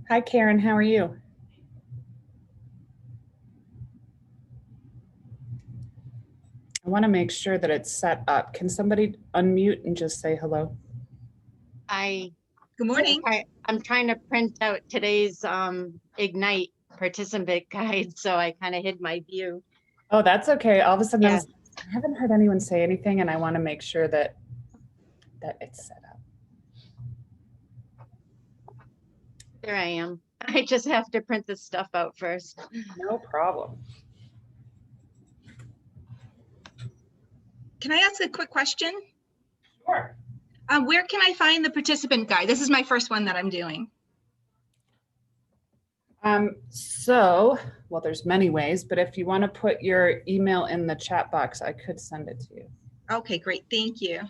Hi, Karen. How are you? I want to make sure that it's set up. Can somebody unmute and just say hello? Good morning. I'm trying to print out today's Ignite participant guide, so I kind of hid my view. Oh, that's okay. All of a sudden, Yeah. I haven't heard anyone say anything, and I want to make sure that it's set up. There I am. I just have to print this stuff out first. No problem. Can I ask a quick question? Sure. Where can I find the participant guide? This is my first one that I'm doing. Well, there's many ways, but if you want to put your email in the chat box, I could send it to you. Okay, great. Thank you.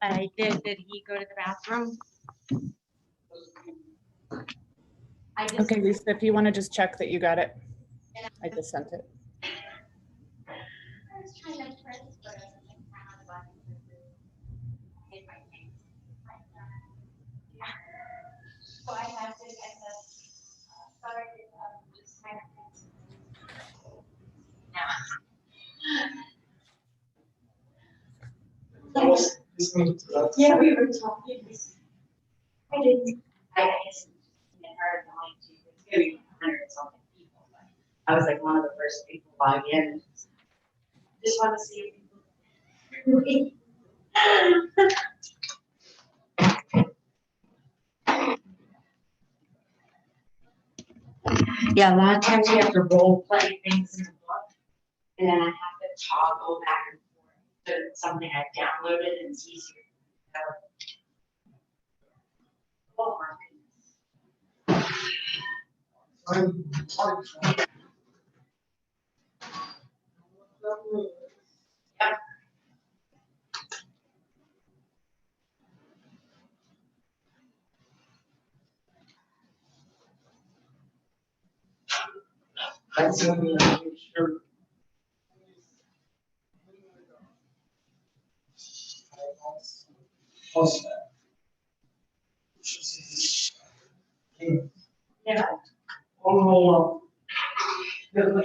I did. Did he go to the bathroom? Okay, Lisa, if you want to just check that you got it. I just sent it. So I have to, just kind of. Yeah, we were talking. I didn't. I guess heard going to. It's gonna be 100 something people, but I was like one of the first people log in. Just want to see if Yeah, a lot of times you have to role play things in the book, and then I have to toggle back and forth to something I've downloaded, and it's easier. Oh my goodness. Yep. That's something I make sure. Also that. Yeah. Oh, Really?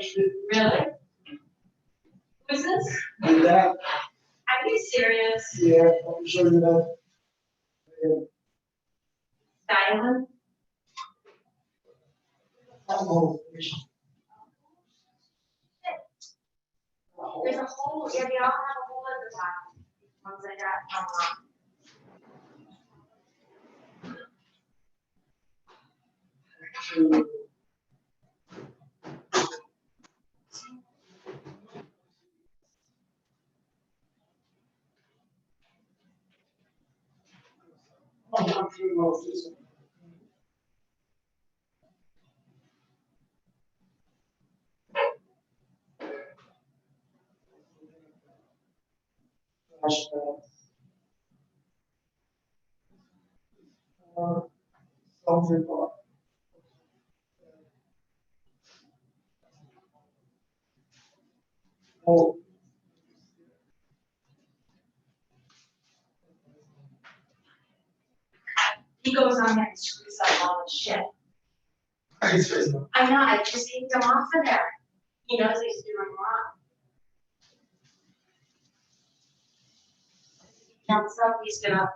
Who's this? and that, Are you serious? yeah, I'm sure you know. Diamond? Oh, There's a hole, yeah, they all have a hole at the top. Ones I got I'm sure you know this. Something about. Oh, He goes on there and screws up all the shit. I see. I know, I just kicked him off of there. He knows he's doing wrong. Now, so he's gonna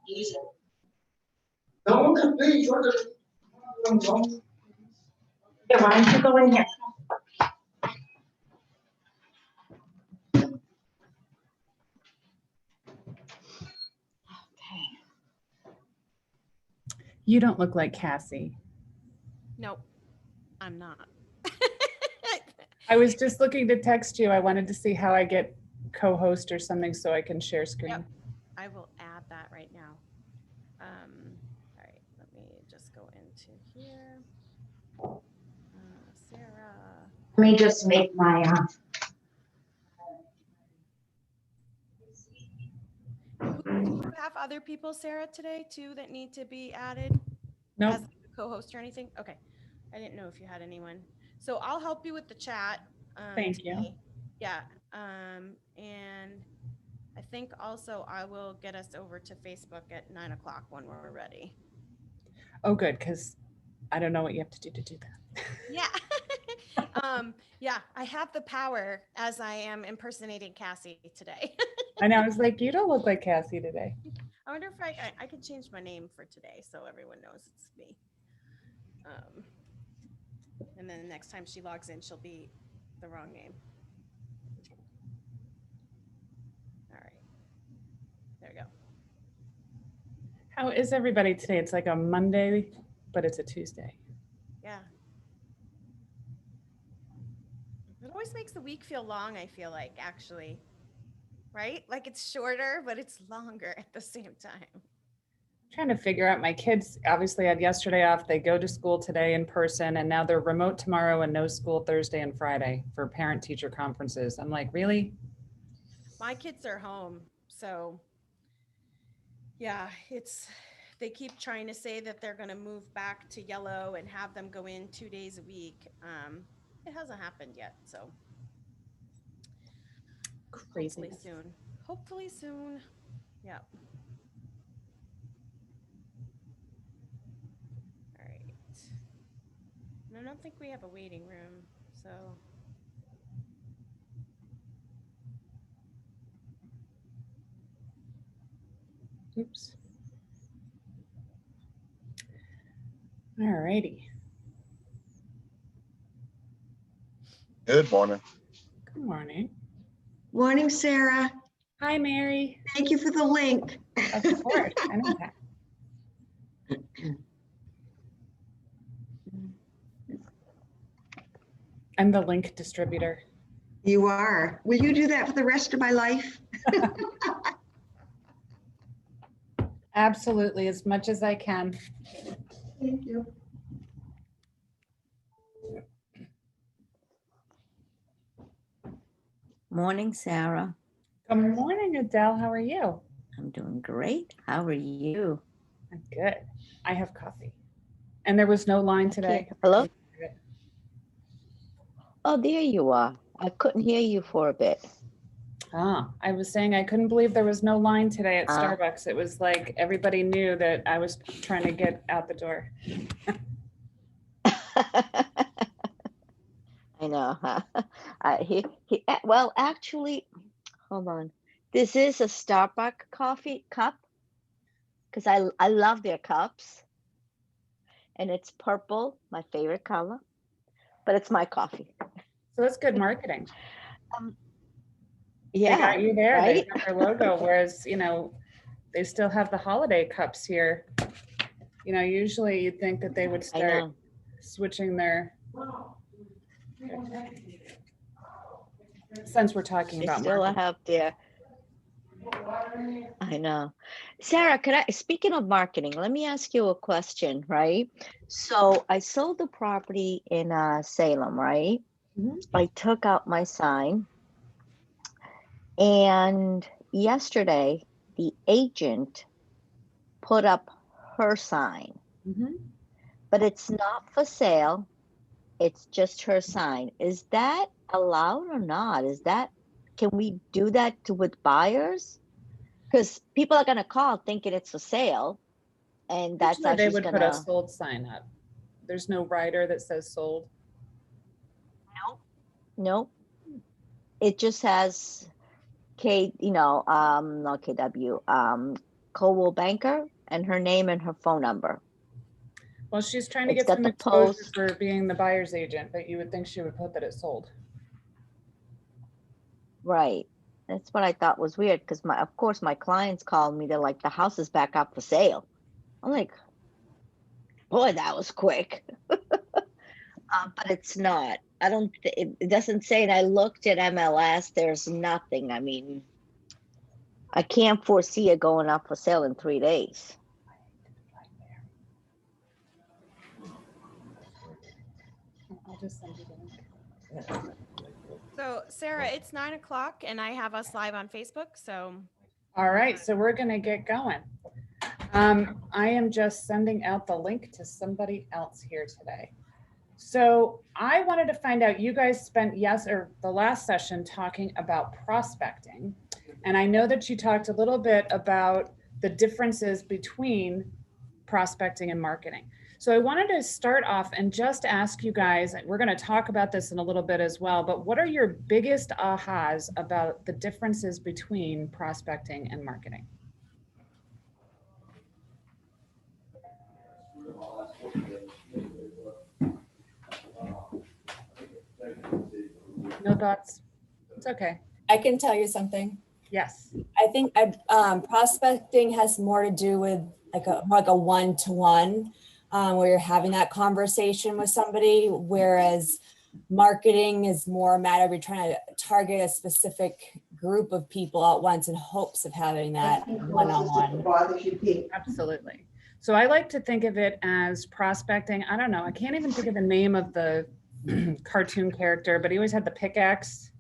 use it. No one can pay for the. Yeah, why don't you go in here? You don't look like Cassie. Nope, I'm not. I was just looking to text you. I wanted to see how I get co-host or something so I can share screen. Yep. I will add that right now. All right, let me just go into here. Sarah. Let me just make my, Do you have other people, Sarah, today too that need to be added Nope. as a co-host or anything? Okay, I didn't know if you had anyone. So I'll help you with the chat. Thank you. today. Yeah, and I think also I will get us over to Facebook at 9 o'clock when we're ready. Oh, good, because I don't know what you have to do that. Yeah. Yeah, I have the power as I am impersonating Cassie today. I know. I was like, you don't look like Cassie today. I wonder if I could change my name for today so everyone knows it's me. And then the next time she logs in, she'll be the wrong name. All right. There we go. How is everybody today? It's like a Monday, but it's a Tuesday. Yeah. It always makes the week feel long, I feel like, actually. Right? Like it's shorter, but it's longer at the same time. Trying to figure out, my kids obviously had yesterday off. They go to school today in person, and now they're remote tomorrow and no school Thursday and Friday for parent teacher conferences. I'm like, really? My kids are home, so yeah, they keep trying to say that they're going to move back to yellow and have them go in 2 days a week. It hasn't happened yet, so Crazy. Hopefully soon. Yeah. All right. And I don't think we have a waiting room, so. Oops. All righty. Good morning. Good morning. Morning, Sarah. Hi, Mary. Thank you for the link. Of course. Anytime. I'm the link distributor. You are. Will you do that for the rest of my life? Absolutely, as much as I can. Thank you. Morning, Sarah. Good morning, Adele. How are you? I'm doing great. How are you? I'm good. I have coffee. And there was no line today. Okay. Hello? Oh, there you are. I couldn't hear you for a bit. I was saying I couldn't believe there was no line today at Ah. Starbucks. It was like everybody knew that I was trying to get out the door. I know, huh? Well, actually, hold on. This is a Starbucks coffee cup because I love their cups. And it's purple, my favorite color, but it's my coffee. So that's good marketing. They Yeah, got you there. They right? got their logo, whereas, they still have the holiday cups here. Usually you'd think that they would I start know. switching their, since we're talking They about still marketing. have their. I know. Sarah, speaking of marketing, let me ask you a question, right? So I sold the property in Salem, right? Mhm. I took out my sign. And yesterday, the agent put up her sign, Mhm. but it's not for sale. It's just her sign. Is that allowed or not? Can we do that with buyers? Because people are going to call thinking it's for sale. And that's Usually they actually would going put a to. sold sign up. There's no rider that says sold. Nope. It just has not KW, Coldwell Banker and her name and her phone number. Well, she's trying to It's get got some the exposure post. for being the buyer's agent, but you would think she would put that it sold. Right. That's what I thought was weird because of course my clients called me. They're like, the house is back up for sale. I'm like, Boy, that was quick. But it's not. I don't, it doesn't say, and I looked at MLS, there's nothing. I mean, I can't foresee it going up for sale in 3 days. I'll just send you the link. So Sarah, it's 9 o'clock and I have us live on Facebook. So All right, so we're gonna get going. I am just sending out the link to somebody else here today. So I wanted to find out, you guys spent the last session talking about prospecting. And I know that you talked a little bit about the differences between prospecting and marketing. So I wanted to start off and just ask you guys, we're going to talk about this in a little bit as well, but what are your biggest ahas about the differences between prospecting and marketing? No thoughts? It's okay. I can tell you something. Yes. I think prospecting has more to do with like a one-to-one, where you're having that conversation with somebody, whereas marketing is more a matter of you're trying to target a specific group of people at once in hopes of having that one-on-one. Absolutely. So I like to think of it as prospecting. I don't know. I can't even think of the name of the cartoon character, but he always had the pickaxe.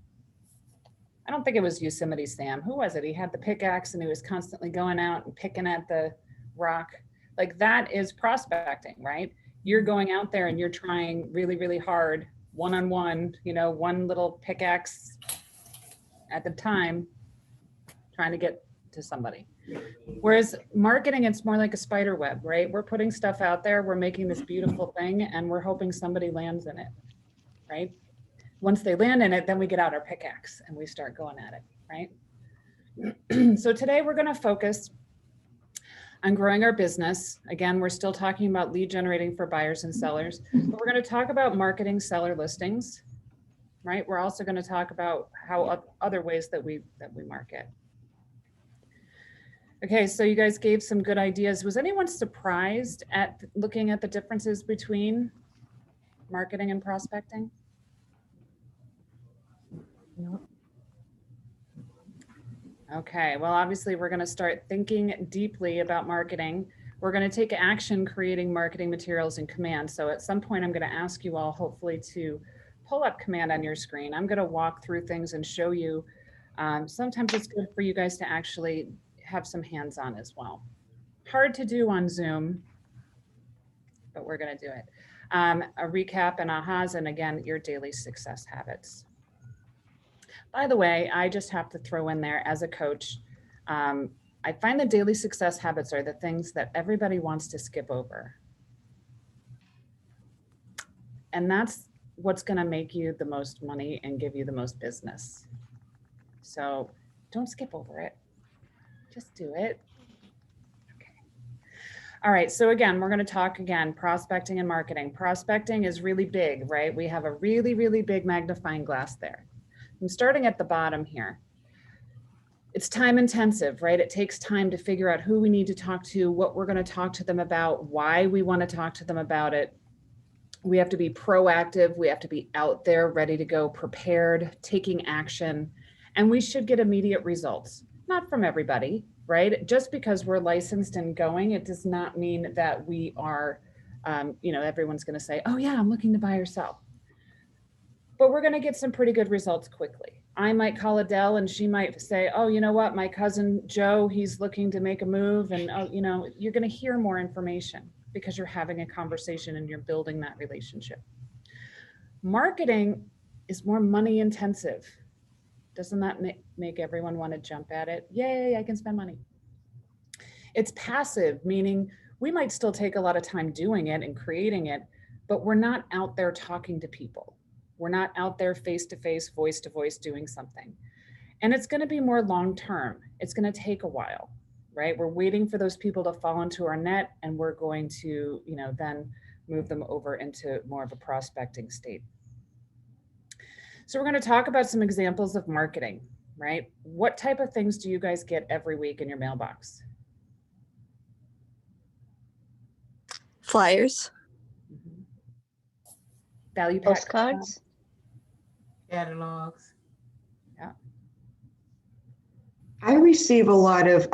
I don't think it was Yosemite Sam. Who was it? He had the pickaxe and he was constantly going out and picking at the rock. Like that is prospecting, right? You're going out there and you're trying really, really hard, one-on-one, you know, one little pickaxe at the time, trying to get to somebody. Whereas marketing, it's more like a spider web, right? We're putting stuff out there, we're making this beautiful thing and we're hoping somebody lands in it, right? Once they land in it, then we get out our pickaxe and we start going at it, right? So today we're going to focus on growing our business. Again, we're still talking about lead generating for buyers and sellers, but we're going to talk about marketing seller listings, right? We're also going to talk about how other ways that we market. Okay, so you guys gave some good ideas. Was anyone surprised at looking at the differences between marketing and prospecting? No. Okay, well, obviously we're going to start thinking deeply about marketing. We're going to take action creating marketing materials in Command. So at some point, I'm going to ask you all hopefully to pull up Command on your screen. I'm going to walk through things and show you. Sometimes it's good for you guys to actually have some hands-on as well. Hard to do on Zoom, but we're going to do it. A recap and ahas, and again, your daily success habits. By the way, I just have to throw in there as a coach, I find the daily success habits are the things that everybody wants to skip over. And that's what's going to make you the most money and give you the most business. So don't skip over it. Just do it. Okay. All right. So again, we're going to talk again, prospecting and marketing. Prospecting is really big, right? We have a really, really big magnifying glass there. I'm starting at the bottom here. It's time intensive, right? It takes time to figure out who we need to talk to, what we're going to talk to them about, why we want to talk to them about it. We have to be proactive. We have to be out there, ready to go, prepared, taking action, and we should get immediate results. Not from everybody, right? Just because we're licensed and going, it does not mean that we are, everyone's going to say, oh yeah, I'm looking to buy or sell. But we're going to get some pretty good results quickly. I might call Adele and she might say, oh, you know what, my cousin Joe, he's looking to make a move. And, oh, you're going to hear more information because you're having a conversation and you're building that relationship. Marketing is more money intensive. Doesn't that make everyone want to jump at it? Yay, I can spend money. It's passive, meaning we might still take a lot of time doing it and creating it, but we're not out there talking to people. We're not out there face-to-face, voice-to-voice doing something. And it's going to be more long-term. It's going to take a while, right? We're waiting for those people to fall into our net and we're going to, then move them over into more of a prospecting state. So we're going to talk about some examples of marketing, right? What type of things do you guys get every week in your mailbox? Flyers. Mhm. Value pack. Postcards. Catalogs. I receive a lot of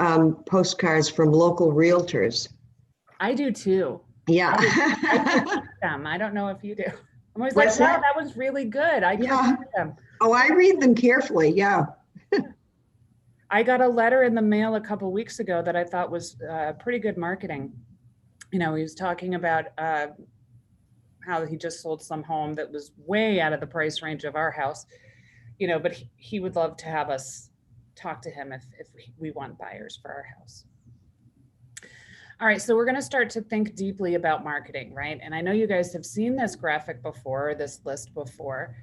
postcards from local realtors. I do too. Yeah. I don't know if you do. I'm always What's like, wow, that? that was really good. I couldn't Yeah. read them. Oh, I read them carefully. Yeah. I got a letter in the mail a couple weeks ago that I thought was pretty good marketing. You know, he was talking about how he just sold some home that was way out of the price range of our house, you know, but he would love to have us talk to him if we want buyers for our house. All right, so we're going to start to think deeply about marketing, right? And I know you guys have seen this graphic before, this list before,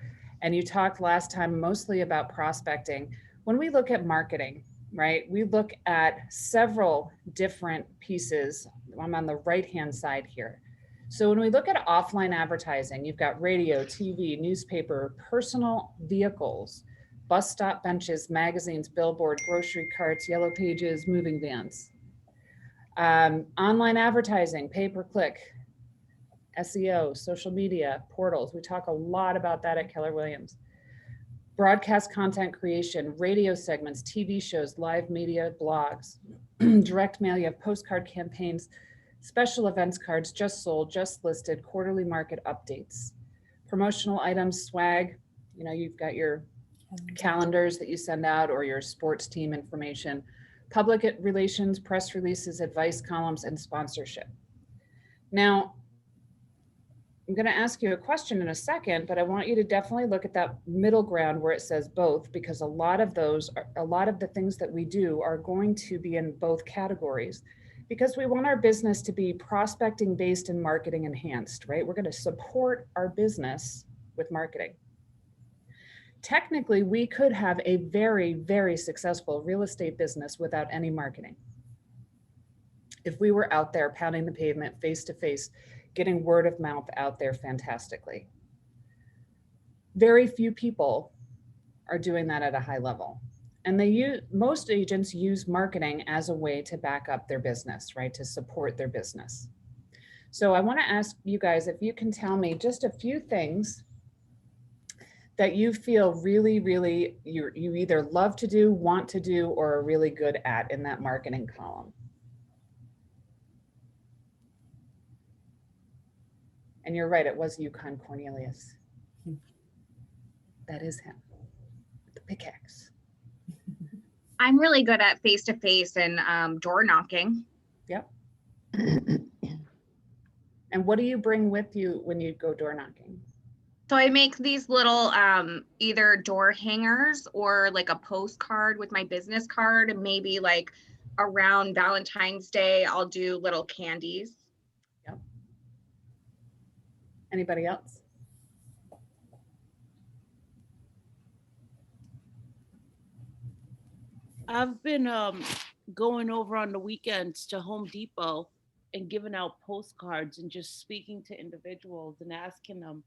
and you talked last time mostly about prospecting. When we look at marketing, right, we look at several different pieces. I'm on the right-hand side here. So when we look at offline advertising, you've got radio, TV, newspaper, personal vehicles, bus stop benches, magazines, billboard, grocery carts, yellow pages, moving vans. Online advertising, pay-per-click, SEO, social media, portals. We talk a lot about that at Keller Williams. Broadcast content creation, radio segments, TV shows, live media, blogs, direct mail, you have postcard campaigns, special events cards, just sold, just listed, quarterly market updates, promotional items, swag, you know, you've got your calendars that you send out or your sports team information, public relations, press releases, advice columns, and sponsorship. Now, I'm going to ask you a question in a second, but I want you to definitely look at that middle ground where it says both, because a lot of the things that we do are going to be in both categories, because we want our business to be prospecting based and marketing enhanced, right? We're going to support our business with marketing. Technically, we could have a very, very successful real estate business without any marketing. If we were out there pounding the pavement face to face, getting word of mouth out there fantastically. Very few people are doing that at a high level. And most agents use marketing as a way to back up their business, right? To support their business. So I want to ask you guys if you can tell me just a few things that you feel really, really, you either love to do, want to do, or are really good at in that marketing column. And you're right, it was Yukon Cornelius. That is him, the pickaxe. I'm really good at face-to-face and door knocking. Yep. And what do you bring with you when you go door knocking? So I make these little either door hangers or like a postcard with my business card, and maybe like around Valentine's Day, I'll do little candies. Yep. Anybody else? I've been going over on the weekends to Home Depot and giving out postcards and just speaking to individuals and asking them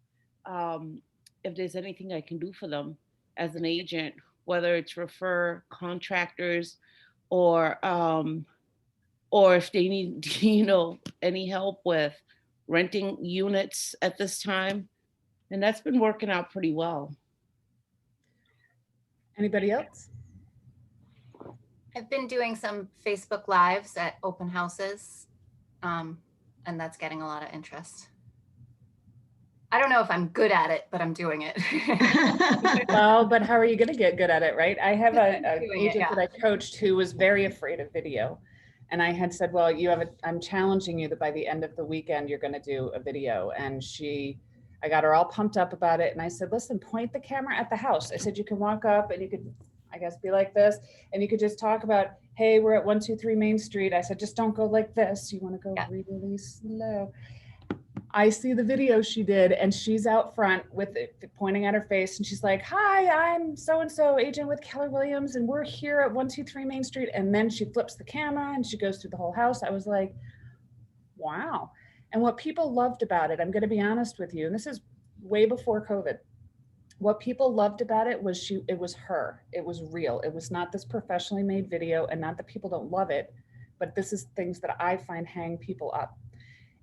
if there's anything I can do for them as an agent, whether it's refer contractors or if they need, you know, any help with renting units at this time. And that's been working out pretty well. Anybody else? I've been doing some Facebook Lives at open houses, and that's getting a lot of interest. I don't know if I'm good at it, but I'm doing it. Well, but how are you going to get good at it, right? I have an Doing it, agent yeah. that I coached who was very afraid of video. And I had said, well, I'm challenging you that by the end of the weekend, you're going to do a video. And I got her all pumped up about it. And I said, listen, point the camera at the house. I said, you can walk up and you could, I guess, be like this. And you could just talk about, hey, we're at 123 Main Street. I said, just don't go like this. You want to go really slow. I see the video she did, and she's out front with it pointing at her face, and she's like, hi, I'm so-and-so, agent with Keller Williams, and we're here at 123 Main Street. And then she flips the camera and she goes through the whole house. I was like, wow. And what people loved about it, I'm going to be honest with you, and this is way before COVID, what people loved about it was it was her. It was real. It was not this professionally made video, and not that people don't love it, but this is things that I find hang people up.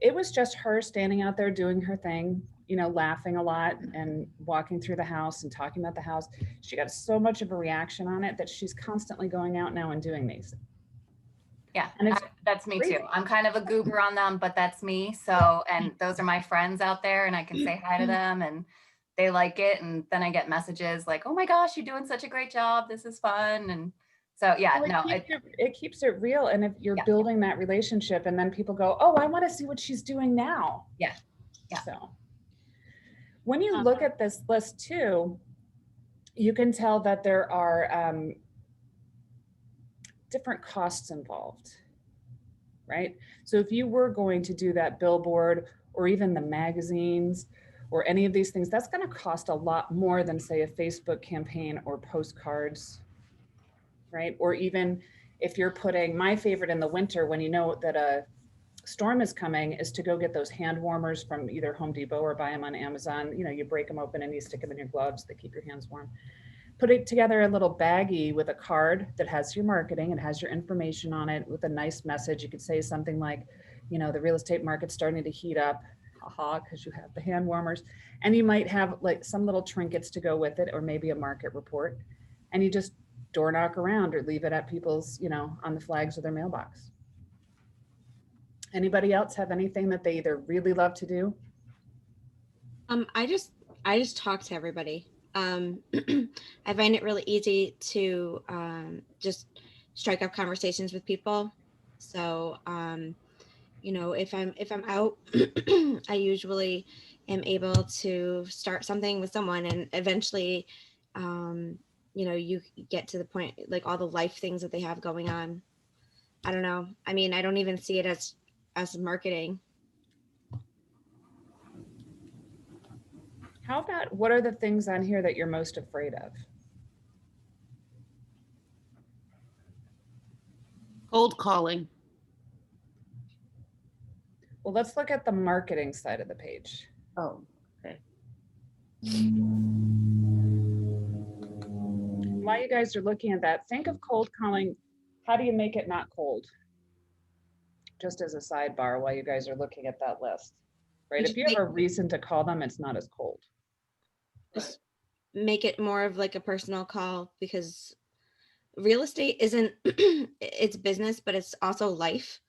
it was just her standing out there doing her thing, you know, laughing a lot and walking through the house and talking about the house. She got so much of a reaction on it that she's constantly going out now and doing these. Yeah, And it's that's me crazy. too. I'm kind of a goober on them, but that's me. So, and those are my friends out there, and I can say hi to them and they like it. And then I get messages like, oh my gosh, you're doing such a great job. This is fun. And so, yeah, Well, no, it keeps it real. And if you're Yeah. building that relationship and then people go, oh, I want to see what she's doing now. Yeah. Yeah. So when you look at this list too, you can tell that there are different costs involved, right? So if you were going to do that billboard or even the magazines or any of these things, that's going to cost a lot more than say a Facebook campaign or postcards, right? Or even if you're putting, my favorite in the winter when you know that a storm is coming is to go get those hand warmers from either Home Depot or buy them on Amazon. You know, you break them open and you stick them in your gloves, they keep your hands warm. Put it together a little baggie with a card that has your marketing, it has your information on it with a nice message. You could say something like, you know, the real estate market's starting to heat up, haha, because you have the hand warmers. And you might have like some little trinkets to go with it, or maybe a market report. And you just door knock around or leave it at people's, you know, on the flags of their mailbox. Anybody else have anything that they either really love to do? I just talk to everybody. I find it really easy to just strike up conversations with people. So you know, if I'm out, I usually am able to start something with someone, and eventually you know, you get to the point, like all the life things that they have going on. I don't know. I mean, I don't even see it as marketing. How about, what are the things on here that you're most afraid of? Cold calling. Well, let's look at the marketing side of the page. Oh, okay. While you guys are looking at that, think of cold calling. How do you make it not cold? Just as a sidebar while you guys are looking at that list, right? If you have a reason to call them, it's not as cold. Just make it more of like a personal call, because real estate isn't it's business, but it's also life.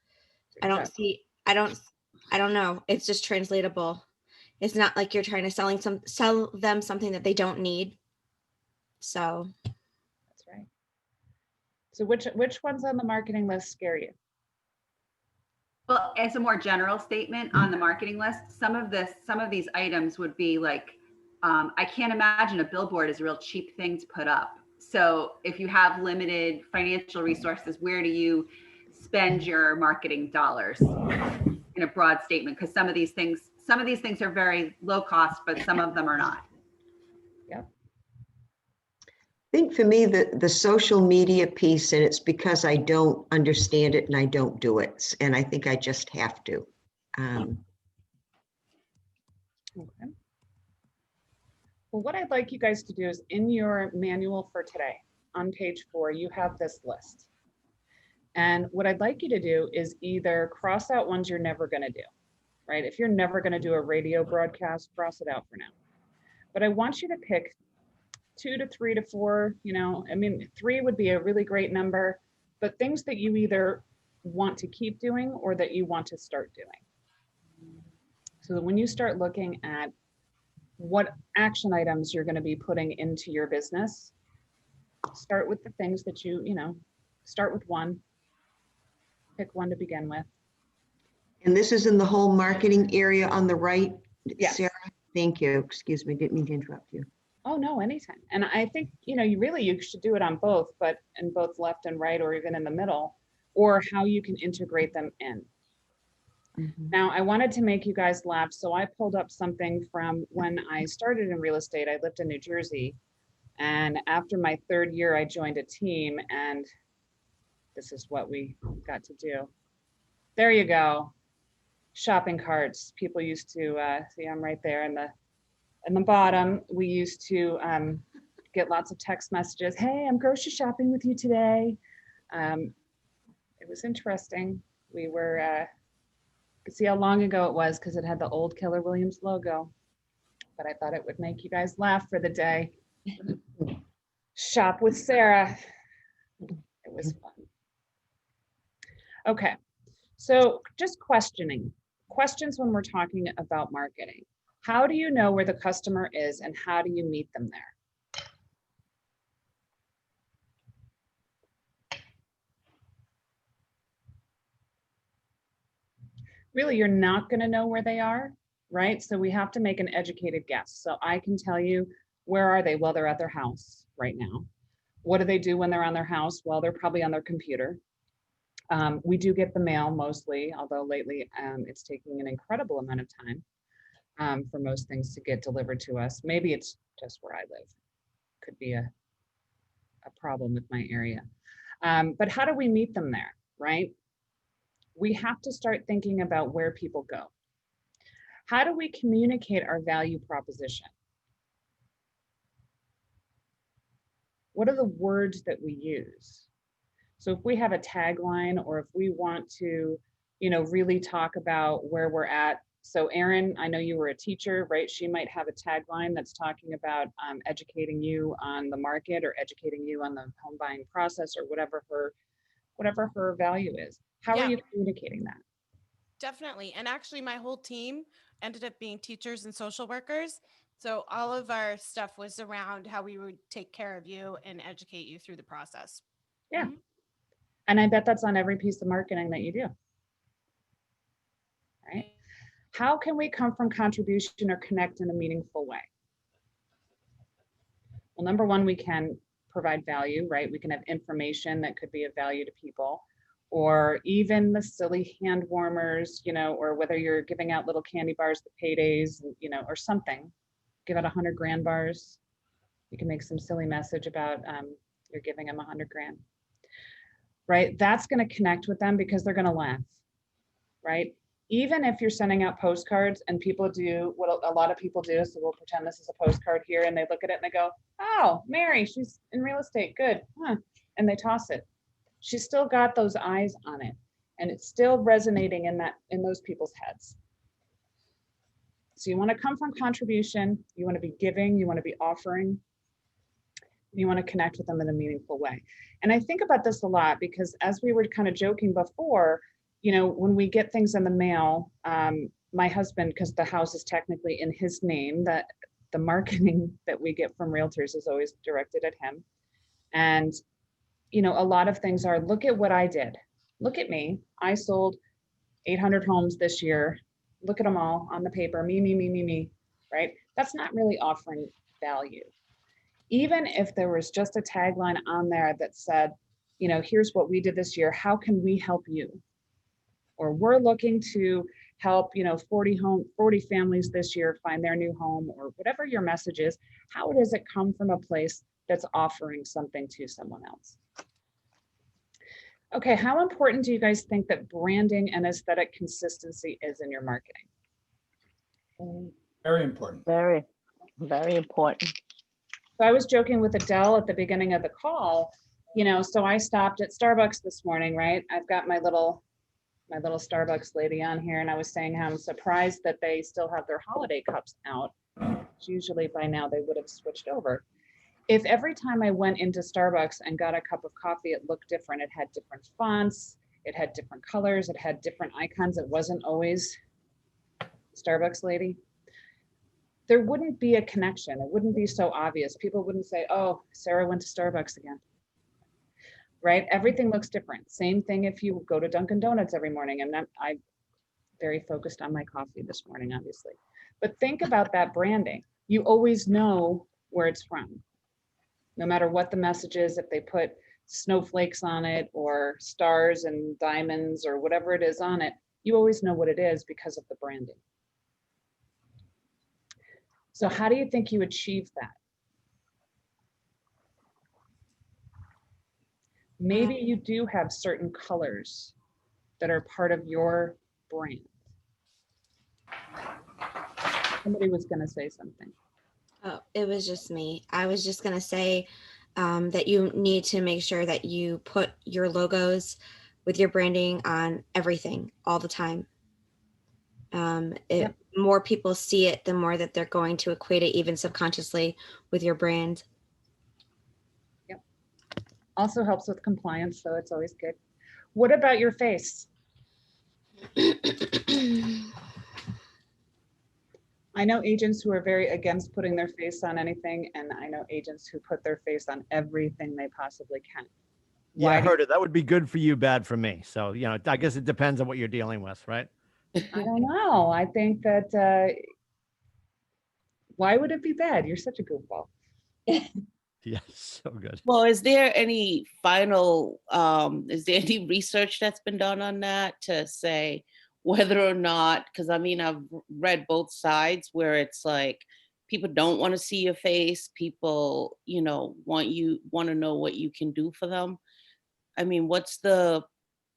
I don't know. It's just translatable. It's not like you're trying to sell them something that they don't need. So that's right. So which ones on the marketing list scare you? Well, as a more general statement on the marketing list, some of these items would be like, I can't imagine a billboard is a real cheap thing to put up. So if you have limited financial resources, where do you spend your marketing dollars in a broad statement? Because some of these things are very low cost, but some of them are not. Yep. I think for me, the social media piece, and it's because I don't understand it and I don't do it. And I think I just have to. Okay. Well, what I'd like you guys to do is in your manual for today, on page 4, you have this list. And what I'd like you to do is either cross out ones you're never going to do, right? If you're never going to do a radio broadcast, cross it out for now. But I want you to pick 2 to 3 to 4, you know, I mean, 3 would be a really great number, but things that you either want to keep doing or that you want to start doing. So that when you start looking at what action items you're going to be putting into your business, start with the things that you know, start with one, pick one to begin with. And this is in the whole marketing area on the right, Yes. Sarah? Thank you. Excuse me, didn't mean to interrupt you. Oh, no, anytime. And I think, you know, you should do it on both, but in both left and right, or even in the middle, or how you can integrate them in. Now, I wanted to make you guys laugh, so I pulled up something from when I started in real estate. I lived in New Jersey, and after my 3rd year, I joined a team, and this is what we got to do. There you go. Shopping carts. People used to see, I'm right there in the bottom. We used to get lots of text messages. Hey, I'm grocery shopping with you today. It was interesting. We were See how long ago it was because it had the old Keller Williams logo. But I thought it would make you guys laugh for the day. Shop with Sarah. It was fun. Okay, so just questions when we're talking about marketing. How do you know where the customer is and how do you meet them there? Really, you're not going to know where they are, right? So we have to make an educated guess. So I can tell you, where are they? Well, they're at their house right now. What do they do when they're on their house? Well, they're probably on their computer. We do get the mail mostly, although lately it's taking an incredible amount of time for most things to get delivered to us. Maybe it's just where I live. Could be a problem with my area. But how do we meet them there, right? We have to start thinking about where people go. How do we communicate our value proposition? What are the words that we use? So if we have a tagline or if we want to, really talk about where we're at. So Erin, I know you were a teacher, right? She might have a tagline that's talking about educating you on the market or educating you on the home buying process or whatever her value is. How are you communicating that? Definitely. And actually my whole team ended up being teachers and social workers. So all of our stuff was around how we would take care of you and educate you through the process. Yeah. And I bet that's on every piece of marketing that you do. Right? How can we come from contribution or connect in a meaningful way? Well, number one, we can provide value, right? We can have information that could be of value to people, or even the silly hand warmers, or whether you're giving out little candy bars, the paydays, or something. Give out 100 grand bars. You can make some silly message about you're giving them 100 grand, right? That's going to connect with them because they're going to laugh, right? Even if you're sending out postcards and people do what a lot of people do, so we'll pretend this is a postcard here and they look at it and they go, oh, Mary, she's in real estate, good, huh? And they toss it. She's still got those eyes on it and it's still resonating in those people's heads. So you want to come from contribution, you want to be giving, you want to be offering, you want to connect with them in a meaningful way. And I think about this a lot because as we were kind of joking before, when we get things in the mail, my husband, because the house is technically in his name, that the marketing that we get from realtors is always directed at him. And, a lot of things are, look at what I did. Look at me. I sold 800 homes this year. Look at them all on the paper, me, right? That's not really offering value. Even if there was just a tagline on there that said, here's what we did this year, how can we help you? Or we're looking to help, 40 families this year find their new home, or whatever your message is, how does it come from a place that's offering something to someone else? Okay, how important do you guys think that branding and aesthetic consistency is in your marketing? Very important. Very, very important. So I was joking with Adele at the beginning of the call, so I stopped at Starbucks this morning, right? I've got my little Starbucks lady on here, and I was saying how I'm surprised that they still have their holiday cups out. Usually by now they would have switched over. If every time I went into Starbucks and got a cup of coffee, it looked different, it had different fonts, it had different colors, it had different icons, it wasn't always Starbucks lady, there wouldn't be a connection. It wouldn't be so obvious. People wouldn't say, oh, Sarah went to Starbucks again, right? Everything looks different. Same thing if you go to Dunkin' Donuts every morning. And I'm very focused on my coffee this morning, obviously. But think about that branding. You always know where it's from. No matter what the message is, if they put snowflakes on it or stars and diamonds or whatever it is on it, you always know what it is because of the branding. So how do you think you achieve that? Maybe you do have certain colors that are part of your brand. Somebody was going to say something. Oh, it was just me. I was just going to say that you need to make sure that you put your logos with your branding on everything all the time. More people see it, the more that they're going to equate it even subconsciously with your brand. Yep. Also helps with compliance, so it's always good. What about your face? I know agents who are very against putting their face on anything, and I know agents who put their face on everything they possibly can. Yeah, Why I do heard it. That would be good for you, bad for me. So, you know, I guess it depends on what you're dealing with, right? I don't know. I think that, why would it be bad? You're such a goofball. Yeah, so good. Well, is there any final, is there any research that's been done on that to say whether or not, because I mean, I've read both sides where it's like people don't want to see your face, people, you know, want to know what you can do for them. I mean, what's the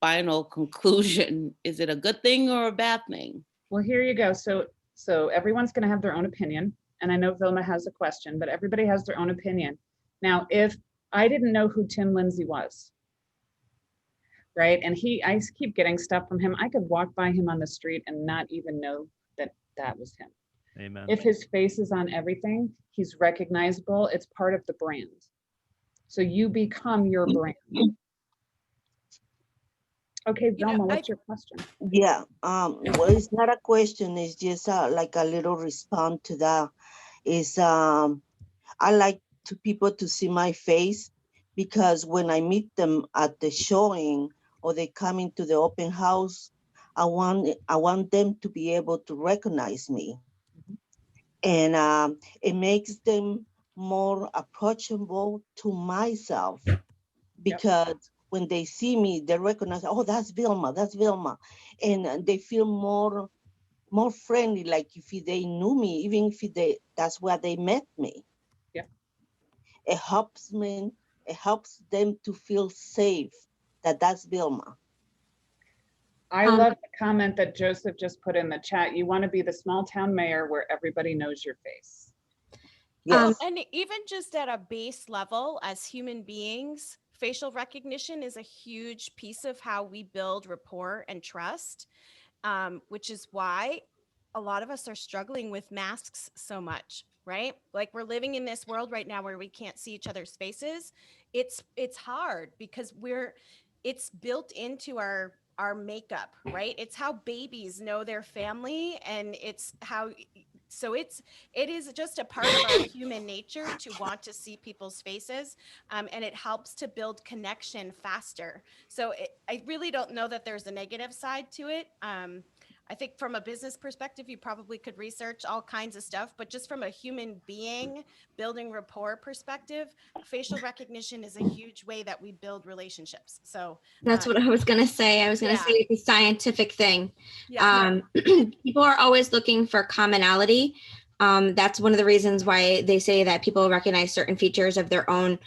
final conclusion? Is it a good thing or a bad thing? Well, here you go. So everyone's going to have their own opinion. And I know Vilma has a question, but everybody has their own opinion. Now, if I didn't know who Tim Lindsay was, right? And I keep getting stuff from him. I could walk by him on the street and not even know that that was him. Amen. If his face is on everything, he's recognizable. It's part of the brand. So you become your brand. Okay, Vilma, what's your question? Yeah, well, it's not a question, it's just like a little response to that. I like people to see my face, because when I meet them at the showing or they come into the open house, I want them to be able to recognize me. And it makes them more approachable to myself, because when they see me, they recognize, oh, that's Vilma, and they feel more friendly, like if they knew me, even if that's where they met me. Yeah, it helps them to feel safe, that's Vilma. I love the comment that Joseph just put in the chat. You want to be the small town mayor where everybody knows your face. Yes. And even just at a base level, as human beings, facial recognition is a huge piece of how we build rapport and trust, which is why a lot of us are struggling with masks so much, right? Like, we're living in this world right now where we can't see each other's faces. It's hard because it's built into our makeup, right? It's how babies know their family, and it's how, so it is just a part of our human nature to want to see people's faces, and it helps to build connection faster. So I really don't know that there's a negative side to it. I think from a business perspective, you probably could research all kinds of stuff, but just from a human being building rapport perspective, facial recognition is a huge way that we build relationships. So that's what I was going to say. I was going to say it's a scientific thing. Yeah. People are always looking for commonality. That's one of the reasons why they say that people recognize certain features of their own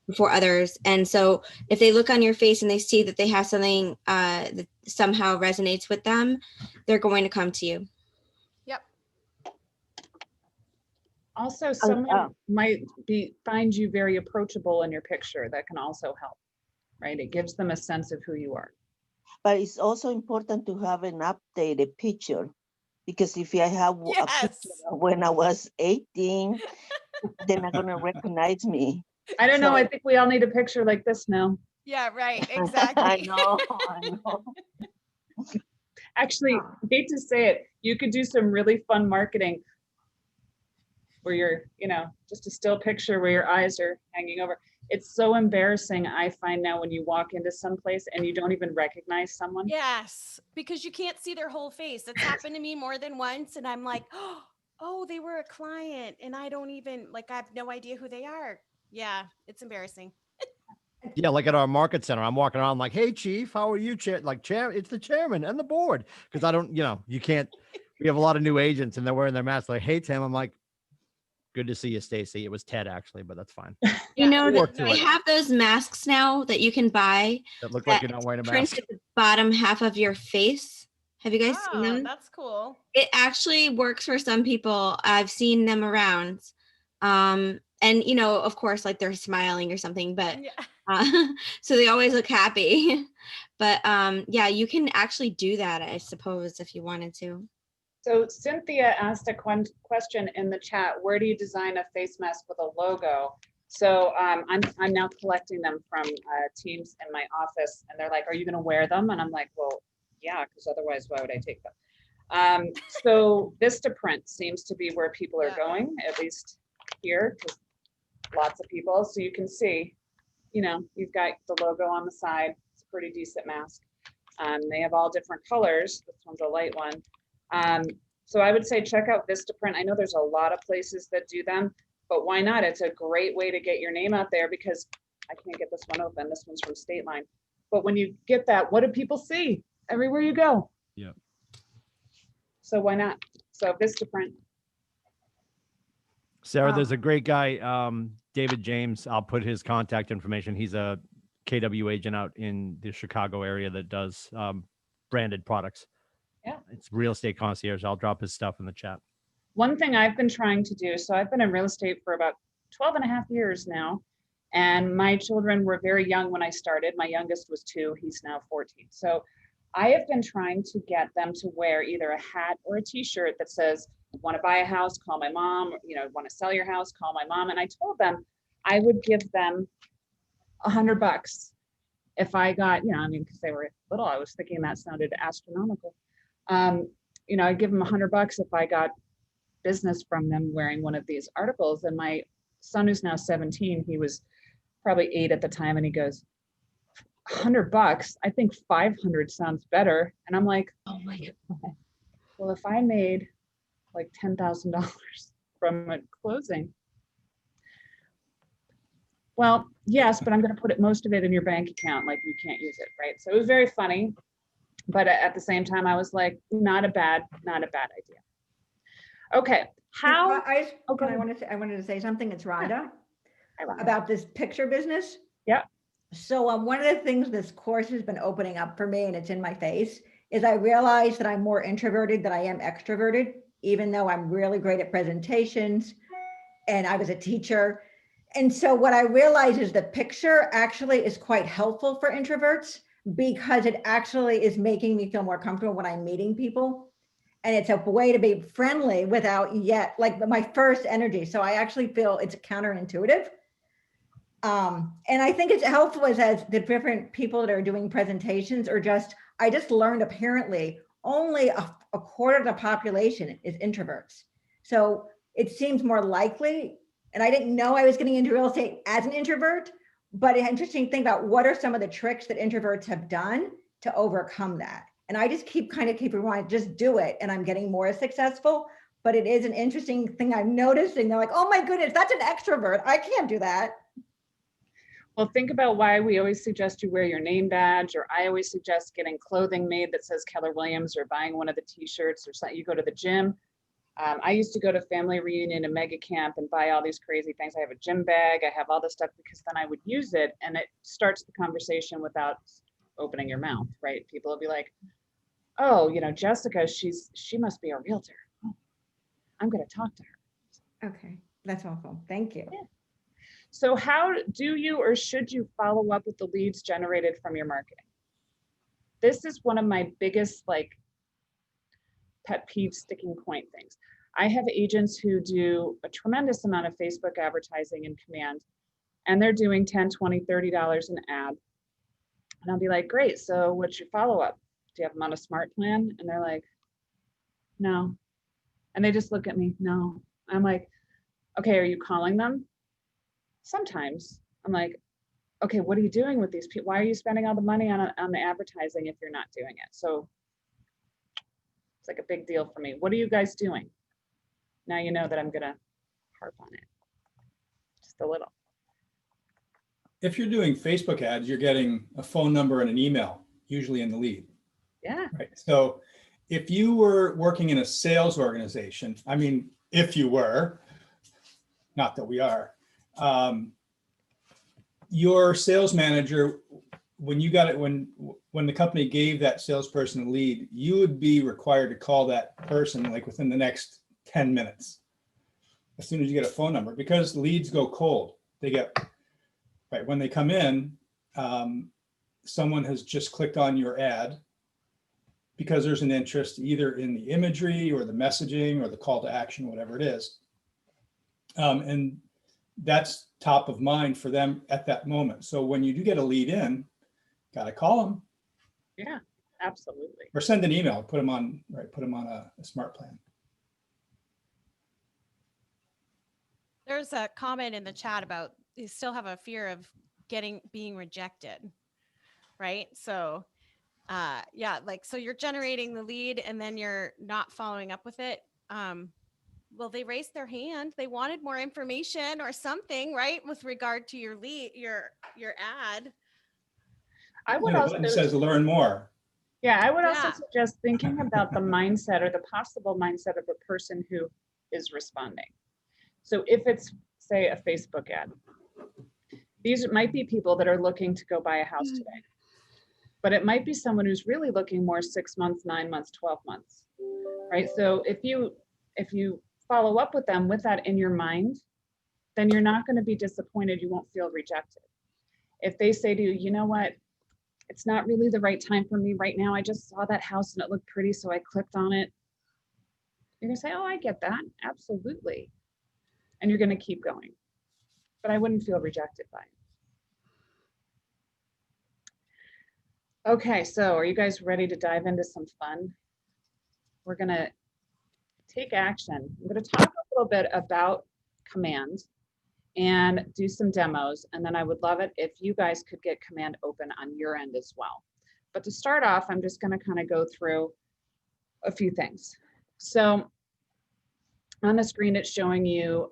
before others. And so if they look on your face and they see that they have something that somehow resonates with them, they're going to come to you. Yep. Also, someone might find you very approachable in your picture. That can also help, right? It gives them a sense of who you are. But it's also important to have an updated picture, because if I have a picture of when I was 18, they're not going to recognize me. I don't know. I think we all need a picture like this now. Yeah, right. Exactly. I know. Actually, I hate to say it, you could do some really fun marketing where you're, just a still picture where your eyes are hanging over. It's so embarrassing, I find now, when you walk into some place and you don't even recognize someone. Yes, because you can't see their whole face. That's happened to me more than once. And I'm like, oh, they were a client and I don't even, I have no idea who they are. Yeah, it's embarrassing. Yeah, like at our market center, I'm walking around like, hey, chief, how are you? Chair, it's the chairman and the board. Because I don't, you can't, we have a lot of new agents and they're wearing their masks. Like, hey, Tim, I'm like, good to see you, Stacy. It was Ted, actually, but that's fine. They have those masks now that you can buy that look like you're not wearing a print mask. at the bottom half of your face. Have you guys seen them? That's cool. It actually works for some people. I've seen them around. And, of course, like they're smiling or something, but so they always look happy. But yeah, you can actually do that, I suppose, if you wanted to. So Cynthia asked a question in the chat, where do you design a face mask with a logo? So I'm now collecting them from teams in my office, and they're like, are you gonna wear them? And I'm like, well, yeah, because otherwise why would I take them? So Vistaprint seems to be where people are going, at least here, because lots of people. So you can see, you know, you've got the logo on the side. It's a pretty decent mask. They have all different colors. This one's a light one. So I would say check out Vistaprint. I know there's a lot of places that do them, but why not? It's a great way to get your name out there, because I can't get this one open. This one's from State Line. But when you get that, what do people see? Everywhere you go. Yeah. So why not? So Vistaprint. Sarah, there's a great guy, David James. I'll put his contact information. He's a KW agent out in the Chicago area that does branded products. Yeah. It's Real Estate Concierge. I'll drop his stuff in the chat. One thing I've been trying to do, so I've been in real estate for about 12 and a half years now, and my children were very young when I started. My youngest was 2, he's now 14. So I have been trying to get them to wear either a hat or a t-shirt that says, want to buy a house, call my mom, you know, want to sell your house, call my mom. And I told them I would give them $100 if I got, you know, I mean, because they were little, I was thinking that sounded astronomical. You know, I'd give them $100 if I got business from them wearing one of these articles. And my son, who's now 17, he was probably 8 at the time, and he goes, $100? I think 500 sounds better. And I'm like, oh my God. Well, if I made like $10,000 from a closing, well, yes, but I'm going to put most of it in your bank account. Like, you can't use it, right? So it was very funny. But at the same time, I was like, not a bad idea. Okay, how? I wanted to say something. It's Rhonda about this picture business. Yeah. So one of the things this course has been opening up for me, and it's in my face, is I realize that I'm more introverted than I am extroverted, even though I'm really great at presentations and I was a teacher. And so what I realize is the picture actually is quite helpful for introverts, because it actually is making me feel more comfortable when I'm meeting people. And it's a way to be friendly without yet, like my first energy. So I actually feel it's counterintuitive. And I think it's helpful as the different people that are doing presentations are I just learned apparently only a quarter of the population is introverts. So it seems more likely, and I didn't know I was getting into real estate as an introvert, but an interesting thing about what are some of the tricks that introverts have done to overcome that. And I just keep reminding, just do it. And I'm getting more successful, but it is an interesting thing I'm noticing. They're like, oh my goodness, that's an extrovert. I can't do that. Well, think about why we always suggest you wear your name badge, or I always suggest getting clothing made that says Keller Williams, or buying one of the t-shirts, or something. You go to the gym. I used to go to family reunion and mega camp and buy all these crazy things. I have a gym bag. I have all this stuff, because then I would use it, and it starts the conversation without opening your mouth, right? People will be like, oh, you know, Jessica, she must be a realtor. Oh, I'm going to talk to her. Okay, that's awful. Thank you. Yeah. So how do you, or should you, follow up with the leads generated from your marketing? This is one of my biggest, like, pet peeve sticking point things. I have agents who do a tremendous amount of Facebook advertising in command, and they're doing $10, $20, $30 an ad. And I'll be like, great, so what's your follow-up? Do you have them on a smart plan? And they're like, no. And they just look at me, no. I'm like, okay, are you calling them? Sometimes. I'm like, okay, what are you doing with these people? Why are you spending all the money on the advertising if you're not doing it? So it's like a big deal for me. What are you guys doing? Now you know that I'm gonna harp on it, just a little. If you're doing Facebook ads, you're getting a phone number and an email, usually in the lead. Yeah. Right. So if you were working in a sales organization, I mean, if you were, not that we are, your sales manager, when you got it, when the company gave that salesperson a lead, you would be required to call that person like within the next 10 minutes, as soon as you get a phone number, because leads go cold. They get, right, when they come in, someone has just clicked on your ad because there's an interest either in the imagery or the messaging or the call to action, whatever it is. And that's top of mind for them at that moment. So when you do get a lead in, got to call them. Yeah, absolutely. Or send an email, put them on a smart plan. There's a comment in the chat about you still have a fear of being rejected, right? So yeah, like, so you're generating the lead and then you're not following up with it. Well, they raised their hand. They wanted more information or something, right? With regard to your lead, your ad. I would And the also button says learn more. Yeah, I would also Yeah. suggest thinking about the mindset or the possible mindset of the person who is responding. So if it's, say, a Facebook ad, these might be people that are looking to go buy a house today. But it might be someone who's really looking more 6 months, 9 months, 12 months, right? So if you follow up with them with that in your mind, then you're not going to be disappointed. You won't feel rejected. If they say to you, you know what, it's not really the right time for me right now. I just saw that house and it looked pretty, so I clicked on it. You're gonna say, oh, I get that, absolutely. And you're gonna keep going. But I wouldn't feel rejected by it. Okay, so are you guys ready to dive into some fun? We're gonna take action. I'm gonna talk a little bit about Command and do some demos. And then I would love it if you guys could get Command open on your end as well. But to start off, I'm just gonna kind of go through a few things. So on the screen, it's showing you,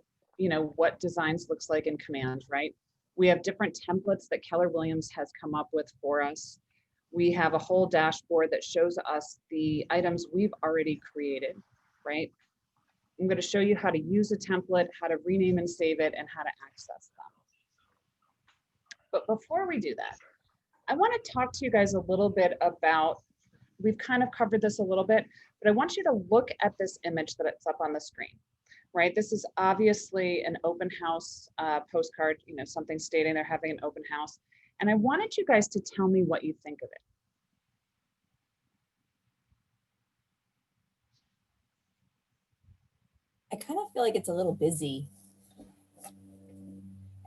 what designs looks like in Command, right? We have different templates that Keller Williams has come up with for us. We have a whole dashboard that shows us the items we've already created, right? I'm going to show you how to use a template, how to rename and save it, and how to access them. But before we do that, I want to talk to you guys a little bit about, we've kind of covered this a little bit, but I want you to look at this image that's up on the screen, right? This is obviously an open house postcard, something stating they're having an open house. And I wanted you guys to tell me what you think of it. I kind of feel like it's a little busy.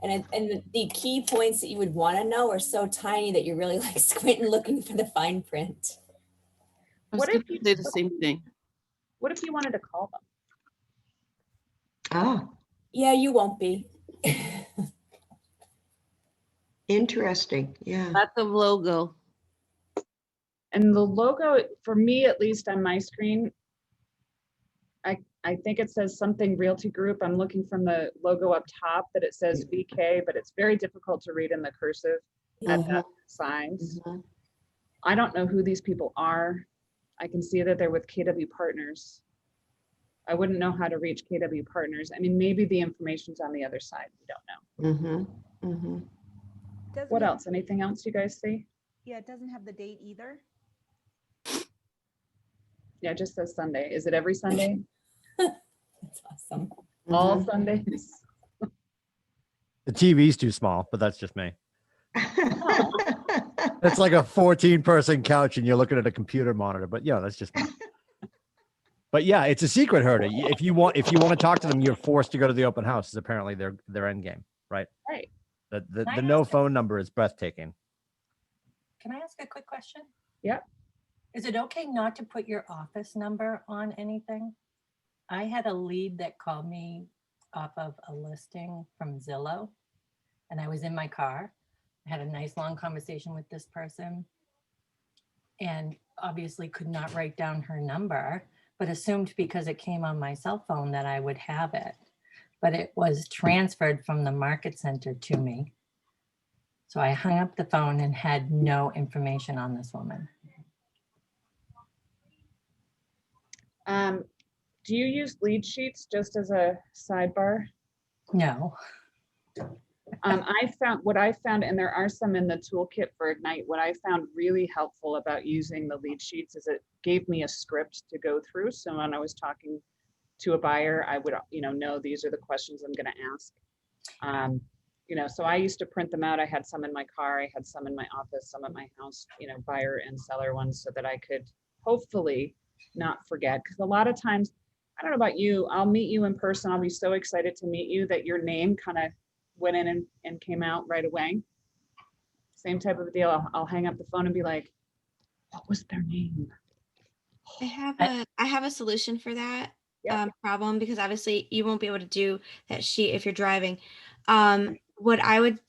And the key points that you would want to know are so tiny that you're really like squinting looking for the fine print. What if you did the same thing? What if you wanted to call them? Oh, Yeah, you won't be. interesting. Yeah. Lots of logo. And the logo, for me, at least on my screen, I think it says something Realty Group. I'm looking from the logo up top that it says VK, but it's very difficult to read in the cursive at that size. I don't know who these people are. I can see that they're with KW Partners. I wouldn't know how to reach KW Partners. I mean, maybe the information's on the other side. We don't know. What else? Anything else you guys see? Yeah, it doesn't have the date either. Yeah, it just says Sunday. Is it every Sunday? That's awesome. All Sundays? The TV's too small, but that's just me. It's like a 14-person couch and you're looking at a computer monitor, but yeah, that's just me. But yeah, it's a secret herder. If you want to talk to them, you're forced to go to the open house, is apparently their end game, right? Right. The no phone number is breathtaking. Can I ask a quick question? Yep. Is it okay not to put your office number on anything? I had a lead that called me off of a listing from Zillow, and I was in my car. I had a nice long conversation with this person and obviously could not write down her number, but assumed because it came on my cell phone that I would have it. But it was transferred from the market center to me. So I hung up the phone and had no information on this woman. Do you use lead sheets just as a sidebar? No. What I found, and there are some in the toolkit for Ignite, what I found really helpful about using the lead sheets is it gave me a script to go through. So when I was talking to a buyer, I would, know these are the questions I'm going to ask. So I used to print them out. I had some in my car, I had some in my office, some at my house, buyer and seller ones, so that I could hopefully not forget. Because a lot of times, I don't know about you, I'll meet you in person. I'll be so excited to meet you that your name kind of went in and came out right away. Same type of deal. I'll hang up the phone and be like, what was their name? I have a solution for that problem, because obviously you won't be able to do that sheet if you're driving. What I would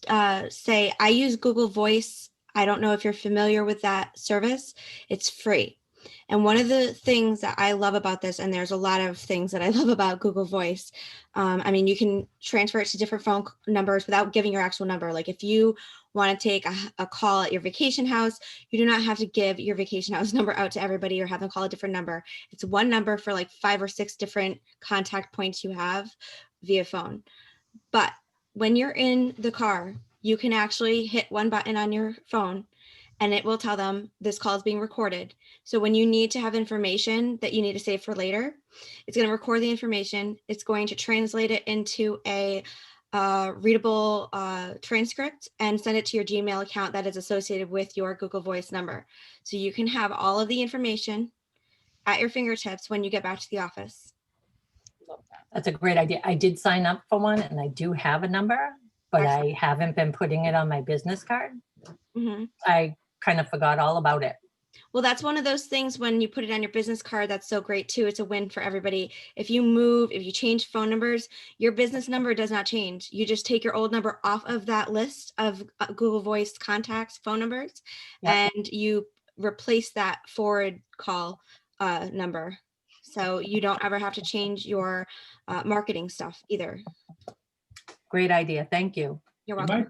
say, I use Google Voice. I don't know if you're familiar with that service. It's free. And one of the things that I love about this, and there's a lot of things that I love about Google Voice. I mean, you can transfer it to different phone numbers without giving your actual number. Like if you want to take a call at your vacation house, you do not have to give your vacation house number out to everybody or have them call a different number. It's one number for like 5 or 6 different contact points you have via phone. But when you're in the car, you can actually hit one button on your phone and it will tell them this call is being recorded. So when you need to have information that you need to save for later, it's going to record the information. It's going to translate it into a readable transcript and send it to your Gmail account that is associated with your Google Voice number. So you can have all of the information at your fingertips when you get back to the office. That's a great idea. I did sign up for one and I do have a number, but I haven't been putting it on my business card. Mm-hmm. I kind of forgot all about it. Well, that's one of those things when you put it on your business card, that's so great too. It's a win for everybody. If you move, if you change phone numbers, your business number does not change. You just take your old number off of that list of Google Voice contacts, phone numbers, and you replace that forward call number. So you don't ever have to change your marketing stuff either. Great idea. Thank you. You're It welcome.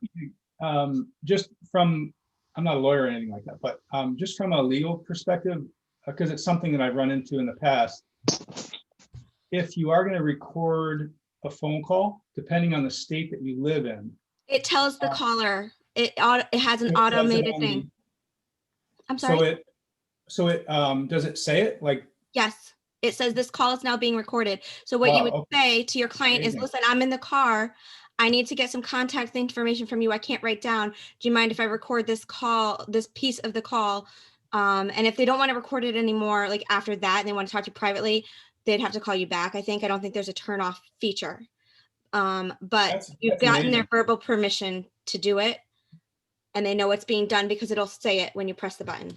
might be, just from, I'm not a lawyer or anything like that, but just from a legal perspective, because it's something that I've run into in the past. If you are going to record a phone call, depending on the state that you live in, It tells the caller, it has an it says it automated on thing. the- I'm sorry. so it does it say it like? Yes, it says this call is now being recorded. So what you would Wow, say to your client is, amazing. listen, I'm in the car. I need to get some contact information from you. I can't write down. Do you mind if I record this call, this piece of the call? And if they don't want to record it anymore, like after that, and they want to talk to you privately, they'd have to call you back. I think. I don't think there's a turn off feature. But you've gotten their amazing. verbal permission to do it, and they know it's being done because it'll say it when you press the button.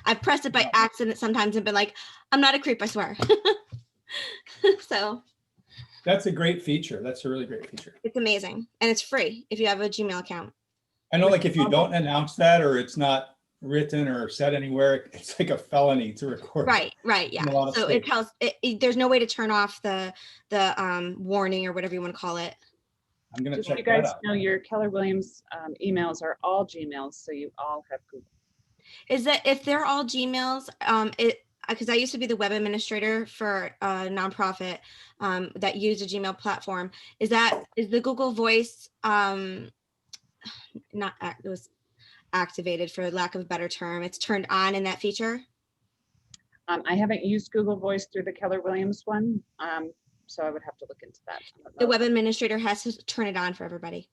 I've pressed it by accident sometimes and been like, I'm not a creep, I swear. So That's a great feature. That's a really great feature. it's amazing. And it's free if you have a Gmail account. I know, like if you don't announce that or it's not written or said anywhere, it's like a felony to record. Right, yeah. In a lot of So it states. tells, there's no way to turn off the warning or whatever you want to call it. I'm gonna Just check so you that guys out. know, your Keller Williams emails are all Gmails, so you all have Google. Is that if they're all Gmails, because I used to be the web administrator for a nonprofit that used a Gmail platform. Is the Google Voice it was activated, for lack of a better term? It's turned on in that feature. I haven't used Google Voice through the Keller Williams one, so I would have to look into that. The web administrator has to turn it on for everybody.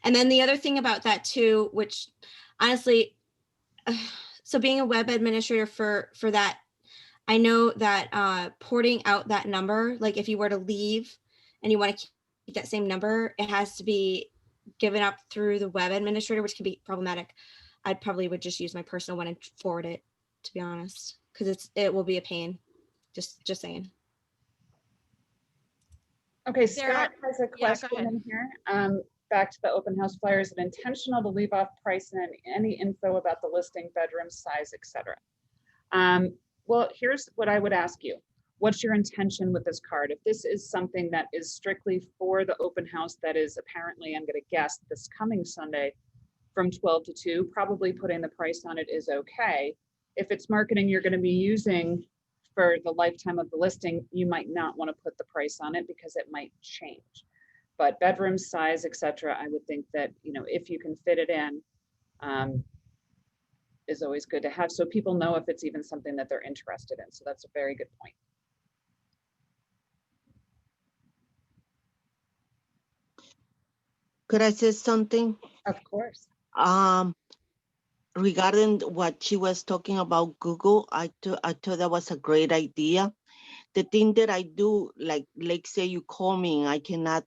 And then the other thing about that too, which honestly, so being a web administrator for that, I know that porting out that number, like if you were to leave and you want to keep that same number, it has to be given up through the web administrator, which can be problematic. I probably would just use my personal one and forward it, to be honest, because it will be a pain. Just saying. Okay, Sarah? Scott has a Yeah, go question ahead. in here. Back to the open house flyer. Is it intentional to leave off price and any info about the listing, bedroom size, etc.? Well, here's what I would ask you. What's your intention with this card? If this is something that is strictly for the open house that is apparently, I'm going to guess, this coming Sunday from 12 to 2, probably putting the price on it is okay. If it's marketing you're going to be using for the lifetime of the listing, you might not want to put the price on it because it might change. But bedroom size, etc., I would think that, if you can fit it in, is always good to have, so people know if it's even something that they're interested in. So that's a very good point. Could I say something? Of course. regarding what she was talking about Google, I thought that was a great idea. The thing that I do, like say you call me and I cannot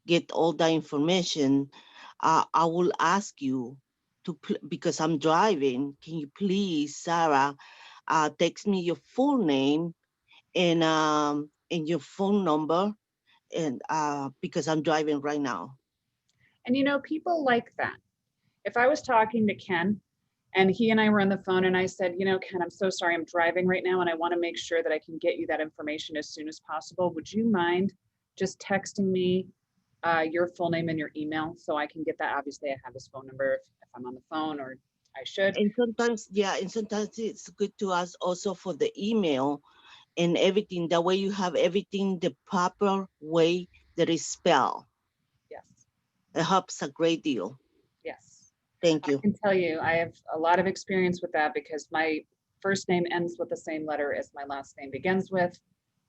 get all the information, I will ask you to, because I'm driving, can you please, Sarah, text me your full name and your phone number, and because I'm driving right now. And you know, people like that. If I was talking to Ken and he and I were on the phone and I said, you know, Ken, I'm so sorry, I'm driving right now and I want to make sure that I can get you that information as soon as possible. Would you mind just texting me your full name and your email so I can get that? Obviously, I have his phone number if I'm on the phone, or I should. And sometimes, yeah, and sometimes it's good to ask also for the email and everything. That way you have everything the proper way that is spelled. Yes. It helps a great deal. Yes. Thank you. I can tell you, I have a lot of experience with that because my first name ends with the same letter as my last name begins with.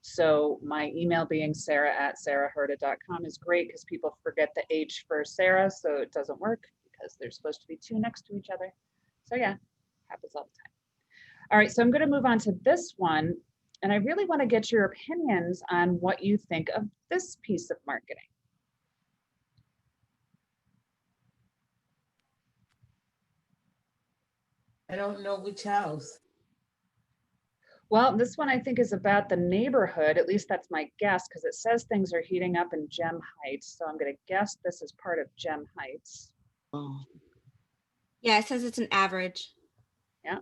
So my email being sarah@sarahherta.com is great because people forget the H for Sarah, so it doesn't work because they're supposed to be two next to each other. So yeah, happens all the time. All right, so I'm going to move on to this one, and I really want to get your opinions on what you think of this piece of marketing. I don't know which house. Well, this one I think is about the neighborhood. At least that's my guess, because it says things are heating up in Gem Heights. So I'm going to guess this is part of Gem Heights. Oh. Yeah, it says it's an average. Yeah.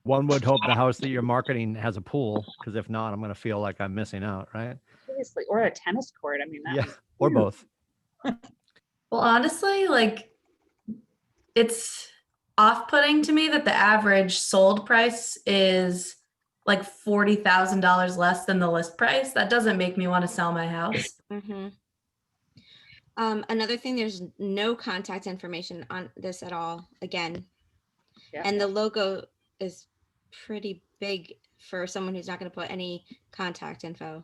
One would hope the house that you're marketing has a pool, because if not, I'm going to feel like I'm missing out, right? Seriously, or a tennis court. I mean, that Yeah, was or both. Well, honestly, like it's off-putting to me that the average sold price is like $40,000 less than the list price. That doesn't make me want to sell my house. Mm-hmm. Another thing, there's no contact information on this at all, again. Yeah. And the logo is pretty big for someone who's not going to put any contact info.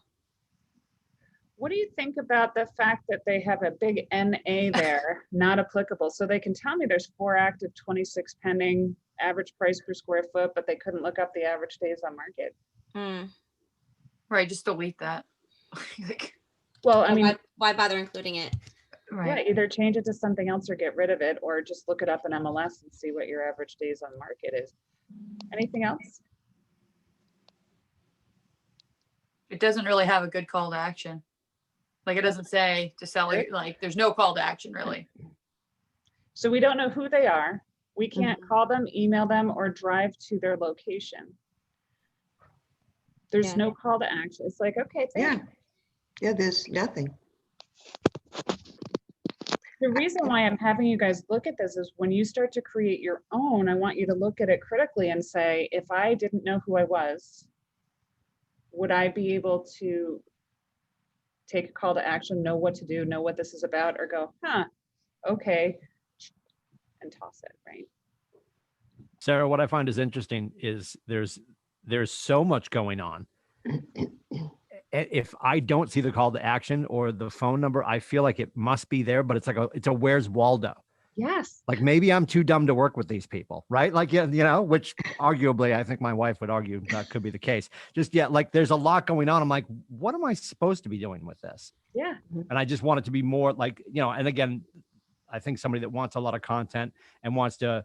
What do you think about the fact that they have a big NA there, not applicable? So they can tell me there's 4 active, 26 pending, average price per square foot, but they couldn't look up the average days on market. Right, just delete that. Like, well, I mean, why bother including it? Yeah, either change it to something else or get rid of it, or just look it up in MLS and see what your average days on market is. Anything else? it doesn't really have a good call to action. Like it doesn't say to sell it, like there's no call to action really. So we don't know who they are. We can't call them, email them, or drive to their location. There's no call to action. It's like, okay, thanks. Yeah, there's nothing. The reason why I'm having you guys look at this is when you start to create your own, I want you to look at it critically and say, if I didn't know who I was, would I be able to take a call to action, know what to do, know what this is about, or go, okay, and toss it, right? Sarah, what I find is interesting is there's so much going on. If I don't see the call to action or the phone number, I feel like it must be there, but it's like it's a where's Waldo? Yes. Like maybe I'm too dumb to work with these people, right? Like, you know, which arguably I think my wife would argue that could be the case. Just, like there's a lot going on. I'm like, what am I supposed to be doing with this? Yeah. And I just want it to be more like, and again, I think somebody that wants a lot of content and wants to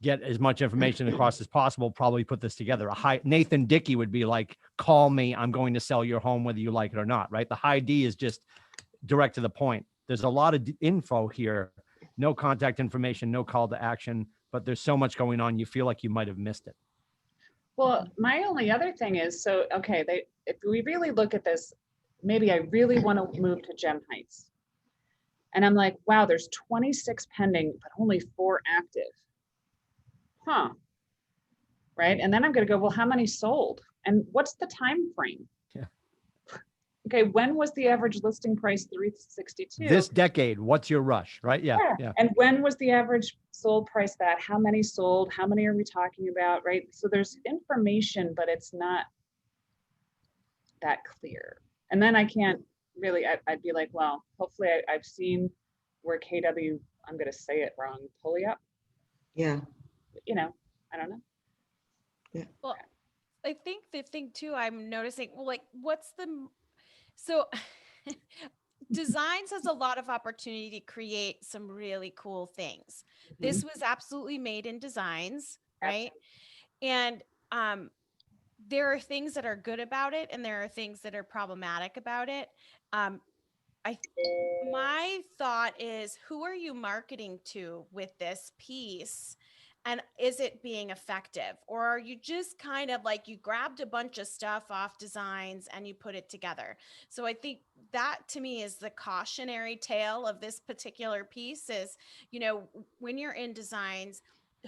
get as much information across as possible, probably put this together. Nathan Dickey would be like, call me, I'm going to sell your home, whether you like it or not, right? The high D is just direct to the point. There's a lot of info here, no contact information, no call to action, but there's so much going on. You feel like you might've missed it. Well, my only other thing is, so, okay, if we really look at this, maybe I really want to move to Gem Heights. And I'm like, wow, there's 26 pending, but only 4 active. Right. And then I'm going to go, well, how many sold? And what's the time frame? Yeah. Okay. When was the average listing price 362? This decade, what's your rush? Right. Yeah. And when was the average sold price that? How many sold? How many are we talking about? Right. So there's information, but it's not that clear. And then I can't really, I'd be like, well, hopefully I've seen where KW, I'm going to say it wrong, Pulley up. Yeah. you know, I don't know. Well, I think the thing too, I'm noticing, well, like, what's the, so Designs has a lot of opportunity to create some really cool things. This was absolutely made in Designs, right? And there are things that are good about it, and there are things that are problematic about it. My thought is, who are you marketing to with this piece? And is it being effective? Or are you just kind of like, you grabbed a bunch of stuff off Designs and you put it together? So I think that, to me, is the cautionary tale of this particular piece is, you know, when you're in Designs,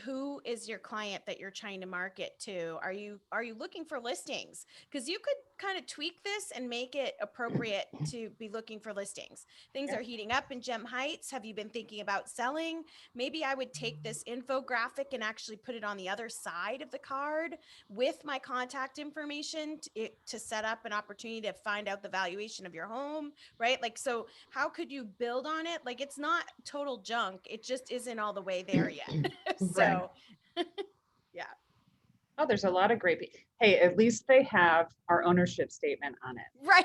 who is your client that you're trying to market to? Are you looking for listings? Because you could kind of tweak this and make it appropriate to be looking for listings. Things are heating up in Gem Heights. Have you been thinking about selling? Maybe I would take this infographic and actually put it on the other side of the card with my contact information to set up an opportunity to find out the valuation of your home, right? Like, so how could you build on it? Like, it's not total junk. It just isn't all the way there yet. So, yeah. Oh, there's a lot of great, hey, at least they have our ownership statement on it. Right.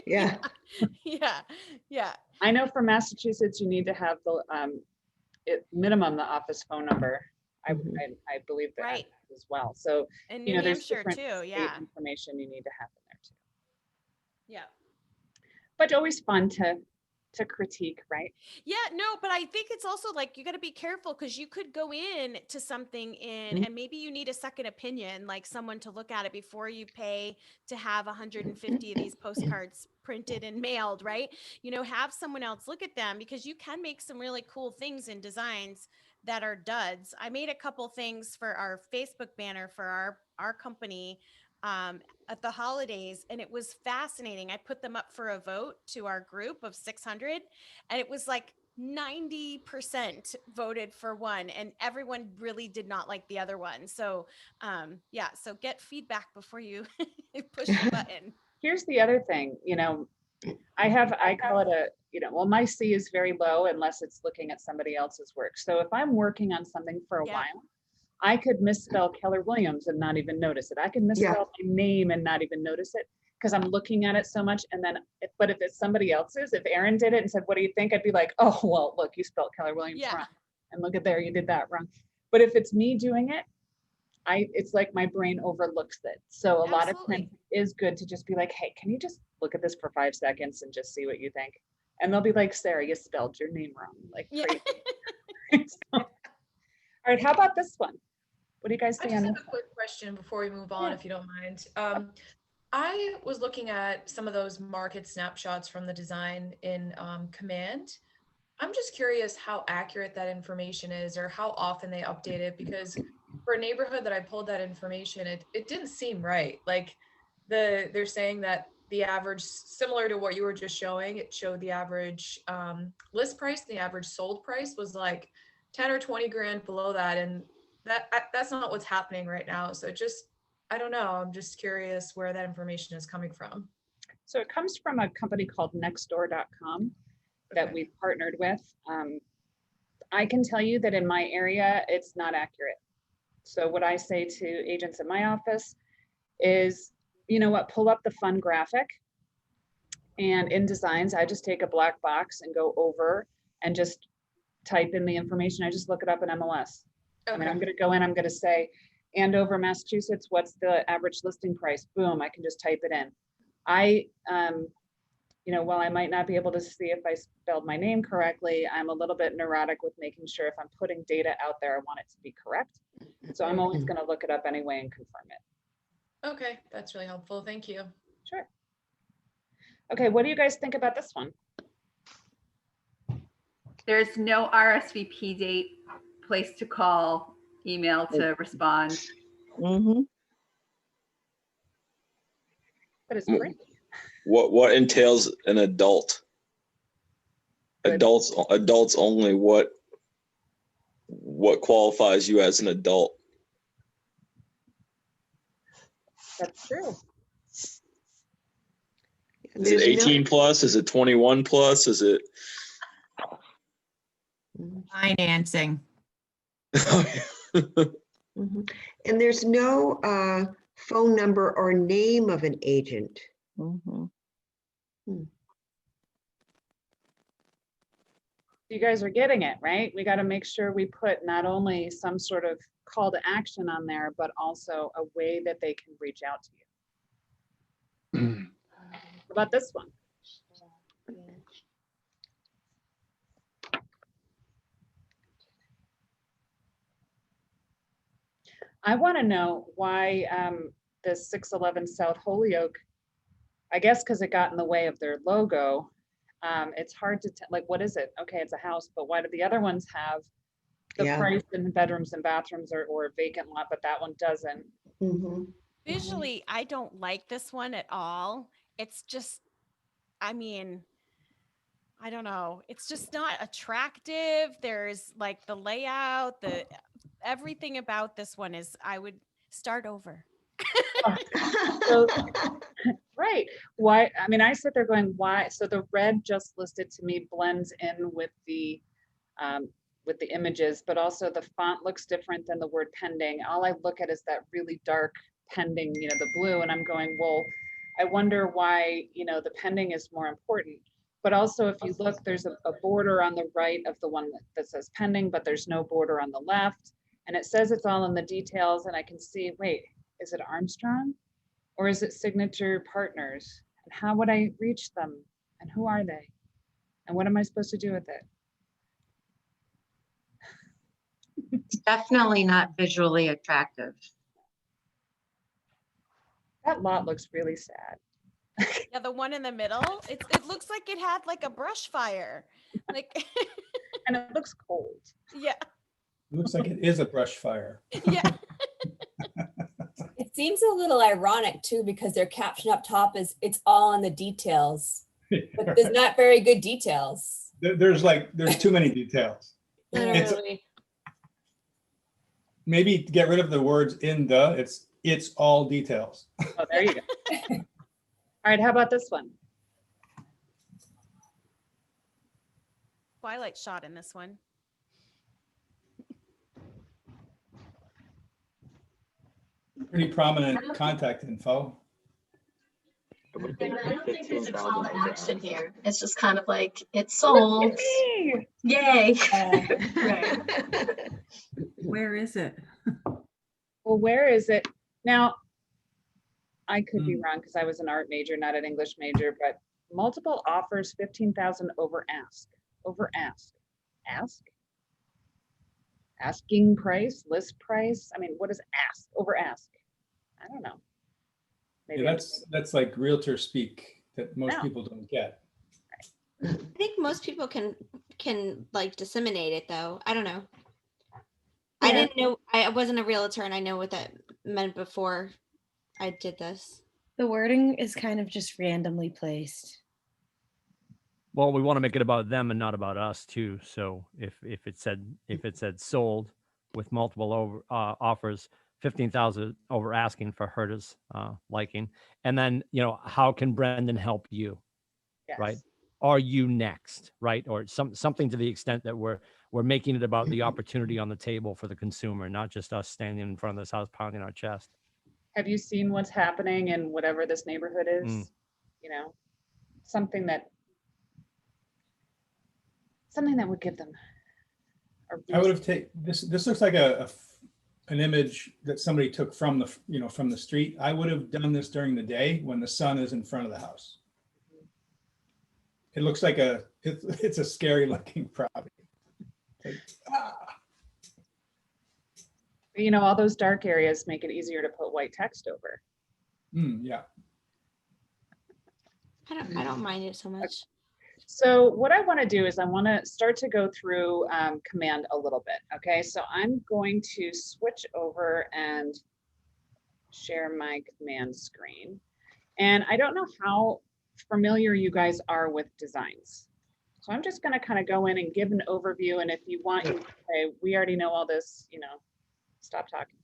Yeah. Yeah. Yeah. I know for Massachusetts, you need to have the minimum the office phone number. I believe that Right. as well. So, And you New know, there's Hampshire different too. state Yeah. information you need to have in there too. Yeah. But always fun to critique, right? Yeah, no, but I think it's also like, you got to be careful, because you could go in to something and maybe you need a second opinion, like someone to look at it before you pay to have 150 of these postcards printed and mailed, right? You know, have someone else look at them, because you can make some really cool things in Designs that are duds. I made a couple things for our Facebook banner for our company at the holidays, and it was fascinating. I put them up for a vote to our group of 600, and it was like 90% voted for one, and everyone really did not like the other one. So yeah, so get feedback before you push the button. Here's the other thing, you know, I call it a, you know, well, my C is very low unless it's looking at somebody else's work. So if I'm working on something for a while, I could misspell Keller Williams and not even notice it. I can misspell my name and not even notice it, because I'm looking at it so much. And then, but if it's somebody else's, if Aaron did it and said, what do you think? I'd be like, oh, well, look, you spelled Keller Williams wrong. And look at there, you did that wrong. But if it's me doing it, it's like my brain overlooks it. So a lot of times it is good to just be like, hey, can you just look at this for 5 seconds and just see what you think? And they'll be like, Sarah, you spelled your name wrong. Like, crazy. All right, how about this one? What do you guys I think? just have a quick question before we move on, if you don't mind. I was looking at some of those market snapshots from the design in Command. I'm just curious how accurate that information is, or how often they update it, because for a neighborhood that I pulled that information, it didn't seem right. Like they're saying that the average, similar to what you were just showing, it showed the average list price, the average sold price was like 10 or 20 grand below that. And that's not what's happening right now. So just, I don't know. I'm just curious where that information is coming from. So it comes from a company called nextdoor.com that we've partnered with. I can tell you that in my area, it's not accurate. So what I say to agents in my office is, you know what, pull up the fun graphic. And in Designs, I just take a black box and go over and just type in the information. I just look it up in MLS. I mean, I'm going to go in, I'm going to say, Andover, Massachusetts, what's the average listing price? Boom, I can just type it in. You know, while I might not be able to see if I spelled my name correctly, I'm a little bit neurotic with making sure if I'm putting data out there, I want it to be correct. So I'm always going to look it up anyway and confirm it. Okay, that's really helpful. Thank you. Sure. Okay, what do you guys think about this one? There's no RSVP date, place to call, email to respond. Mm-hmm. But it's great. What entails an adult? Adults only. What qualifies you as an adult? That's true. Is it 18 plus? Is it 21 plus? Is it financing? Mhm. And there's no phone number or name of an agent. Mhm. You guys are getting it, right? We got to make sure we put not only some sort of call to action on there, but also a way that they can reach out to you. What about this one? I want to know why the 611 South Holyoke, I guess because it got in the way of their logo. It's hard to like, what is it? Okay, it's a house, but why do the other ones have the Yeah. price in bedrooms and bathrooms or vacant lot, but that one doesn't? Visually, I don't like this one at all. It's just, I mean, I don't know. It's just not attractive. There's like the layout, the everything about this one is, I would start over. So, right. Why? I mean, I sit there going, why? So the red just listed to me blends in with the images, but also the font looks different than the word pending. All I look at is that really dark pending, you know, the blue, and I'm going, well, I wonder why, you know, the pending is more important. But also, if you look, there's a border on the right of the one that says pending, but there's no border on the left. And it says it's all in the details, and I can see, wait, is it Armstrong? Or is it Signature Partners? And how would I reach them? And who are they? And what am I supposed to do with it? It's definitely not visually attractive. That lot looks really sad. Yeah, the one in the middle, it looks like it had like a brush fire. Like and it looks cold. Yeah. It looks like it is a brush fire. Yeah. It seems a little ironic too, because their caption up top is "It's all in the details," but there's not very good details. There's too many details. It's- Literally. Maybe get rid of the words in the, it's all details. Oh, there you go. All right, how about this one? Twilight shot in this one. Pretty prominent contact info. I don't think there's a call to action here. It's just kind of like, it's sold. Yay. Right. Where is it? Well, where is it? Now, I could be wrong because I was an art major, not an English major, but multiple offers, 15,000 over ask. Over ask. Ask? Asking price, list price? I mean, what is ask? Over ask? I don't know. Maybe Yeah, I'm that's like realtor speak that most No. people don't get. I think most people can like disseminate it though. I don't know. I Yeah. didn't know, I wasn't a realtor and I know what that meant before I did this. The wording is kind of just randomly placed. Well, we want to make it about them and not about us too. So if it said sold with multiple over offers, 15,000 over asking for Herta's liking, and then how can Brendan help you? Right? Are you next? Right? Or something to the extent that we're making it about the opportunity on the table for the consumer, not just us standing in front of this house pounding our chest. Have you seen what's happening in whatever this neighborhood is? Mm. Something that would give them. I would have taken this. This looks like an image that somebody took from the street. I would have done this during the day when the sun is in front of the house. It looks like it's a scary looking property. All those dark areas make it easier to put white text over. Yeah. I don't mind it so much. So what I want to do is I want to start to go through command a little bit. Okay, so I'm going to switch over and share my command screen. And I don't know how familiar you guys are with designs. So I'm just going to kind of go in and give an overview. And if you want, you can say, we already know all this, stop talking.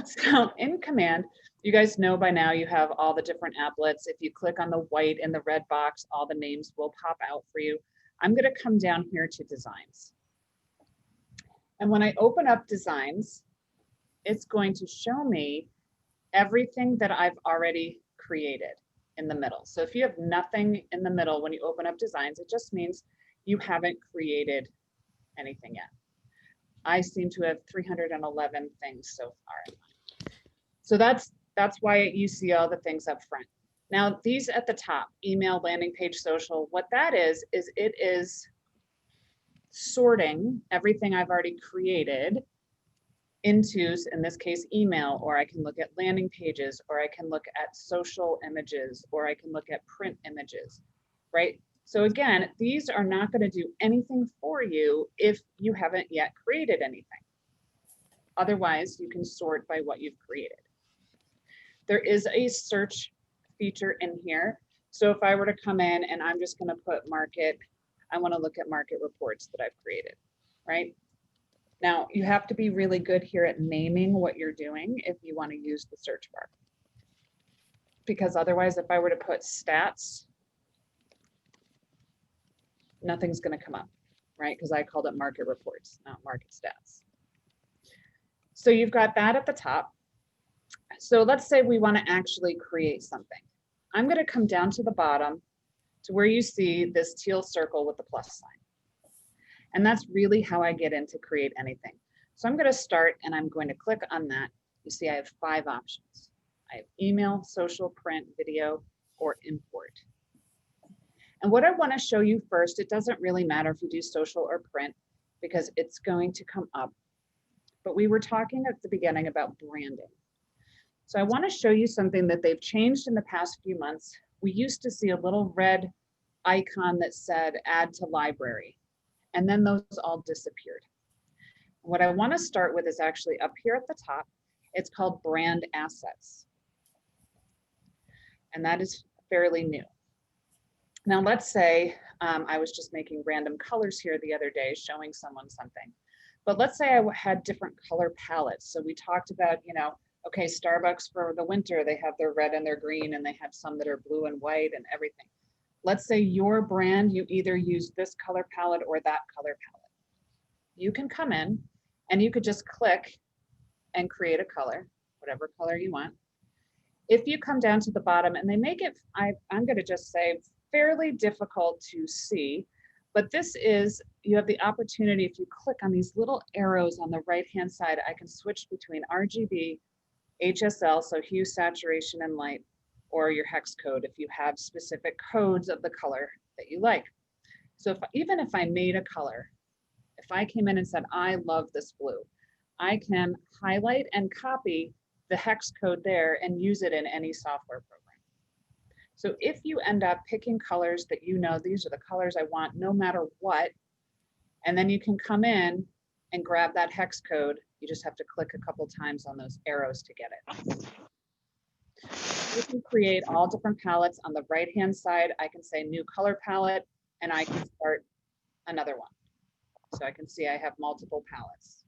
So in command, you guys know by now you have all the different applets. If you click on the white and the red box, all the names will pop out for you. I'm going to come down here to designs. And when I open up designs, it's going to show me everything that I've already created in the middle. So if you have nothing in the middle when you open up designs, it just means you haven't created anything yet. I seem to have 311 things so far. So that's why you see all the things up front. Now these at the top, email, landing page, social, what that is it is sorting everything I've already created into, in this case, email, or I can look at landing pages, or I can look at social images, or I can look at print images, right? So again, these are not going to do anything for you if you haven't yet created anything. Otherwise, you can sort by what you've created. There is a search feature in here. So if I were to come in and I'm just going to put market, I want to look at market reports that I've created, right? Now, you have to be really good here at naming what you're doing if you want to use the search bar. Because otherwise, if I were to put stats, nothing's going to come up, right? Because I called it market reports, not market stats. So you've got that at the top. So let's say we want to actually create something. I'm going to come down to the bottom to where you see this teal circle with the plus sign. And that's really how I get in to create anything. So I'm going to start and I'm going to click on that. You see, I have 5 options. I have email, social, print, video, or import. And what I want to show you first, it doesn't really matter if you do social or print because it's going to come up. But we were talking at the beginning about branding. So I want to show you something that they've changed in the past few months. We used to see a little red icon that said add to library, and then those all disappeared. What I want to start with is actually up here at the top. It's called brand assets. And that is fairly new. Now let's say I was just making random colors here the other day showing someone something. But let's say I had different color palettes. So we talked about, you know, okay, Starbucks for the winter, they have their red and their green, and they have some that are blue and white and everything. Let's say your brand, you either use this color palette or that color palette. You can come in and you could just click and create a color, whatever color you want. If you come down to the bottom, and they make it, I'm going to just say fairly difficult to see, but this is, you have the opportunity, if you click on these little arrows on the right-hand side, I can switch between RGB, HSL, so hue, saturation, and light, or your hex code if you have specific codes of the color that you like. So even if I made a color, if I came in and said, I love this blue, I can highlight and copy the hex code there and use it in any software program. So if you end up picking colors that you know, these are the colors I want no matter what, and then you can come in and grab that hex code. You just have to click a couple times on those arrows to get it. You can create all different palettes. On the right-hand side, I can say new color palette, and I can start another one. So I can see I have multiple palettes.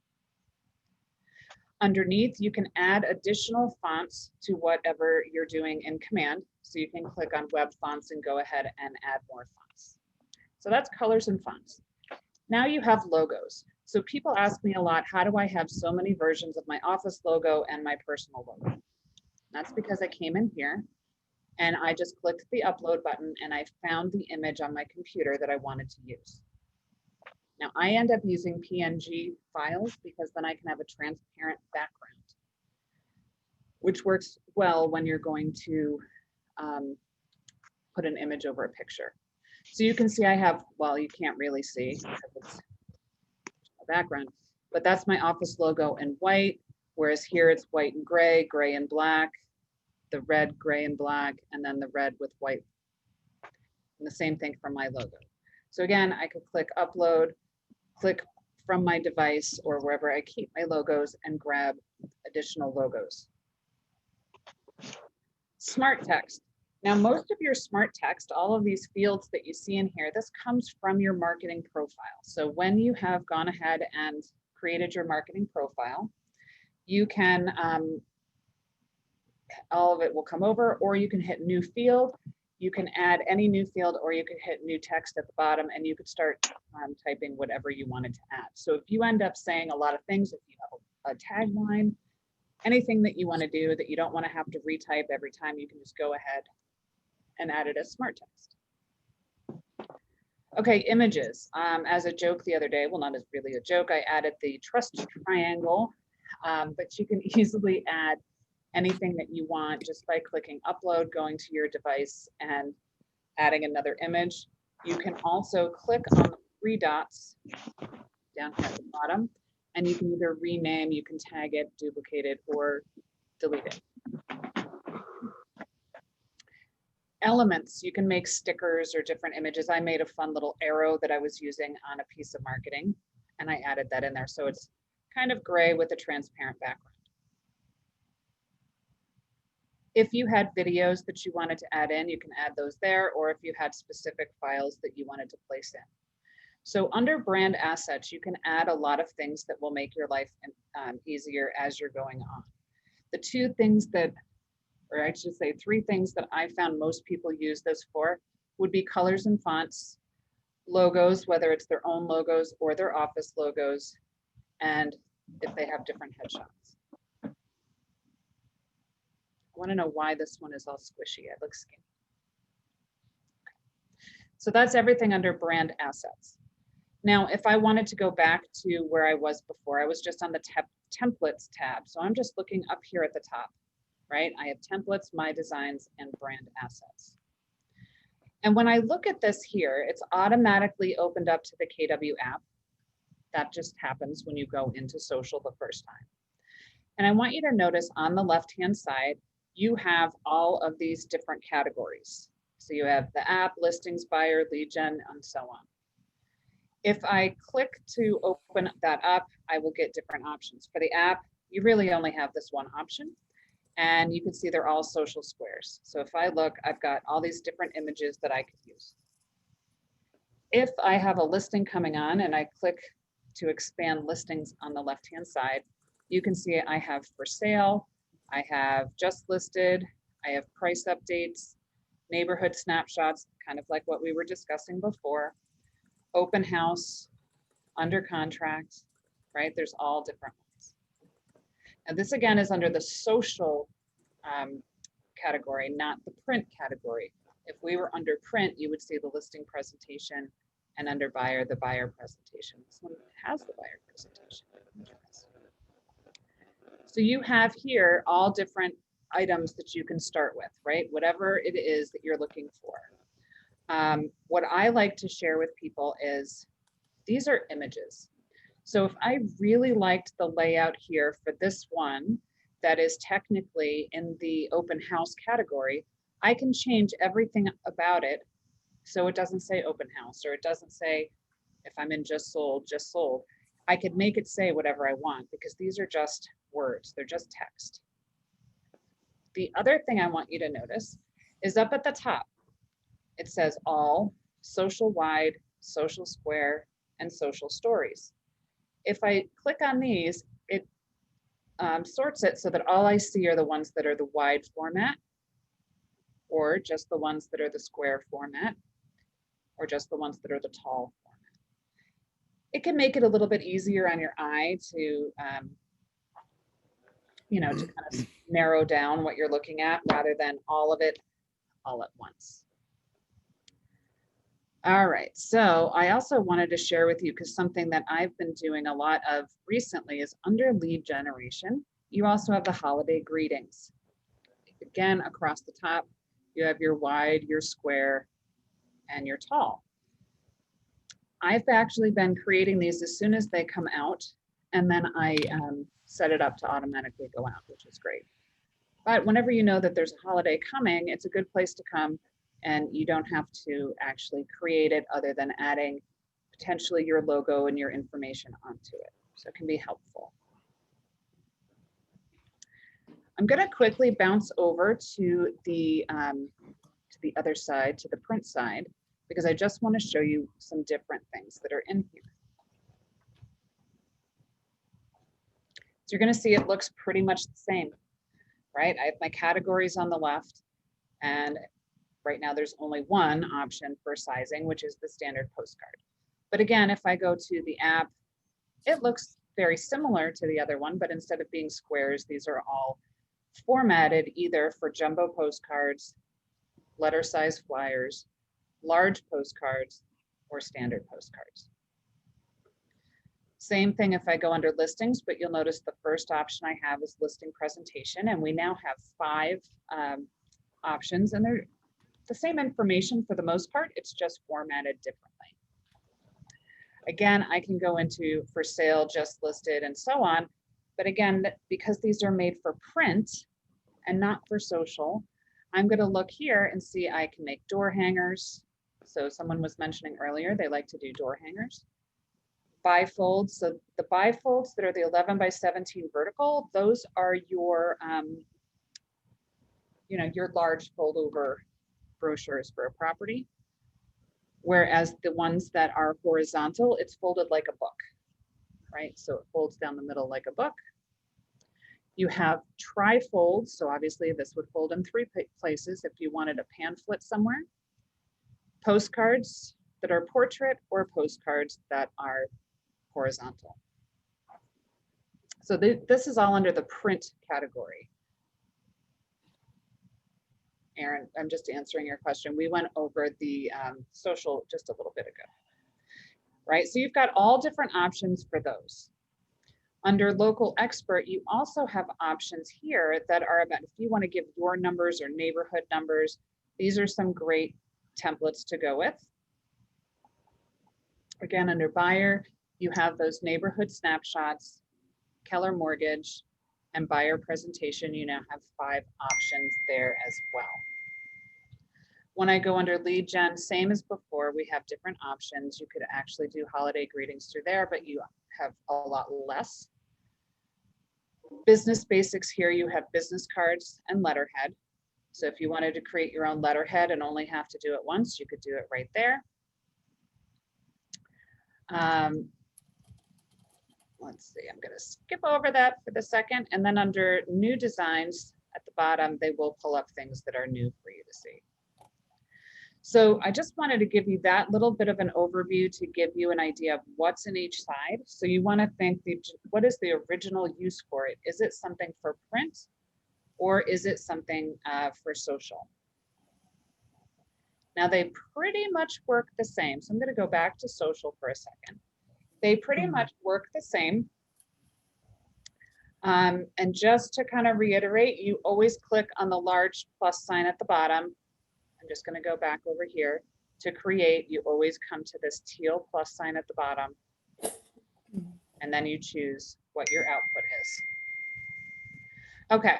Underneath, you can add additional fonts to whatever you're doing in Command. So you can click on web fonts and go ahead and add more fonts. So that's colors and fonts. Now you have logos. So people ask me a lot, how do I have so many versions of my office logo and my personal logo? That's because I came in here and I just clicked the upload button and I found the image on my computer that I wanted to use. Now I end up using PNG files because then I can have a transparent background, which works well when you're going to put an image over a picture. So you can see I have, well, you can't really see because it's a background, but that's my office logo in white, whereas here it's white and gray, gray and black, the red, gray and black, and then the red with white. And the same thing for my logo. So again, I could click upload, click from my device or wherever I keep my logos and grab additional logos. Smart text. Now, most of your smart text, all of these fields that you see in here, this comes from your marketing profile. So when you have gone ahead and created your marketing profile, you can, all of it will come over, or you can hit new field you can add any new field, or you could hit new text at the bottom and you could start typing whatever you wanted to add. So if you end up saying a lot of things, if you have a tagline, anything that you want to do that you don't want to have to retype every time, you can just go ahead and add it as smart text. Okay, images. As a joke the other day, well, not as really a joke, I added the trust triangle, but you can easily add anything that you want just by clicking upload, going to your device and adding another image. You can also click on the three dots down here at the bottom, and you can either rename, you can tag it, duplicate it, or delete it. Elements, you can make stickers or different images. I made a fun little arrow that I was using on a piece of marketing, and I added that in there. So it's kind of gray with a transparent background. If you had videos that you wanted to add in, you can add those there, or if you had specific files that you wanted to place in. So under brand assets, you can add a lot of things that will make your life easier as you're going on. The two things that, or I should say 3 things that I found most people use this for would be colors and fonts, logos, whether it's their own logos or their office logos, and if they have different headshots. I want to know why this one is all squishy. It looks skinny. Okay. So that's everything under brand assets. Now, if I wanted to go back to where I was before, I was just on the templates tab. So I'm just looking up here at the top, right? I have templates, my designs, and brand assets. And when I look at this here, it's automatically opened up to the KW app. That just happens when you go into social the first time. And I want you to notice on the left-hand side, you have all of these different categories. So you have the app, listings, buyer, lead gen, and so on. If I click to open that up, I will get different options. For the app, you really only have this one option. And you can see they're all social squares. So if I look, I've got all these different images that I could use. If I have a listing coming on and I click to expand listings on the left-hand side, you can see I have for sale, I have just listed, I have price updates, neighborhood snapshots, kind of like what we were discussing before, open house, under contract, right? There's all different ones. And this again is under the social category, not the print category. If we were under print, you would see the listing presentation, and under buyer, the buyer presentation. This one has the buyer presentation. So you have here all different items that you can start with, right? Whatever it is that you're looking for. What I like to share with people is these are images. So if I really liked the layout here for this one that is technically in the open house category, I can change everything about it so it doesn't say open house, or it doesn't say, if I'm in just sold, just sold. I could make it say whatever I want because these are just words, they're just text. The other thing I want you to notice is up at the top, it says all, social wide, social square, and social stories. If I click on these, it sorts it so that all I see are the ones that are the wide format, or just the ones that are the square format, or just the ones that are the tall format. It can make it a little bit easier on your eye to, to kind of narrow down what you're looking at rather than all of it all at once. All right, so I also wanted to share with you, because something that I've been doing a lot of recently is under lead generation, you also have the holiday greetings. Again, across the top, you have your wide, your square, and your tall. I've actually been creating these as soon as they come out, and then I set it up to automatically go out, which is great. But whenever you know that there's a holiday coming, it's a good place to come, and you don't have to actually create it other than adding potentially your logo and your information onto it. So it can be helpful. I'm going to quickly bounce over to the other side, to the print side, because I just want to show you some different things that are in here. So you're going to see it looks pretty much the same, right? I have my categories on the left, and Right now, there's only one option for sizing, which is the standard postcard. But again, if I go to the app, it looks very similar to the other one, but instead of being squares, these are all formatted either for jumbo postcards, letter size flyers, large postcards, or standard postcards. Same thing if I go under listings, but you'll notice the first option I have is listing presentation, and we now have 5 options, and they're the same information for the most part, it's just formatted differently. Again, I can go into for sale, just listed, and so on. But again, because these are made for print and not for social, I'm going to look here and see I can make door hangers. So someone was mentioning earlier, they like to do door hangers. Bifolds, so the bifolds that are the 11 by 17 vertical, those are your, your large fold over brochures for a property. Whereas the ones that are horizontal, it's folded like a book, right? So it folds down the middle like a book. You have trifolds, so obviously this would fold in 3 places if you wanted a pamphlet somewhere. Postcards that are portrait or postcards that are horizontal. So this is all under the print category. Aaron, I'm just answering your question. We went over the social just a little bit ago, right? So you've got all different options for those. Under local expert, you also have options here that are about if you want to give door numbers or neighborhood numbers. These are some great templates to go with. Again, under buyer, you have those neighborhood snapshots, Keller Mortgage, and buyer presentation. You now have 5 options there as well. When I go under lead gen, same as before, we have different options. You could actually do holiday greetings through there, but you have a lot less. Business basics here, you have business cards and letterhead. So if you wanted to create your own letterhead and only have to do it once, you could do it right there. Let's see, I'm going to skip over that for the second. And then under new designs at the bottom, they will pull up things that are new for you to see. So I just wanted to give you that little bit of an overview to give you an idea of what's in each side. So you want to think, what is the original use for it? Is it something for print or is it something for social? Now they pretty much work the same. So I'm going to go back to social for a second. They pretty much work the same. And just to kind of reiterate, you always click on the large plus sign at the bottom. I'm just going to go back over here. To create, you always come to this teal plus sign at the bottom. And then you choose what your output is. Okay.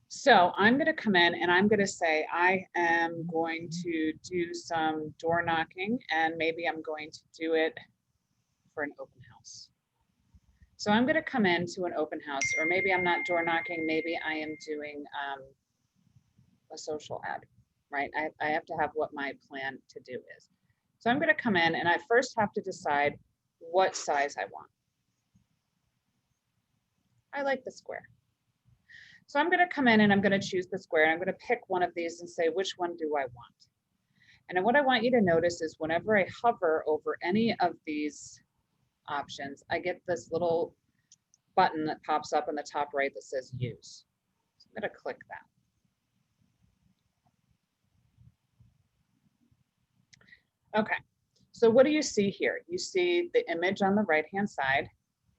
So I'm going to come in and I'm going to say I am going to do some door knocking and maybe I'm going to do it for an open house. So I'm going to come into an open house, or maybe I'm not door knocking, maybe I am doing a social ad, right? I have to have what my plan to do is. So I'm going to come in and I first have to decide what size I want. I like the square. So I'm going to come in and I'm going to choose the square. And I'm going to pick one of these and say, which one do I want? And then what I want you to notice is whenever I hover over any of these options, I get this little button that pops up in the top right that says use. So I'm going to click that. Okay, so what do you see here? You see the image on the right-hand side.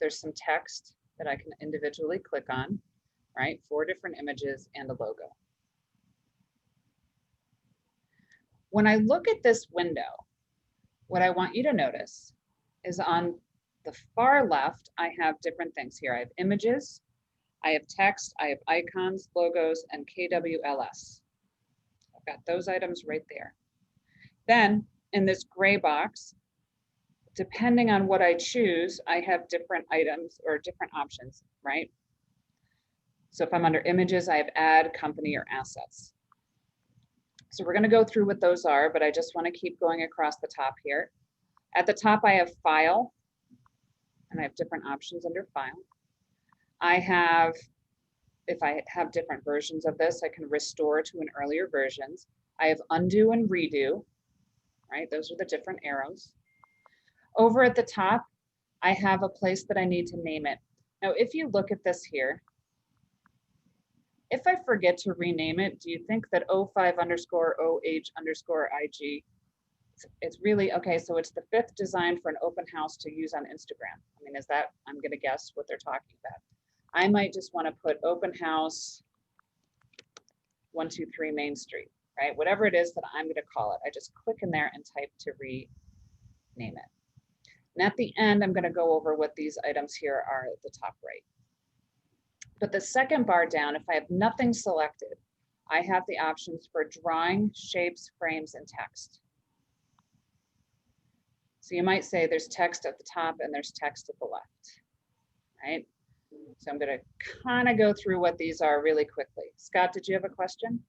There's some text that I can individually click on, right? 4 different images and a logo. When I look at this window, what I want you to notice is on the far left, I have different things here. I have images, I have text, I have icons, logos, and KWLS. I've got those items right there. Then in this gray box, depending on what I choose, I have different items or different options, right? So if I'm under images, I have add, company, or assets. So we're going to go through what those are, but I just want to keep going across the top here. At the top, I have file, and I have different options under file. I have if I have different versions of this, I can restore to an earlier versions. I have undo and redo, right? Those are the different arrows. Over at the top, I have a place that I need to name it. Now, if you look at this here, if I forget to rename it, do you think that 05_OH_IG, it's really, okay, so it's the 5th design for an open house to use on Instagram. I mean, is that, I'm gonna guess what they're talking about. I might just wanna put open house 123 Main Street, right? Whatever it is that I'm gonna call it. I just click in there and type to rename it. And at the end, I'm gonna go over what these items here are at the top right. But the second bar down, if I have nothing selected, I have the options for drawing, shapes, frames, and text. So you might say there's text at the top and there's text at the left, right? So I'm gonna kind of go through what these are really quickly. Scott, did you have a question?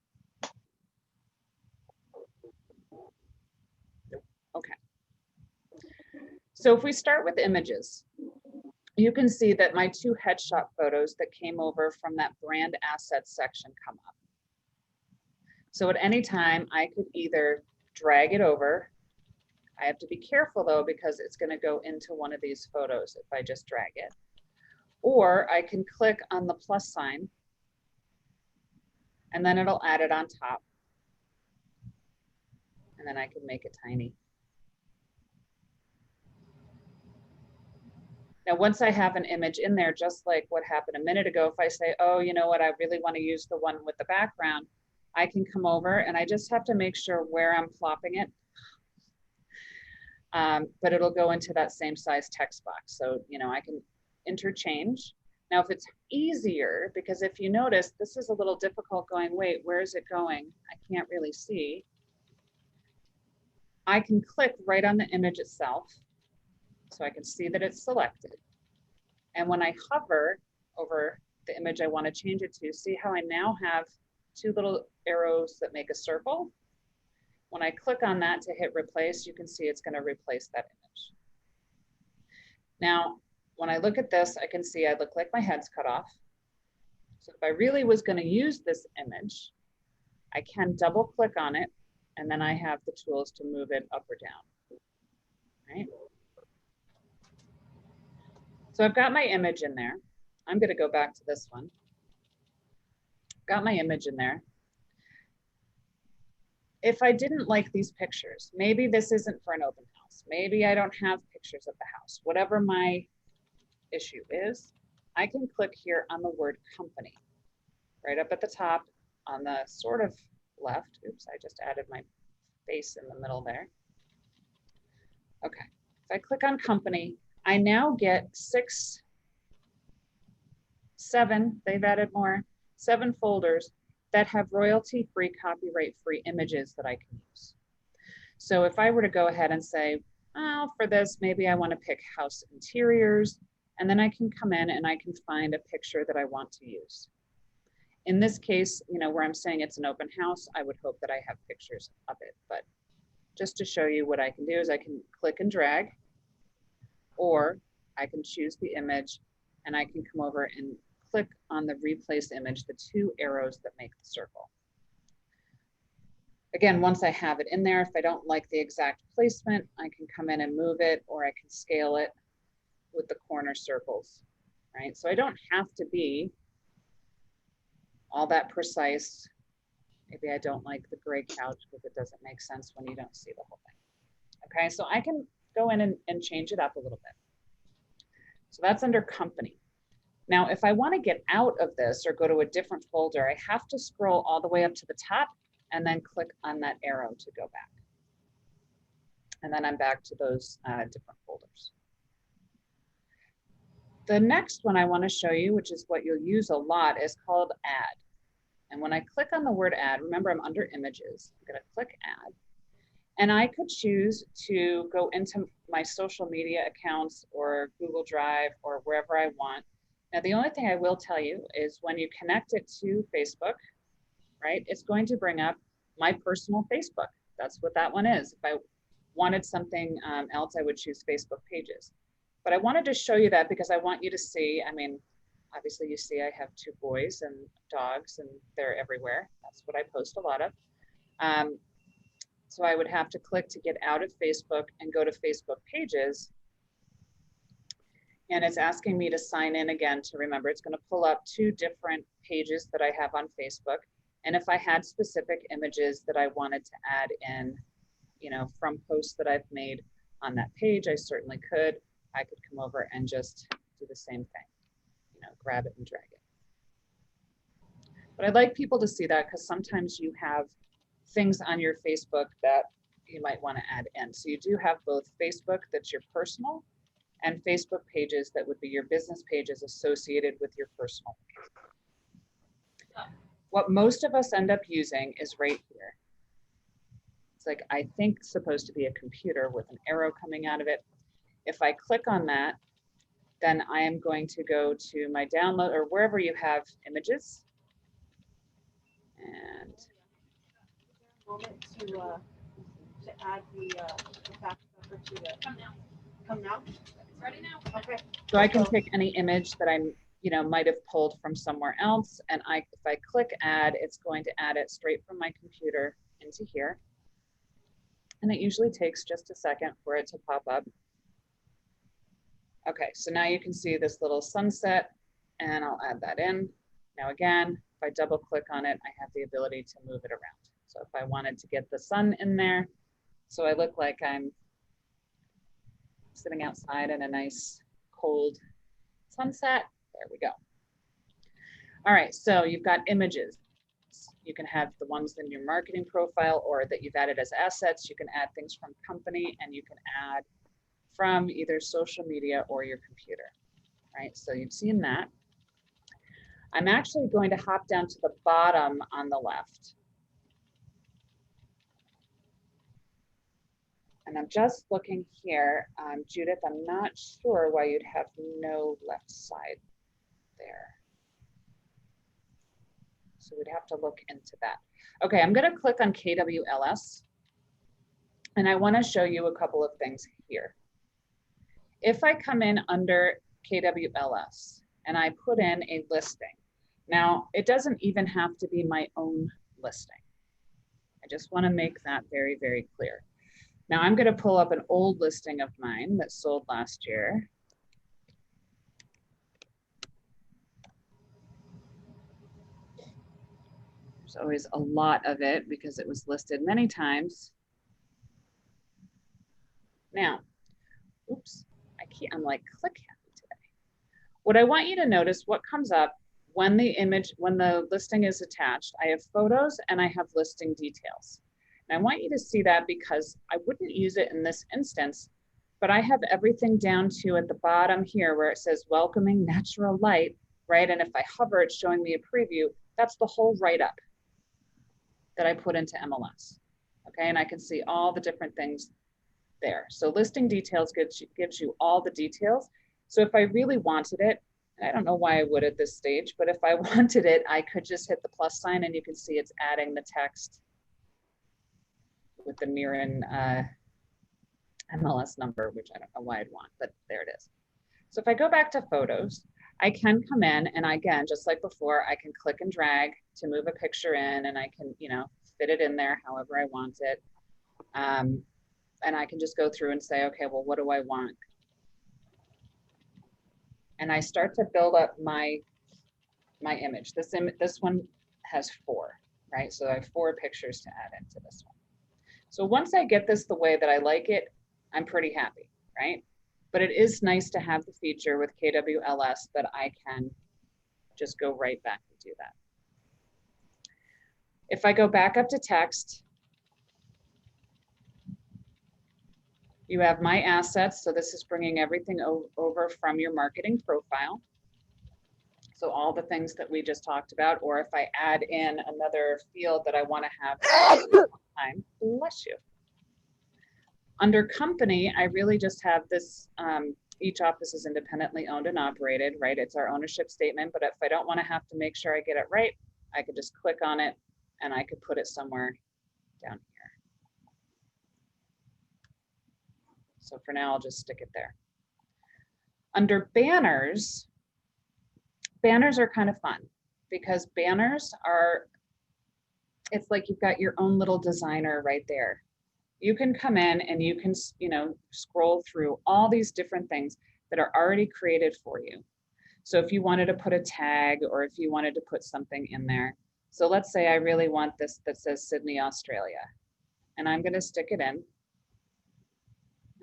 Okay. So if we start with images, you can see that my 2 headshot photos that came over from that brand assets section come up. So at any time I could either drag it over. I have to be careful though, because it's going to go into one of these photos if I just drag it. Or I can click on the plus sign and then it'll add it on top. And then I can make it tiny. Now, once I have an image in there, just like what happened a minute ago, if I say, oh, you know what, I really want to use the one with the background, I can come over and I just have to make sure where I'm plopping it. But it'll go into that same size text box. So, you know, I can interchange. Now, if it's easier, because if you notice, this is a little difficult going, wait, where is it going? I can't really see. I can click right on the image itself. So I can see that it's selected. And when I hover over the image I want to change it to, see how I now have 2 little arrows that make a circle? When I click on that to hit replace, you can see it's going to replace that image. Now, when I look at this, I can see I look like my head's cut off. So if I really was going to use this image, I can double click on it, and then I have the tools to move it up or down, right? So I've got my image in there. I'm going to go back to this one. Got my image in there. If I didn't like these pictures, maybe this isn't for an open house. Maybe I don't have pictures of the house. Whatever my issue is, I can click here on the word company. Right up at the top on the sort of left. Oops, I just added my face in the middle there. Okay, if I click on company, I now get 6, 7, they've added more, 7 folders that have royalty-free, copyright-free images that I can use. So if I were to go ahead and say, well, for this, maybe I want to pick house interiors, and then I can come in and I can find a picture that I want to use. In this case, you know, where I'm saying it's an open house, I would hope that I have pictures of it. But just to show you what I can do is I can click and drag, or I can choose the image and I can come over and click on the replace image, the 2 arrows that make the circle. Again, once I have it in there, if I don't like the exact placement, I can come in and move it, or I can scale it with the corner circles, right? So I don't have to be all that precise. Maybe I don't like the gray couch because it doesn't make sense when you don't see the whole thing. Okay, so I can go in and change it up a little bit. So that's under company. Now, if I want to get out of this or go to a different folder, I have to scroll all the way up to the top and then click on that arrow to go back. And then I'm back to those different folders. The next one I want to show you, which is what you'll use a lot, is called add. And when I click on the word add, remember I'm under images, I'm going to click add. And I could choose to go into my social media accounts or Google Drive or wherever I want. Now, the only thing I will tell you is when you connect it to Facebook, right, it's going to bring up my personal Facebook. That's what that one is. If I wanted something else, I would choose Facebook pages. But I wanted to show you that because I want you to see, I mean, Obviously you see I have 2 boys and dogs and they're everywhere. That's what I post a lot of. So I would have to click to get out of Facebook and go to Facebook pages. And it's asking me to sign in again to remember. It's going to pull up 2 different pages that I have on Facebook. And if I had specific images that I wanted to add in, you know, from posts that I've made on that page, I certainly could. I could come over and just do the same thing, you know, grab it and drag it. But I'd like people to see that because sometimes you have things on your Facebook that you might want to add in. So you do have both Facebook that's your personal and Facebook pages that would be your business pages associated with your personal page. What most of us end up using is right here. It's like, I think it's supposed to be a computer with an arrow coming out of it. If I click on that, then I am going to go to my download or wherever you have images. And to add the fax number to the come now. It's ready now. Okay. so I can pick any image that I'm, you know, might have pulled from somewhere else. And if I click add, it's going to add it straight from my computer into here. And it usually takes just a second for it to pop up. Okay, so now you can see this little sunset and I'll add that in. Now again, if I double click on it, I have the ability to move it around. So if I wanted to get the sun in there, so I look like I'm sitting outside in a nice cold sunset, there we go. All right, so you've got images. You can have the ones in your marketing profile or that you've added as assets. You can add things from company and you can add from either social media or your computer, right? So you've seen that. I'm actually going to hop down to the bottom on the left. And I'm just looking here, Judith, I'm not sure why you'd have no left side there. So we'd have to look into that. Okay, I'm gonna click on KWLS and I wanna show you a couple of things here. If I come in under KWLS and I put in a listing, now it doesn't even have to be my own listing. I just wanna make that very, very clear. Now I'm gonna pull up an old listing of mine that sold last year. There's always a lot of it because it was listed many times. Now, oops, I'm like click happy today. What I want you to notice, what comes up when the listing is attached, I have photos and I have listing details. And I want you to see that because I wouldn't use it in this instance, but I have everything down to at the bottom here where it says welcoming natural light, right? And if I hover, it's showing me a preview. That's the whole write-up that I put into MLS, okay? And I can see all the different things there. So listing details gives you all the details. So if I really wanted it, I don't know why I would at this stage, but if I wanted it, I could just hit the plus sign and you can see it's adding the text with the Mirren MLS number, which I don't know why I'd want, but there it is. So if I go back to photos, I can come in and again, just like before, I can click and drag to move a picture in and I can, you know, fit it in there however I want it. And I can just go through and say, okay, well, what do I want? And I start to build up my image. This one has 4, right? So I have 4 pictures to add into this one. So once I get this the way that I like it, I'm pretty happy, right? But it is nice to have the feature with KWLS that I can just go right back and do that. If I go back up to text, you have my assets. So this is bringing everything over from your marketing profile. So all the things that we just talked about, or if I add in another field that I want to have time, bless you. Under company, I really just have this, each office is independently owned and operated, right? It's our ownership statement, but if I don't want to have to make sure I get it right, I could just click on it and I could put it somewhere down here. So for now, I'll just stick it there. Under banners, banners are kind of fun because banners are, it's like you've got your own little designer right there. You can come in and you can, you know, scroll through all these different things that are already created for you. So if you wanted to put a tag or if you wanted to put something in there. So let's say I really want this that says Sydney, Australia, and I'm going to stick it in.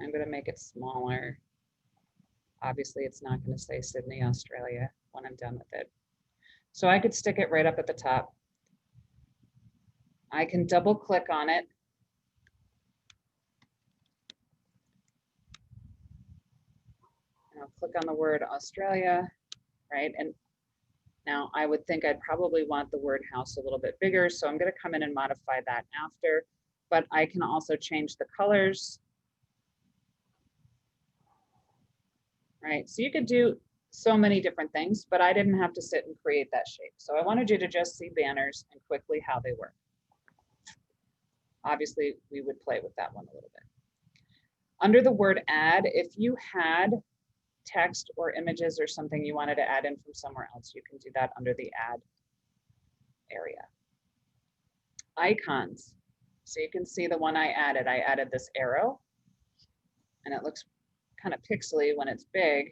I'm going to make it smaller. Obviously, it's not going to say Sydney, Australia when I'm done with it. So I could stick it right up at the top. I can double click on it. And I'll click on the word Australia, right? And now I would think I'd probably want the word house a little bit bigger. So I'm going to come in and modify that after, but I can also change the colors. Right, so you could do so many different things, but I didn't have to sit and create that shape. So I wanted you to just see banners and quickly how they work. Obviously, we would play with that one a little bit. Under the word add, if you had text or images or something you wanted to add in from somewhere else, you can do that under the add area. Icons, so you can see the one I added this arrow, and it looks kind of pixely when it's big.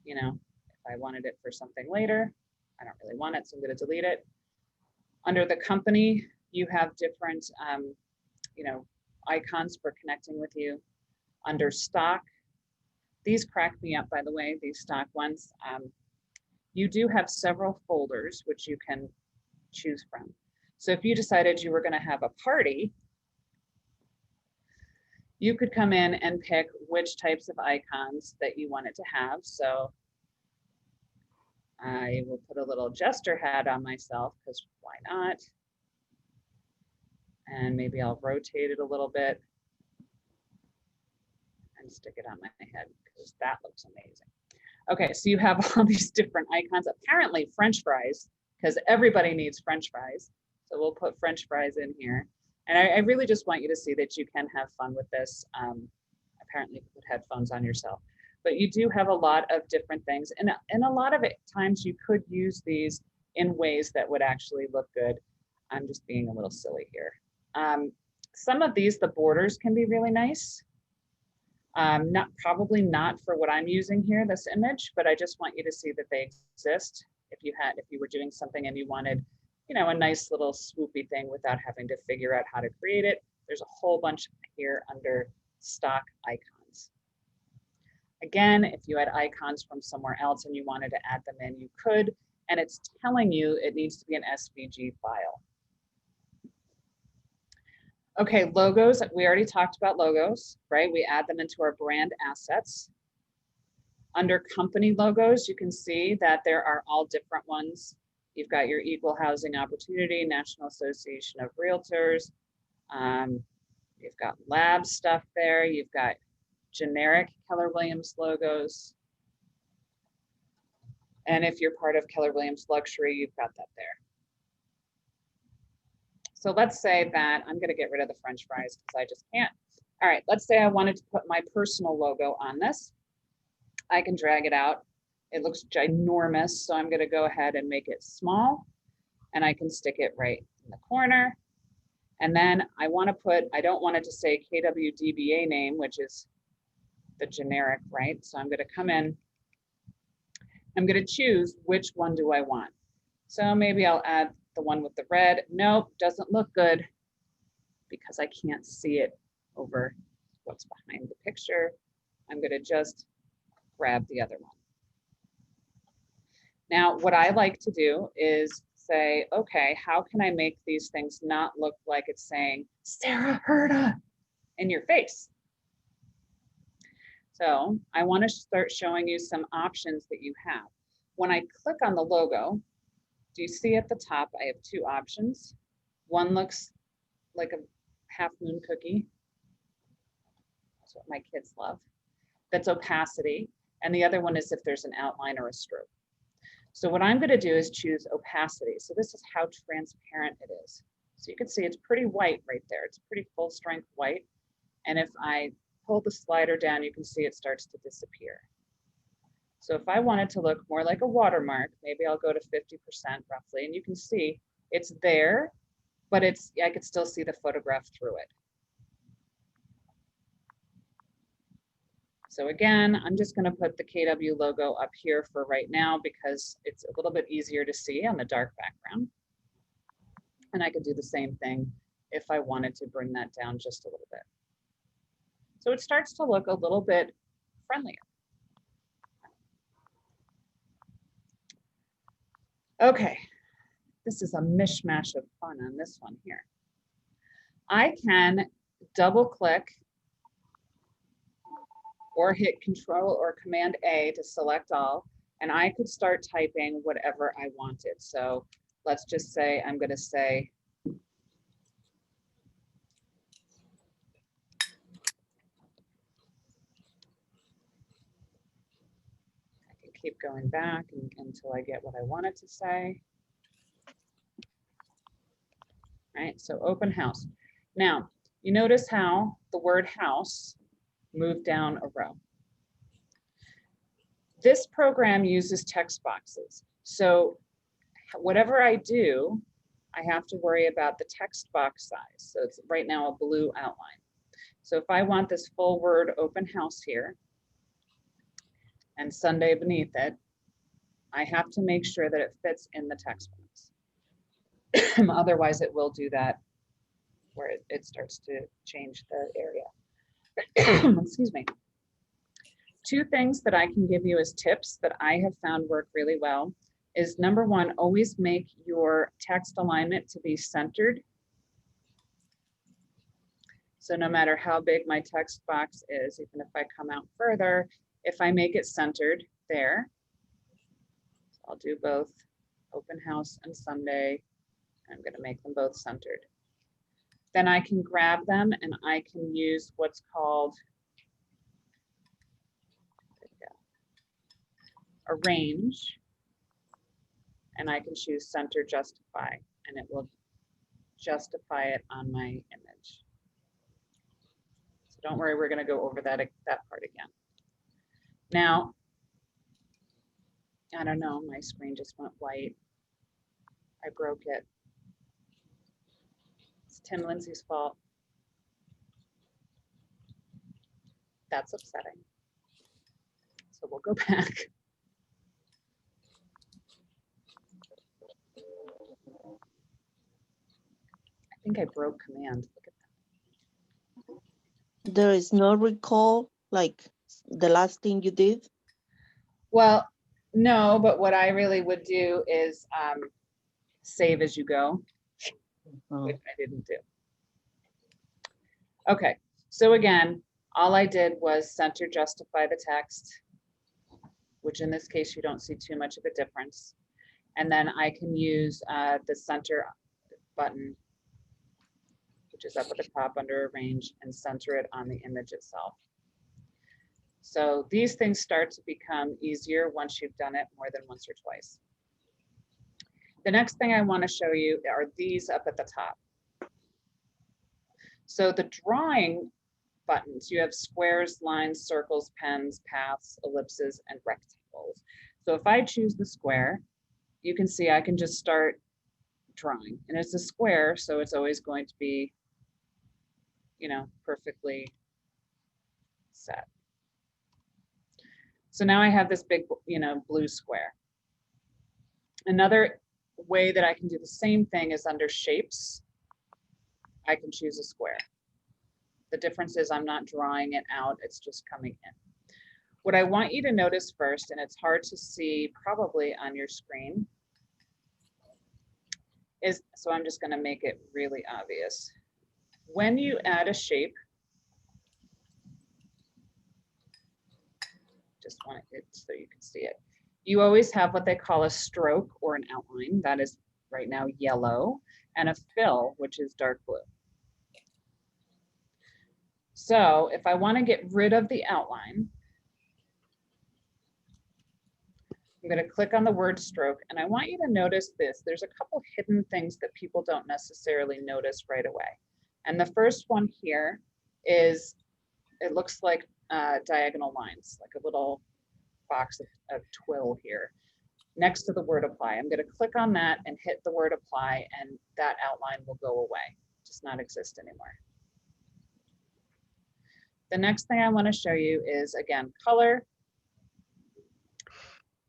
You know, if I wanted it for something later, I don't really want it, so I'm going to delete it. Under the company, you have different, you know, icons for connecting with you. Under stock, these crack me up, by the way, these stock ones. You do have several folders which you can choose from. So if you decided you were going to have a party, you could come in and pick which types of icons that you wanted to have. So I will put a little jester hat on myself because why not? And maybe I'll rotate it a little bit and stick it on my head because that looks amazing. Okay, so you have all these different icons. Apparently French fries, because everybody needs French fries. So we'll put French fries in here. And I really just want you to see that you can have fun with this. Apparently you put headphones on yourself, but you do have a lot of different things. And a lot of times you could use these in ways that would actually look good. I'm just being a little silly here. Some of these, the borders can be really nice. Probably not for what I'm using here, this image, but I just want you to see that they exist. If you were doing something and you wanted, you know, a nice little swoopy thing without having to figure out how to create it. There's a whole bunch here under stock icons. Again, if you had icons from somewhere else and you wanted to add them in, you could, and it's telling you it needs to be an SVG file. Okay, logos, we already talked about logos, right? We add them into our brand assets. Under company logos, you can see that there are all different ones. You've got your Equal Housing Opportunity, National Association of Realtors. You've got lab stuff there. You've got generic Keller Williams logos. And if you're part of Keller Williams Luxury, you've got that there. So let's say that I'm going to get rid of the French fries because I just can't. All right, let's say I wanted to put my personal logo on this. I can drag it out. It looks ginormous, so I'm going to go ahead and make it small, and I can stick it right in the corner. And then I want to put, I don't want it to say KWDBA name, which is the generic, right? So I'm going to come in, I'm going to choose which one do I want. So maybe I'll add the one with the red. Nope, doesn't look good because I can't see it over what's behind the picture. I'm going to just grab the other one. Now, what I like to do is say, okay, how can I make these things not look like it's saying Sarah Herta in your face? So I want to start showing you some options that you have. When I click on the logo, do you see at the top, I have two options. One looks like a half moon cookie. That's what my kids love. That's opacity. And the other one is if there's an outline or a stroke. So what I'm going to do is choose opacity. So this is how transparent it is. So you can see it's pretty white right there. It's pretty full strength white. And if I pull the slider down, you can see it starts to disappear. So if I want it to look more like a watermark, maybe I'll go to 50% roughly, and you can see it's there, but I could still see the photograph through it. So again, I'm just going to put the KW logo up here for right now because it's a little bit easier to see on the dark background. And I could do the same thing if I wanted to bring that down just a little bit. So it starts to look a little bit friendlier. Okay, this is a mishmash of fun on this one here. I can double click or hit Control or Command A to select all, and I could start typing whatever I wanted. So let's just say I'm going to say keep going back until I get what I wanted to say. All right, so open house. Now, you notice how the word house moved down a row. This program uses text boxes. So whatever I do, I have to worry about the text box size. So it's right now a blue outline. So if I want this full word open house here, and Sunday beneath it, I have to make sure that it fits in the text box. Otherwise, it will do that where it starts to change the area. Excuse me. Two things that I can give you as tips that I have found work really well is number one, always make your text alignment to be centered. So no matter how big my text box is, even if I come out further, if I make it centered there, I'll do both open house and Sunday. I'm going to make them both centered. Then I can grab them and I can use what's called arrange, and I can choose center justify, and it will justify it on my image. So don't worry, we're going to go over that part again. Now, I don't know, my screen just went white. I broke it. It's Tim Lindsay's fault. That's upsetting. So we'll go back. I think I broke command. Look at that. There is no recall, like the last thing you did? Well, no, but what I really would do is save as you go, which I didn't do. Okay, so again, all I did was center justify the text, which in this case, you don't see too much of a difference. And then I can use the center button, which is up at the top under arrange, and center it on the image itself. So these things start to become easier once you've done it more than once or twice. The next thing I want to show you are these up at the top. So the drawing buttons, you have squares, lines, circles, pens, paths, ellipses, and rectangles. So if I choose the square, you can see I can just start drawing, and it's a square, so it's always going to be, you know, perfectly set. So now I have this big, you know, blue square. Another way that I can do the same thing is under shapes. I can choose a square. The difference is I'm not drawing it out, it's just coming in. What I want you to notice first, and it's hard to see probably on your screen, is, so I'm just going to make it really obvious. When you add a shape, just want it so you can see it. You always have what they call a stroke or an outline, that is right now yellow, and a fill, which is dark blue. So if I want to get rid of the outline, I'm going to click on the word stroke, and I want you to notice this. There's a couple hidden things that people don't necessarily notice right away. And the first one here is, it looks like diagonal lines, like a little box of twill here next to the word apply. I'm going to click on that and hit the word apply, and that outline will go away, just not exist anymore. The next thing I want to show you is, again, color.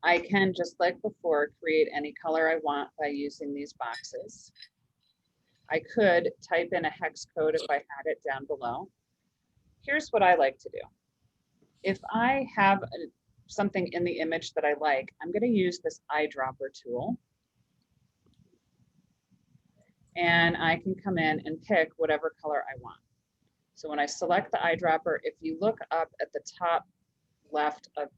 I can, just like before, create any color I want by using these boxes. I could type in a hex code if I had it down below. Here's what I like to do. If I have something in the image that I like, I'm going to use this eyedropper tool. And I can come in and pick whatever color I want. So when I select the eyedropper, if you look up at the top left of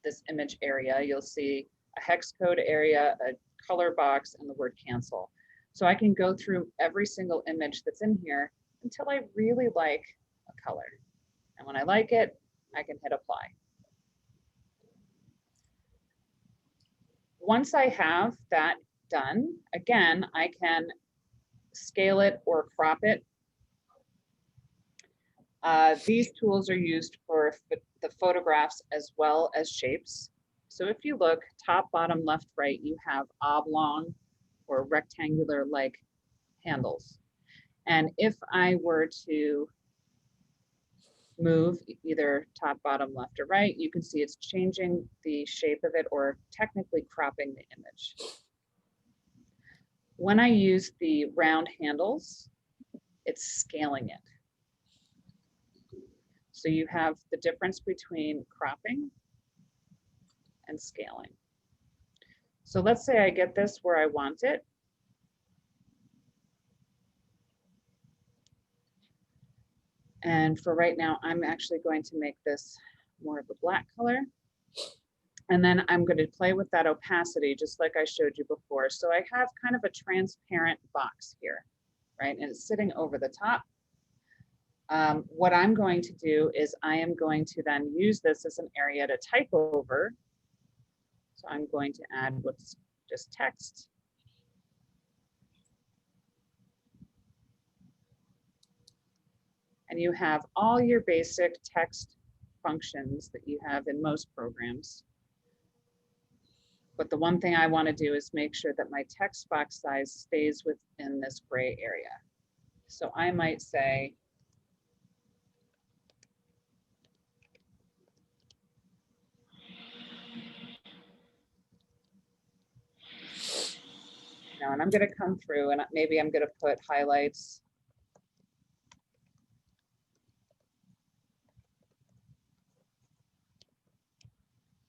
this image area, you'll see a hex code area, a color box, and the word cancel. So I can go through every single image that's in here until I really like a color. And when I like it, I can hit apply. Once I have that done, again, I can scale it or crop it. These tools are used for the photographs as well as shapes. So if you look top, bottom, left, right, you have oblong or rectangular like handles. And if I were to move either top, bottom, left, or right, you can see it's changing the shape of it or technically cropping the image. When I use the round handles, it's scaling it. So you have the difference between cropping and scaling. So let's say I get this where I want it. And for right now, I'm actually going to make this more of a black color. And then I'm going to play with that opacity, just like I showed you before. So I have kind of a transparent box here, right? And it's sitting over the top. What I'm going to do is I am going to then use this as an area to type over. So I'm going to add what's just text. And you have all your basic text functions that you have in most programs. But the one thing I want to do is make sure that my text box size stays within this gray area. So I might say, and I'm going to come through and maybe I'm going to put highlights.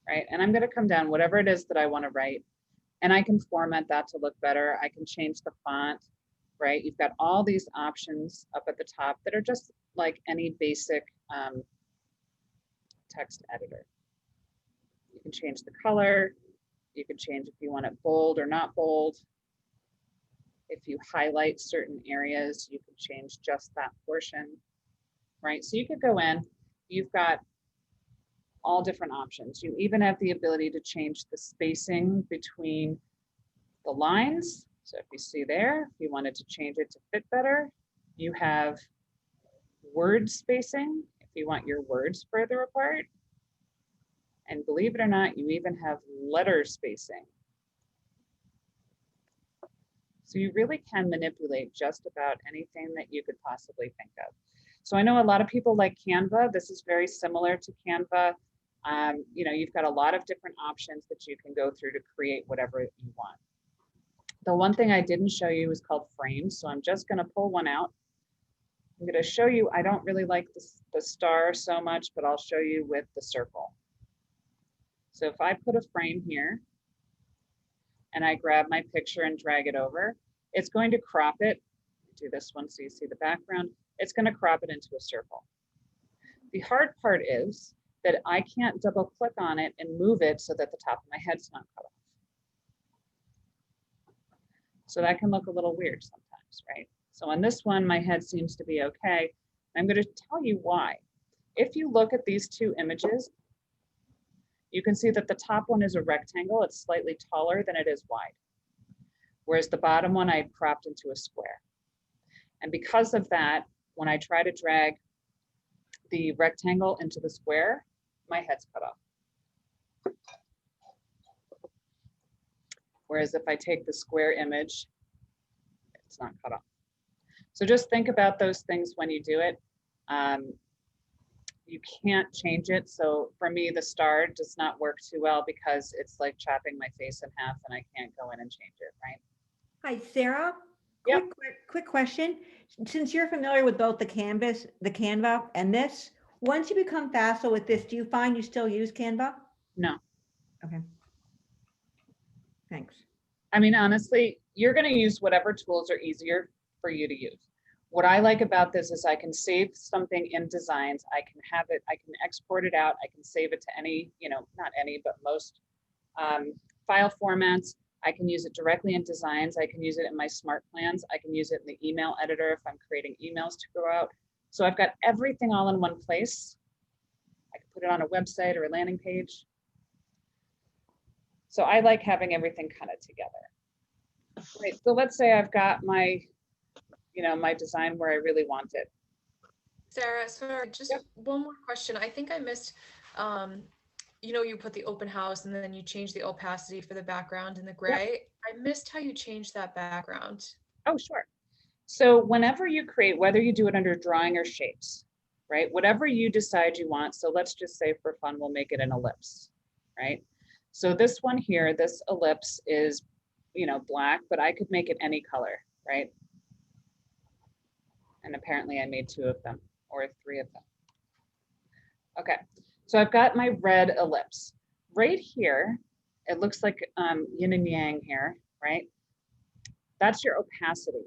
Right, and I'm going to come down whatever it is that I want to write, and I can format that to look better. I can change the font, right? You've got all these options up at the top that are just like any basic text editor. You can change the color. You can change if you want it bold or not bold. If you highlight certain areas, you can change just that portion, right? So you could go in, you've got all different options. You even have the ability to change the spacing between the lines. So if you see there, if you wanted to change it to fit better, you have word spacing if you want your words further apart. And believe it or not, you even have letter spacing. So you really can manipulate just about anything that you could possibly think of. So I know a lot of people like Canva. This is very similar to Canva. You know, you've got a lot of different options that you can go through to create whatever you want. The one thing I didn't show you is called frames. So I'm just going to pull one out. I'm going to show you, I don't really like the star so much, but I'll show you with the circle. So if I put a frame here and I grab my picture and drag it over, it's going to crop it. Do this one so you see the background. It's going to crop it into a circle. The hard part is that I can't double click on it and move it so that the top of my head's not cut off. So that can look a little weird sometimes, right? So on this one, my head seems to be okay. I'm going to tell you why. If you look at these two images, you can see that the top one is a rectangle. It's slightly taller than it is wide. Whereas the bottom one I cropped into a square. And because of that, when I try to drag the rectangle into the square, my head's cut off. Whereas if I take the square image, it's not cut off. So just think about those things when you do it. You can't change it. So for me, the star does not work too well because it's like chopping my face in half and I can't go in and change it, right? Hi, Sarah. Yep. Quick question. Since you're familiar with both the Canva and this, once you become facile with this, do you find you still use Canva? No. Okay. Thanks. I mean, honestly, you're going to use whatever tools are easier for you to use. What I like about this is I can save something in Designs. I can have it, I can export it out. I can save it to any, not any, but most file formats. I can use it directly in Designs. I can use it in my Smart Plans. I can use it in the email editor if I'm creating emails to go out. So I've got everything all in one place. I can put it on a website or a landing page. So I like having everything kind of together. Right, so let's say I've got my, my design where I really want it. Sarah, sorry, just one more question. I think I missed, you put the open house and then you change the opacity for the background in the gray. I missed how you changed that background. Oh, sure. So whenever you create, whether you do it under drawing or shapes, right? Whatever you decide you want. So let's just say for fun, we'll make it an ellipse, right? So this one here, this ellipse is, black, but I could make it any color, right? And apparently I made 2 of them or 3 of them. Okay, so I've got my red ellipse. Right here, it looks like yin and yang here, right? That's your opacity.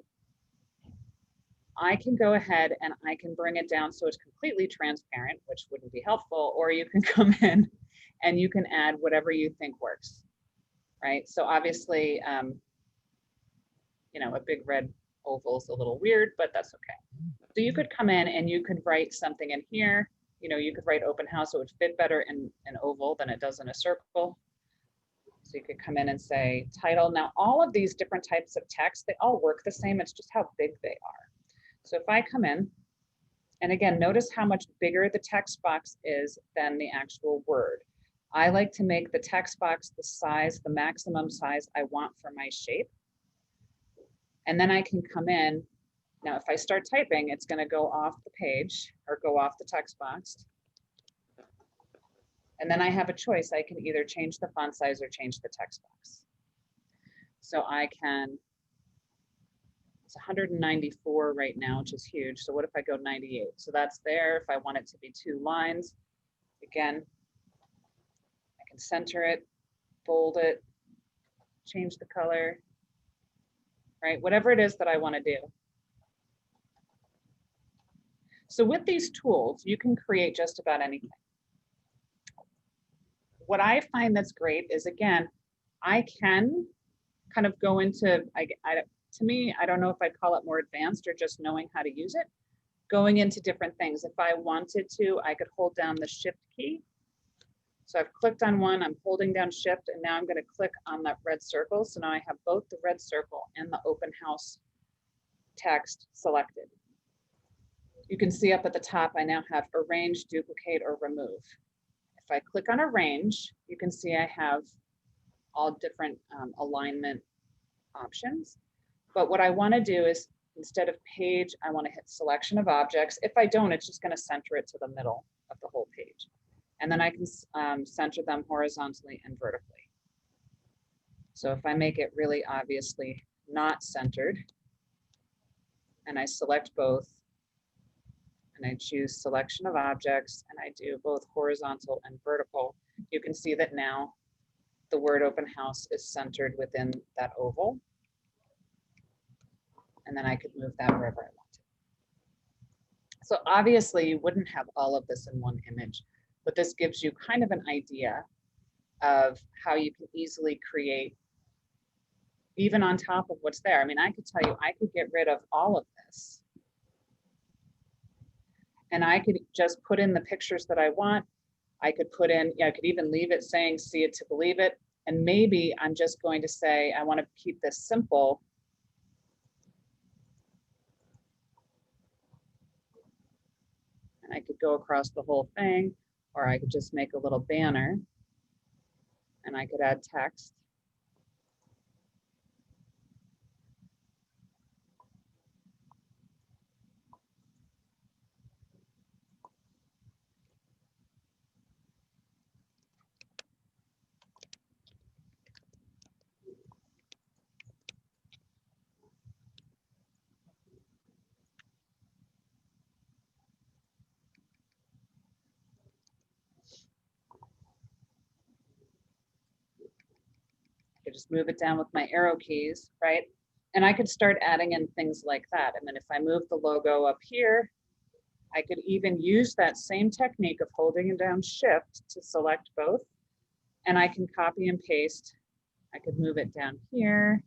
I can go ahead and I can bring it down so it's completely transparent, which wouldn't be helpful, or you can come in and you can add whatever you think works, right? So obviously, a big red oval is a little weird, but that's okay. So you could come in and you could write something in here. You could write open house, so it would fit better in an oval than it does in a circle. So you could come in and say title. Now, all of these different types of text, they all work the same. It's just how big they are. So if I come in, and again, notice how much bigger the text box is than the actual word. I like to make the text box the size, the maximum size I want for my shape. And then I can come in. Now, if I start typing, it's going to go off the page or go off the text box. And then I have a choice. I can either change the font size or change the text box. So I can, it's 194 right now, which is huge. So what if I go 98? So that's there. If I want it to be 2 lines, again, I can center it, bold it, change the color, right? Whatever it is that I want to do. So with these tools, you can create just about anything. What I find that's great is, again, I can kind of go into, to me, I don't know if I'd call it more advanced or just knowing how to use it, going into different things. If I wanted to, I could hold down the Shift key. So I've clicked on one, I'm holding down Shift, and now I'm going to click on that red circle. So now I have both the red circle and the open house text selected. You can see up at the top, I now have arrange, duplicate, or remove. If I click on arrange, you can see I have all different alignment options. But what I want to do is, instead of page, I want to hit selection of objects. If I don't, it's just going to center it to the middle of the whole page. And then I can center them horizontally and vertically. So if I make it really obviously not centered, and I select both, and I choose selection of objects, and I do both horizontal and vertical, you can see that now the word open house is centered within that oval. And then I could move that wherever I wanted. So obviously you wouldn't have all of this in one image, but this gives you kind of an idea of how you can easily create even on top of what's there. I mean, I could tell you, I could get rid of all of this. And I could just put in the pictures that I want. I could put in, I could even leave it saying, see it to believe it. And maybe I'm just going to say, I want to keep this simple. And I could go across the whole thing, or I could just make a little banner and I could add text. could just move it down with my arrow keys, right? And I could start adding in things like that. And then if I move the logo up here, I could even use that same technique of holding down shift to select both. And I can copy and paste. I could move it down here.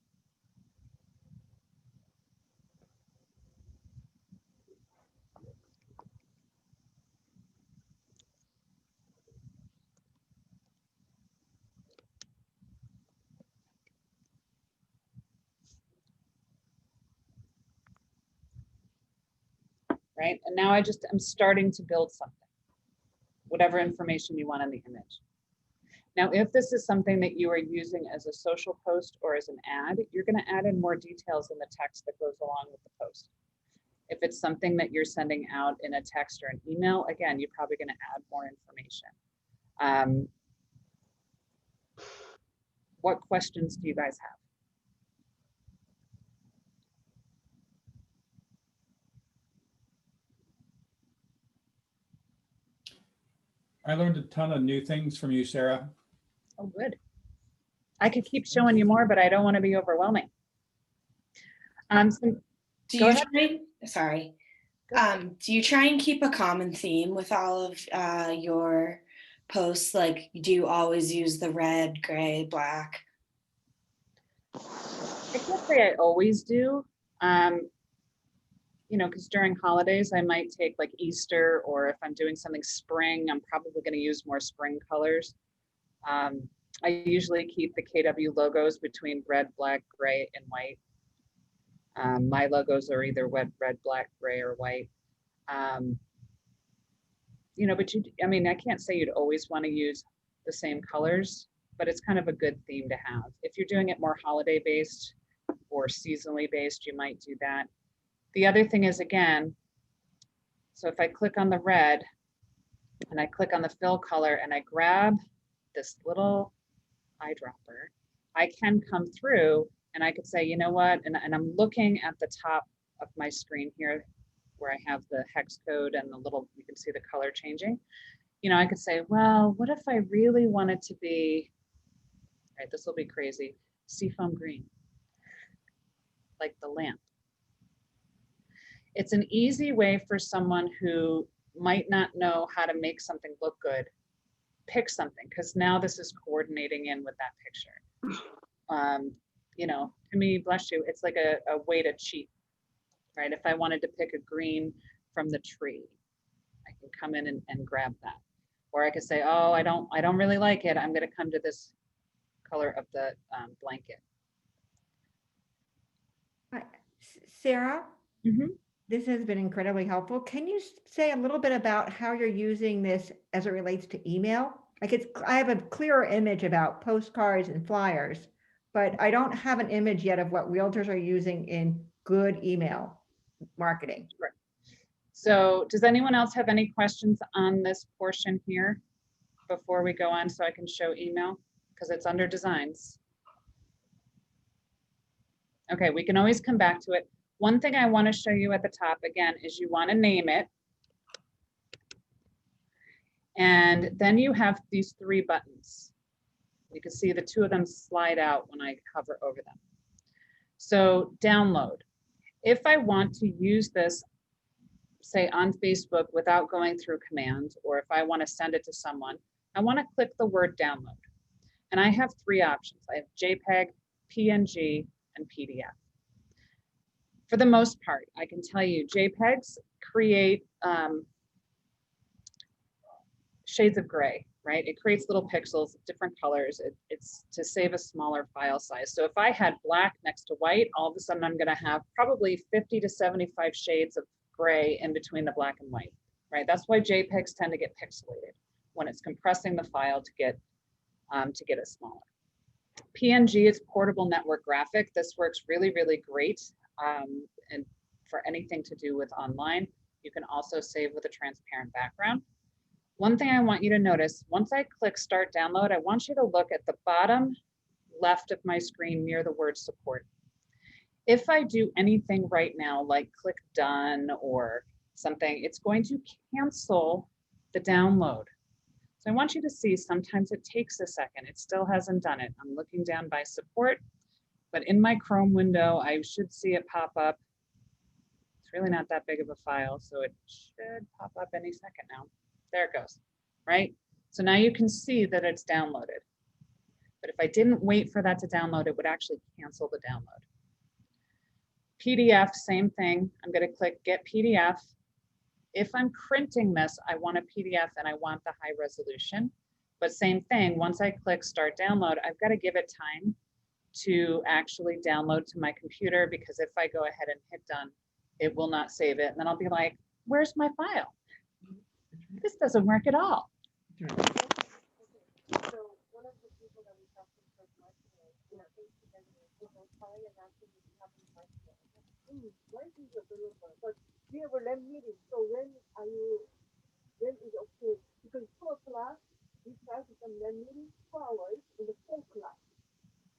Right? And now I'm starting to build something, whatever information you want in the image. Now, if this is something that you are using as a social post or as an ad, you're going to add in more details in the text that goes along with the post. If it's something that you're sending out in a text or an email, again, you're probably going to add more information. What questions do you guys have? I learned a ton of new things from you, Sarah. Oh, good. I could keep showing you more, but I don't want to be overwhelming. Do you try and keep a common theme with all of your posts? Like, do you always use the red, gray, black? I can't say I always do. You know, because during holidays, I might take like Easter, or if I'm doing something spring, I'm probably going to use more spring colors. I usually keep the KW logos between red, black, gray, and white. My logos are either red, black, gray, or white. You know, but I mean, I can't say you'd always want to use the same colors, but it's kind of a good theme to have. If you're doing it more holiday based or seasonally based, you might do that. The other thing is, again, so if I click on the red and I click on the fill color and I grab this little eyedropper, I can come through and I could say, you know what, and I'm looking at the top of my screen here where I have the hex code and the little, you can see the color changing. You know, I could say, well, what if I really wanted to be, right, this will be crazy, seafoam green, like the lamp. It's an easy way for someone who might not know how to make something look good, pick something, because now this is coordinating in with that picture. You know, to me, bless you, it's like a way to cheat, right? If I wanted to pick a green from the tree, I can come in and grab that. Or I could say, oh, I don't really like it. I'm going to come to this color of the blanket. Sarah? This has been incredibly helpful. Can you say a little bit about how you're using this as it relates to email? Like I have a clearer image about postcards and flyers, but I don't have an image yet of what realtors are using in good email marketing. Right. So does anyone else have any questions on this portion here before we go on so I can show email? Because it's under designs. Okay, we can always come back to it. One thing I want to show you at the top again is you want to name it. And then you have these 3 buttons. You can see the 2 of them slide out when I hover over them. So download. If I want to use this, say on Facebook without going through command, or if I want to send it to someone, I want to click the word download. And I have 3 options. I have JPEG, PNG, and PDF. For the most part, I can tell you JPEGs create shades of gray, right? It creates little pixels, different colors. It's to save a smaller file size. So if I had black next to white, all of a sudden I'm going to have probably 50 to 75 shades of gray in between the black and white, right? That's why JPEGs tend to get pixelated when it's compressing the file to get it smaller. PNG is portable network graphic. This works really, really great. And for anything to do with online, you can also save with a transparent background. One thing I want you to notice, once I click start download, I want you to look at the bottom left of my screen near the word support. If I do anything right now, like click done or something, it's going to cancel the download. So I want you to see, sometimes it takes a second. It still hasn't done it. I'm looking down by support, but in my Chrome window, I should see it pop up. It's really not that big of a file, so it should pop up any second now. There it goes, right? So now you can see that it's downloaded. But if I didn't wait for that to download, it would actually cancel the download. PDF, same thing. I'm going to click Get PDF. If I'm printing this, I want a PDF and I want the high resolution. But same thing, once I click Start Download, I've got to give it time to actually download to my computer, because if I go ahead and hit done, it will not save it. And then I'll be like, where's my file? This doesn't work at all. We have a LAM meeting, so when is okay? Because 2 o'clock, we start some LAM meeting, 2 hours, in the 4 o'clock.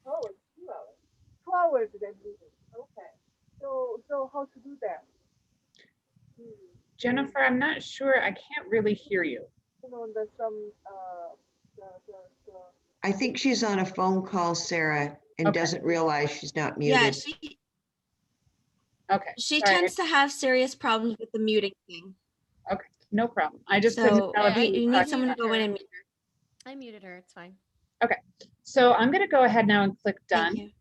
2 hours, 2 hours. 2 hours LAM meeting, okay. So how to do that? Jennifer, I'm not sure, I can't really hear you. You know, there's some, I think she's on a phone call, Sarah, and doesn't realize she's not muted. Yeah, Okay. she sorry. tends to have serious problems with the muting thing. Okay, no problem. I just couldn't So tell if we you need pressed someone to that. go in and mute I muted her. It's fine. Okay, so I'm gonna go ahead now and click Thank done.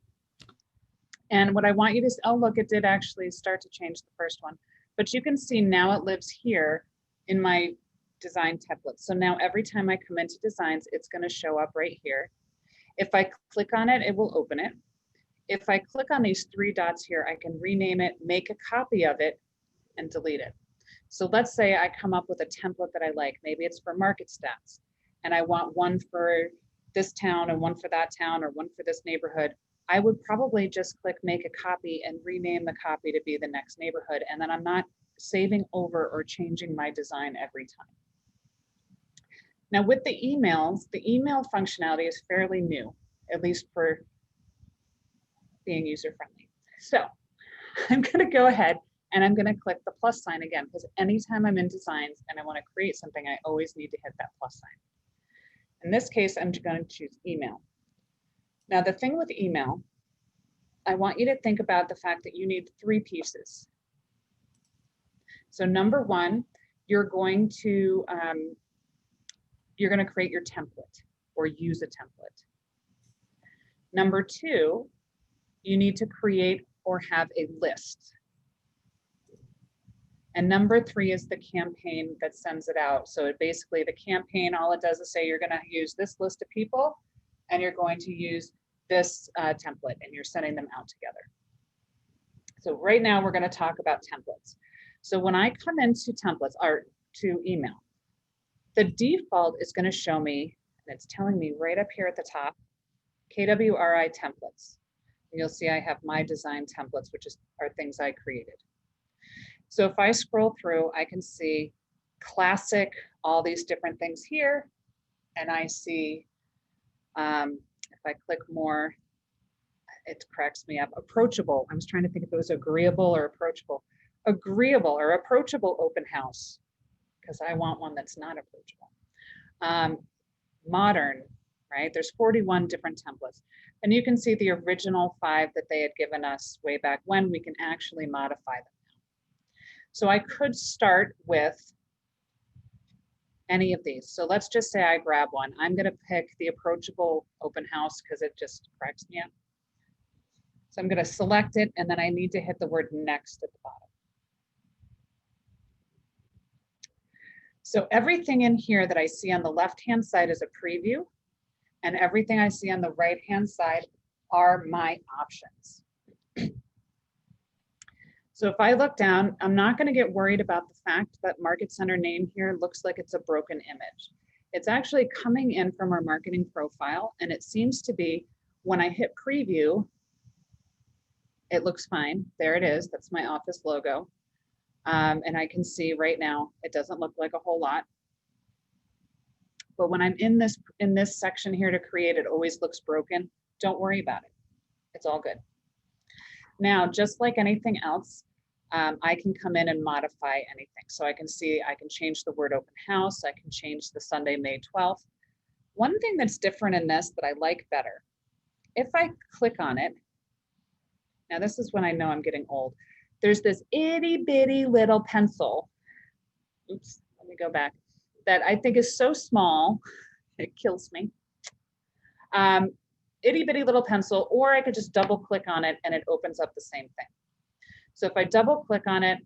And what I want you to, oh, look, it did actually start to change the first one. But you can see now it lives here in my design template. So now every time I come into designs, it's gonna show up right here. If I click on it, it will open it. If I click on these 3 dots here, I can rename it, make a copy of it, and delete it. So let's say I come up with a template that I like. Maybe it's for market stats, and I want one for this town and one for that town or one for this neighborhood. I would probably just click make a copy and rename the copy to be the next neighborhood. And then I'm not saving over or changing my design every time. Now with the emails, the email functionality is fairly new, at least for being user-friendly. So I'm gonna go ahead and I'm gonna click the plus sign again, because anytime I'm in designs and I wanna create something, I always need to hit that plus sign. In this case, I'm gonna choose email. Now the thing with email, I want you to think about the fact that you need 3 pieces. So number 1, you're going to create your template or use a template. Number 2, you need to create or have a list. And number 3 is the campaign that sends it out. So it basically, the campaign, all it does is say you're going to use this list of people and you're going to use this template and you're sending them out together. So right now we're going to talk about templates. So when I come into templates or to email, the default is going to show me, and it's telling me right up here at the top, KWRI templates. You'll see I have my design templates, which are things I created. So if I scroll through, I can see classic, all these different things here. And I see, if I click more, it cracks me up. Approachable. I was trying to think if it was agreeable or approachable. Agreeable or approachable open house, because I want one that's not approachable. Modern, right? There's 41 different templates. And you can see the original 5 that they had given us way back when. We can actually modify them now. So I could start with any of these. So let's just say I grab one. I'm going to pick the approachable open house because it just cracks me up. So I'm going to select it, and then I need to hit the word next at the bottom. So everything in here that I see on the left-hand side is a preview, and everything I see on the right-hand side are my options. So if I look down, I'm not going to get worried about the fact that Market Center name here looks like it's a broken image. It's actually coming in from our marketing profile, and it seems to be when I hit preview, it looks fine. There it is. That's my office logo. And I can see right now, it doesn't look like a whole lot. But when I'm in this section here to create, it always looks broken. Don't worry about it. It's all good. Now, just like anything else, I can come in and modify anything. So I can see, I can change the word open house. I can change the Sunday, May 12th. One thing that's different in this that I like better, if I click on it, now this is when I know I'm getting old. There's this itty bitty little pencil. Oops, let me go back. That I think is so small, it kills me. Itty bitty little pencil, or I could just double click on it and it opens up the same thing. So if I double click on it,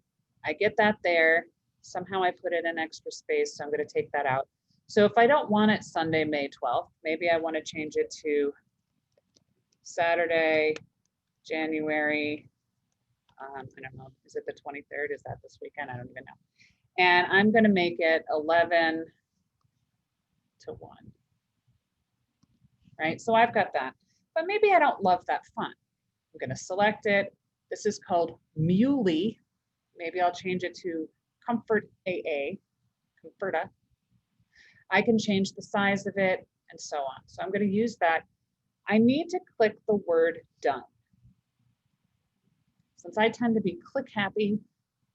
I get that there. Somehow I put it in extra space, so I'm going to take that out. So if I don't want it Sunday, May 12th, maybe I want to change it to Saturday, January, I don't know, is it the 23rd? Is that this weekend? I don't even know. And I'm going to make it 11 to 1. Right, so I've got that. But maybe I don't love that font. I'm going to select it. This is called Muley. Maybe I'll change it to Comfort AA, Comforta. I can change the size of it and so on. So I'm going to use that. I need to click the word done. Since I tend to be click happy,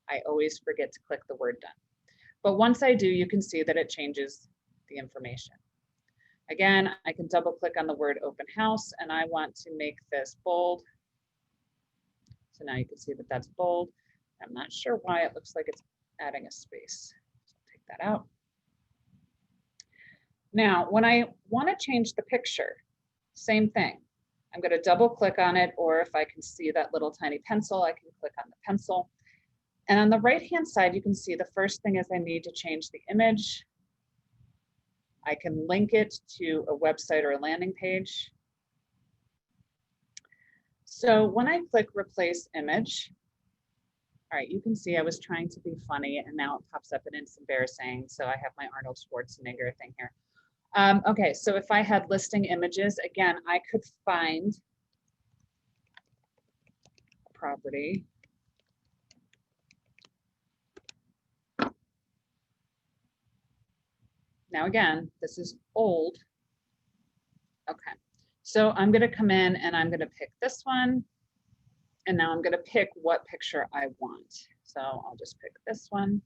I always forget to click the word done. But once I do, you can see that it changes the information. Again, I can double click on the word open house and I want to make this bold. So now you can see that that's bold. I'm not sure why it looks like it's adding a space. So take that out. Now, when I want to change the picture, same thing. I'm going to double click on it, or if I can see that little tiny pencil, I can click on the pencil. And on the right-hand side, you can see the first thing is I need to change the image. I can link it to a website or a landing page. So when I click replace image, all right, you can see I was trying to be funny and now it pops up and it's embarrassing. So I have my Arnold Schwarzenegger thing here. Okay, so if I had listing images, again, I could find a property. Now again, this is old. Okay, so I'm gonna come in and I'm gonna pick this one. And now I'm gonna pick what picture I want. So I'll just pick this one.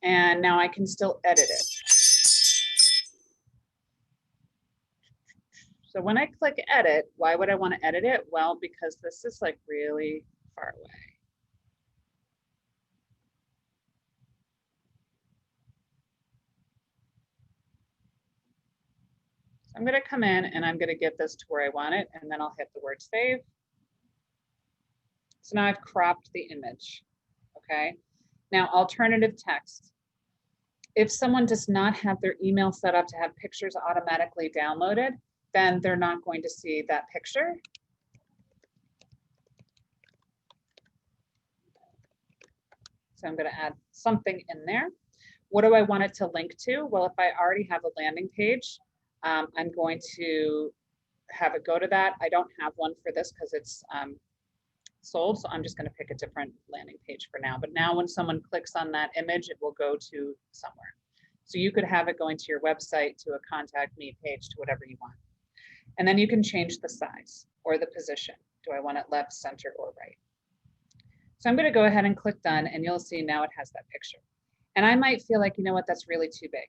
And now I can still edit it. So when I click edit, why would I want to edit it? Well, because this is like really far away. So I'm going to come in and I'm going to get this to where I want it, and then I'll hit the word save. So now I've cropped the image. Okay. Now, alternative text. If someone does not have their email set up to have pictures automatically downloaded, then they're not going to see that picture. So I'm going to add something in there. What do I want it to link to? Well, if I already have a landing page, I'm going to have it go to that. I don't have one for this because it's sold, so I'm just going to pick a different landing page for now. But now when someone clicks on that image, it will go to somewhere. So you could have it going to your website, to a contact me page, to whatever you want. And then you can change the size or the position. Do I want it left, center, or right? So I'm going to go ahead and click done, and you'll see now it has that picture. And I might feel like, you know what, that's really too big.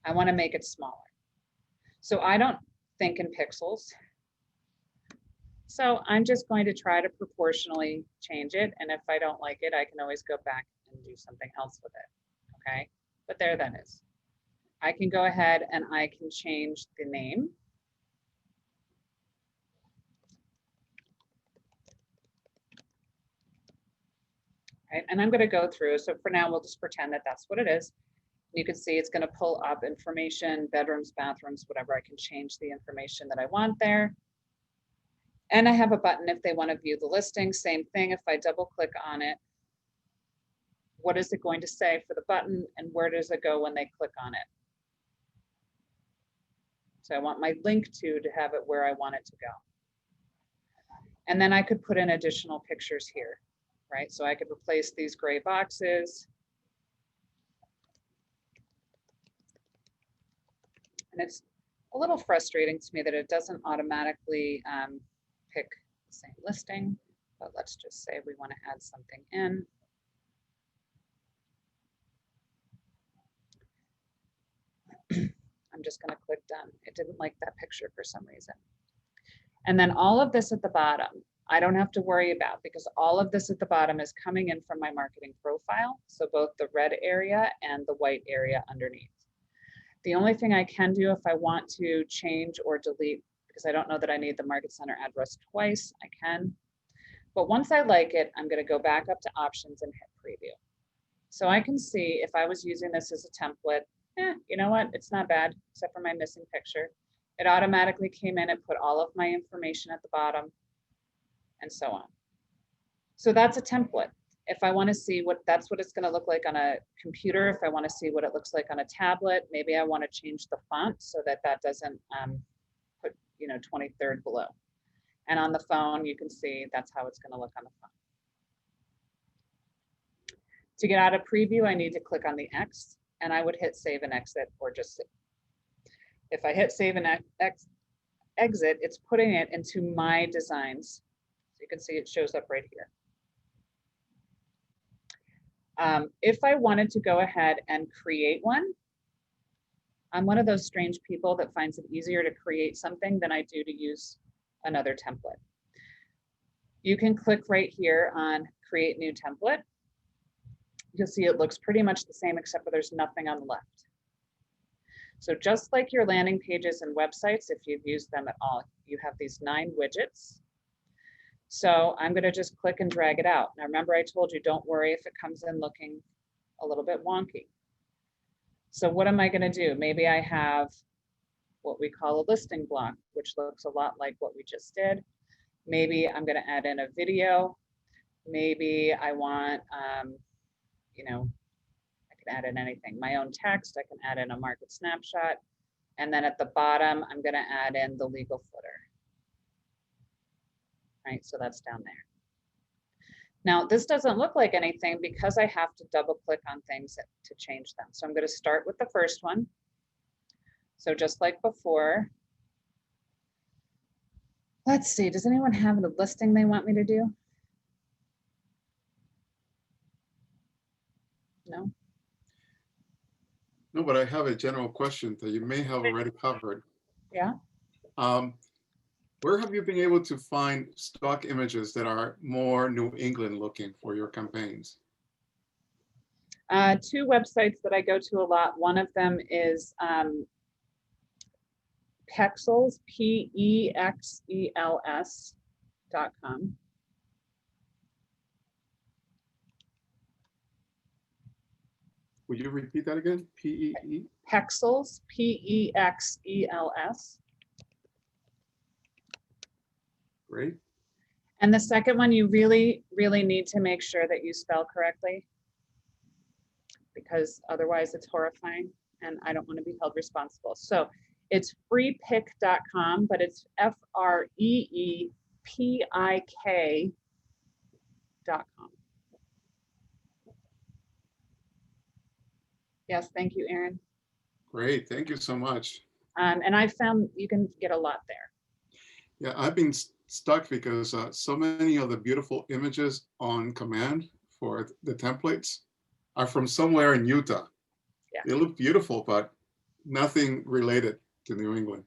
I want to make it smaller. So I don't think in pixels. So I'm just going to try to proportionally change it. And if I don't like it, I can always go back and do something else with it. Okay, but there that is. I can go ahead and I can change the name. Right, and I'm going to go through. So for now, we'll just pretend that that's what it is. You can see it's going to pull up information, bedrooms, bathrooms, whatever. I can change the information that I want there. And I have a button if they want to view the listing. Same thing. If I double click on it, what is it going to say for the button, and where does it go when they click on it? So I want my link to have it where I want it to go. And then I could put in additional pictures here, right? So I could replace these gray boxes. And it's a little frustrating to me that it doesn't automatically pick the same listing. But let's just say we want to add something in. I'm just going to click done. It didn't like that picture for some reason. And then all of this at the bottom, I don't have to worry about because all of this at the bottom is coming in from my marketing profile. So both the red area and the white area underneath. The only thing I can do if I want to change or delete, because I don't know that I need the Market Center address twice, I can. But once I like it, I'm going to go back up to options and hit preview. So I can see if I was using this as a template, you know what? It's not bad, except for my missing picture. It automatically came in and put all of my information at the bottom and so on. So that's a template. If I want to see that's what it's going to look like on a computer, if I want to see what it looks like on a tablet, maybe I want to change the font so that that doesn't put, 23rd below. And on the phone, you can see that's how it's going to look on the phone. To get out of preview, I need to click on the X, and I would hit save and exit, or just if I hit save and exit, it's putting it into my designs. So you can see it shows up right here. If I wanted to go ahead and create one, I'm one of those strange people that finds it easier to create something than I do to use another template. You can click right here on create new template. You'll see it looks pretty much the same except for there's nothing on the left. So just like your landing pages and websites, if you've used them at all, you have these 9 widgets. So I'm going to just click and drag it out. Now remember I told you don't worry if it comes in looking a little bit wonky. So what am I going to do? Maybe I have what we call a listing block, which looks a lot like what we just did. Maybe I'm going to add in a video. Maybe I want, I can add in anything. My own text, I can add in a market snapshot. And then at the bottom, I'm going to add in the legal footer. Right, so that's down there. Now, this doesn't look like anything because I have to double click on things to change them. So I'm going to start with the first one. So just like before, let's see, does anyone have the listing they want me to do? No? No, but I have a general question that you may have already covered. Yeah. Where have you been able to find stock images that are more New England looking for your campaigns? 2 websites that I go to a lot. One of them is Pexels, PEXELS.com. Would you repeat that again? P-E-E? Pexels, PEXELS. Great. And the second one, you really, really need to make sure that you spell correctly, because otherwise it's horrifying and I don't want to be held responsible. So it's freepik.com, but it's FREEPIK.com. Yes, thank you, Aaron. Great, thank you so much. And I found you can get a lot there. Yeah, I've been stuck because so many of the beautiful images on command for the templates are from somewhere in Utah. Yeah. They look beautiful, but nothing related to New England.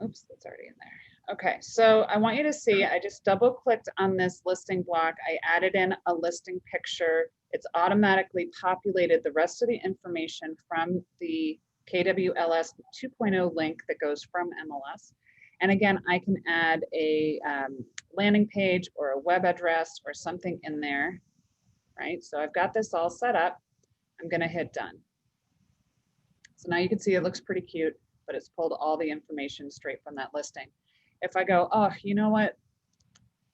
Oops, that's already in there. Okay, so I want you to see, I just double clicked on this listing block. I added in a listing picture. It's automatically populated the rest of the information from the KWLS 2.0 link that goes from MLS. And again, I can add a landing page or a web address or something in there, right? So I've got this all set up. I'm gonna hit done. So now you can see it looks pretty cute, but it's pulled all the information straight from that listing. If I go, oh, you know what?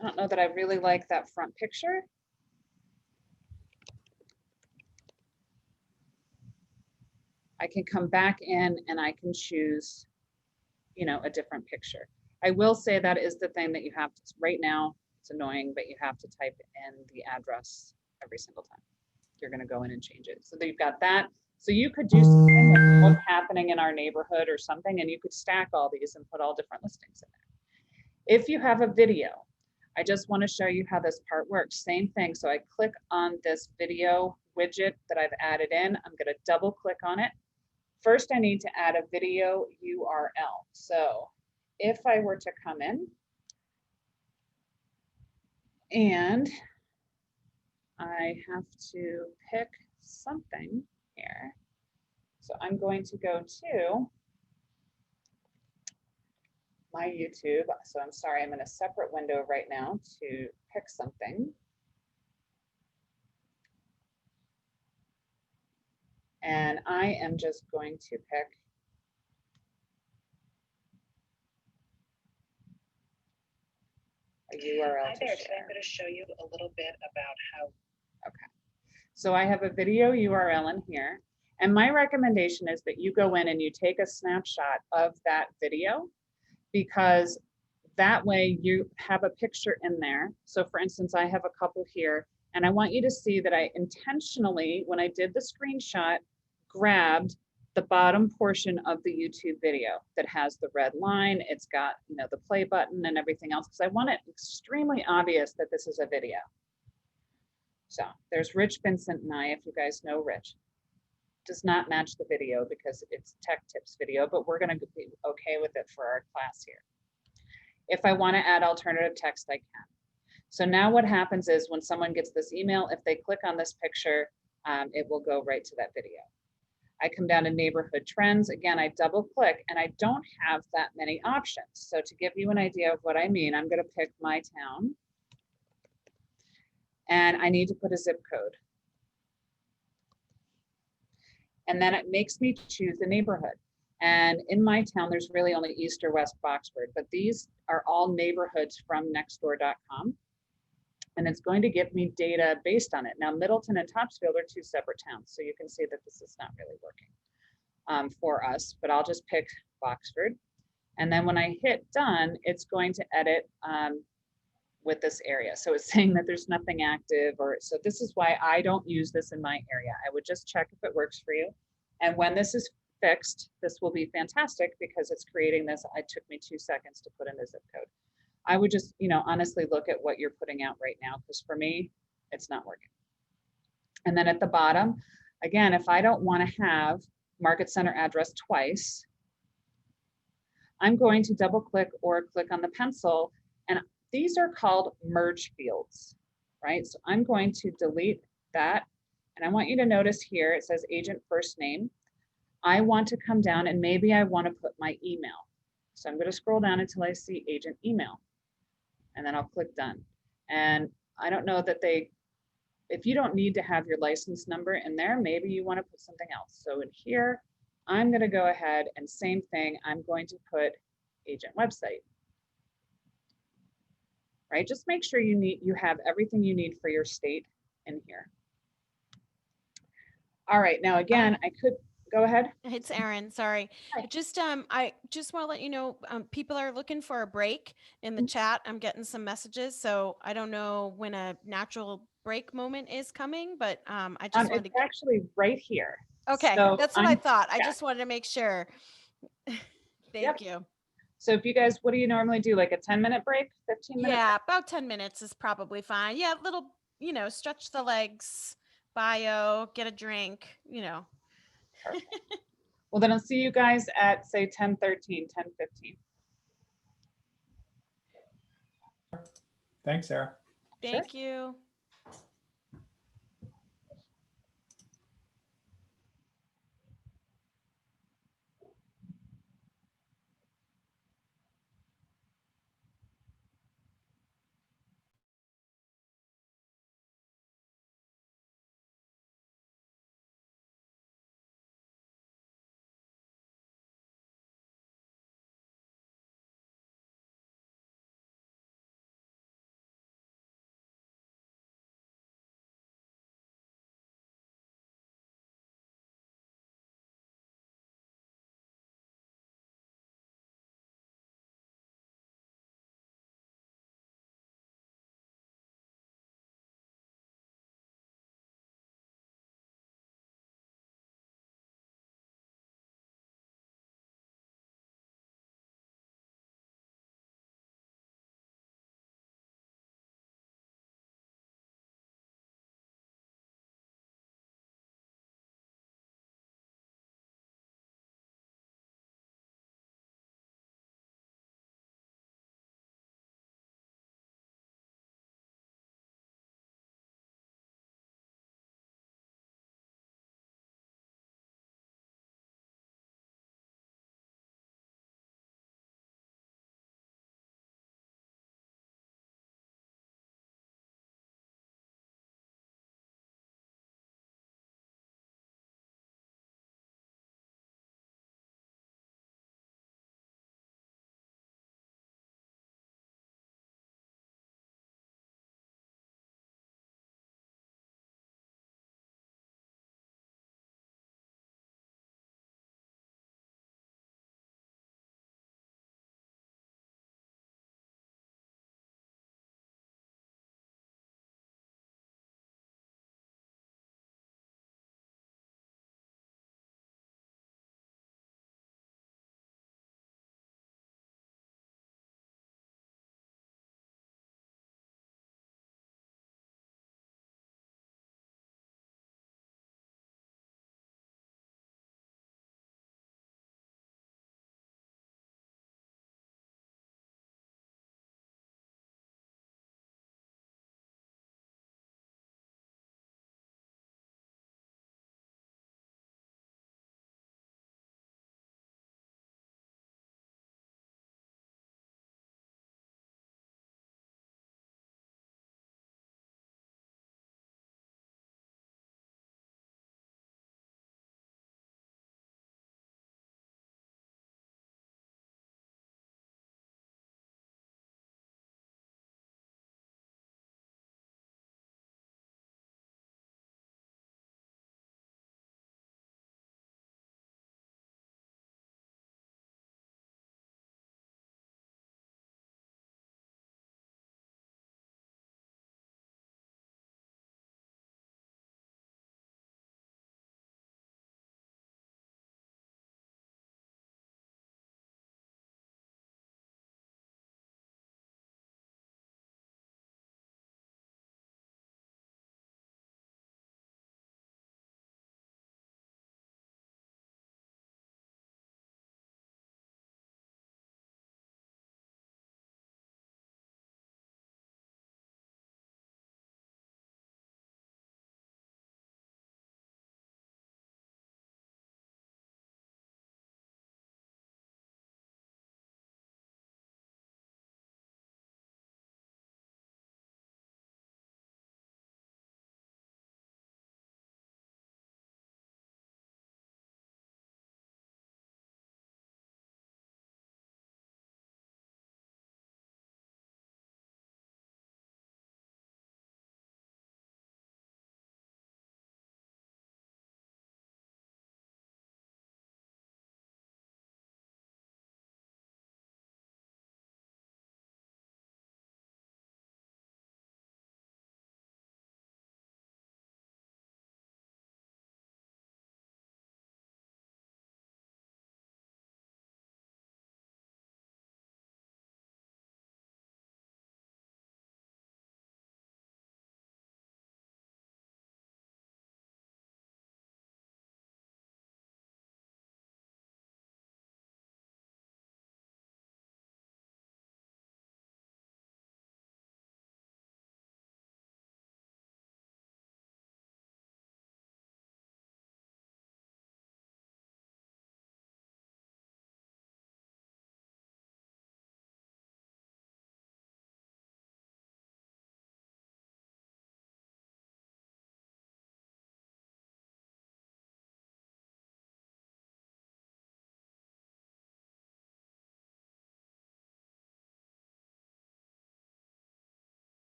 I don't know that I really like that front picture. I can come back in and I can choose, a different picture. I will say that is the thing that you have to, right now, it's annoying, but you have to type in the address every single time. You're gonna go in and change it. So you've got that. So you could do something with what's happening in our neighborhood or something, and you could stack all these and put all different listings in there. If you have a video, I just want to show you how this part works. Same thing. So I click on this video widget that I've added in. I'm going to double click on it. First, I need to add a video URL. So if I were to come in and I have to pick something here. So I'm going to go to my YouTube. So I'm sorry, I'm in a separate window right now to pick something. And I am just going to pick a URL. Hi there, today I'm going to show you a little bit about how. Okay. So I have a video URL in here. And my recommendation is that you go in and you take a snapshot of that video, because that way you have a picture in there. So for instance, I have a couple here, and I want you to see that I intentionally, when I did the screenshot, grabbed the bottom portion of the YouTube video that has the red line. It's got, you know, the play button and everything else, because I want it extremely obvious that this is a video. So there's Rich Vincent and I, if you guys know Rich. Does not match the video because it's tech tips video, but we're going to be okay with it for our class here. If I want to add alternative text, I can. So now what happens is when someone gets this email, if they click on this picture, it will go right to that video. I come down to neighborhood trends. Again, I double click and I don't have that many options. So to give you an idea of what I mean, I'm going to pick my town and I need to put a zip code. And then it makes me choose the neighborhood. And in my town, there's really only East or West Boxford, but these are all neighborhoods from nextdoor.com. And it's going to give me data based on it. Now, Middleton and Topsfield are two separate towns, so you can see that this is not really working for us, but I'll just pick Boxford. And then when I hit done, it's going to edit with this area. So it's saying that there's nothing active, or so this is why I don't use this in my area. I would just check if it works for you. And when this is fixed, this will be fantastic because it's creating this. It took me 2 seconds to put in the zip code. I would just, you know, honestly look at what you're putting out right now, because for me, it's not working. And then at the bottom, again, if I don't want to have Market Center address twice, I'm going to double click or click on the pencil, and these are called merge fields, right? So I'm going to delete that. And I want you to notice here, it says agent first name. I want to come down and maybe I want to put my email. So I'm going to scroll down until I see agent email. And then I'll click done. And I don't know that if you don't need to have your license number in there, maybe you want to put something else. So in here, I'm going to go ahead and same thing, I'm going to put agent website. Right? Just make sure you have everything you need for your state in here. All right, now again, I could go ahead. It's Erin, sorry. I just want to let you know, people are looking for a break in the chat. I'm getting some messages, so I don't know when a natural break moment is coming, but I just wanted it's actually right here. Okay, So that's what I thought. I yeah. just wanted to make sure. Thank you. So if you guys, what do you normally do? Like a 10-minute break, 15 minutes? Yeah, about 10 minutes is probably fine. Yeah, little, you know, stretch the legs, bio, get a drink, you know. Well, then I'll see you guys at say 10:13, 10:15. Thanks, Sarah. Thank you.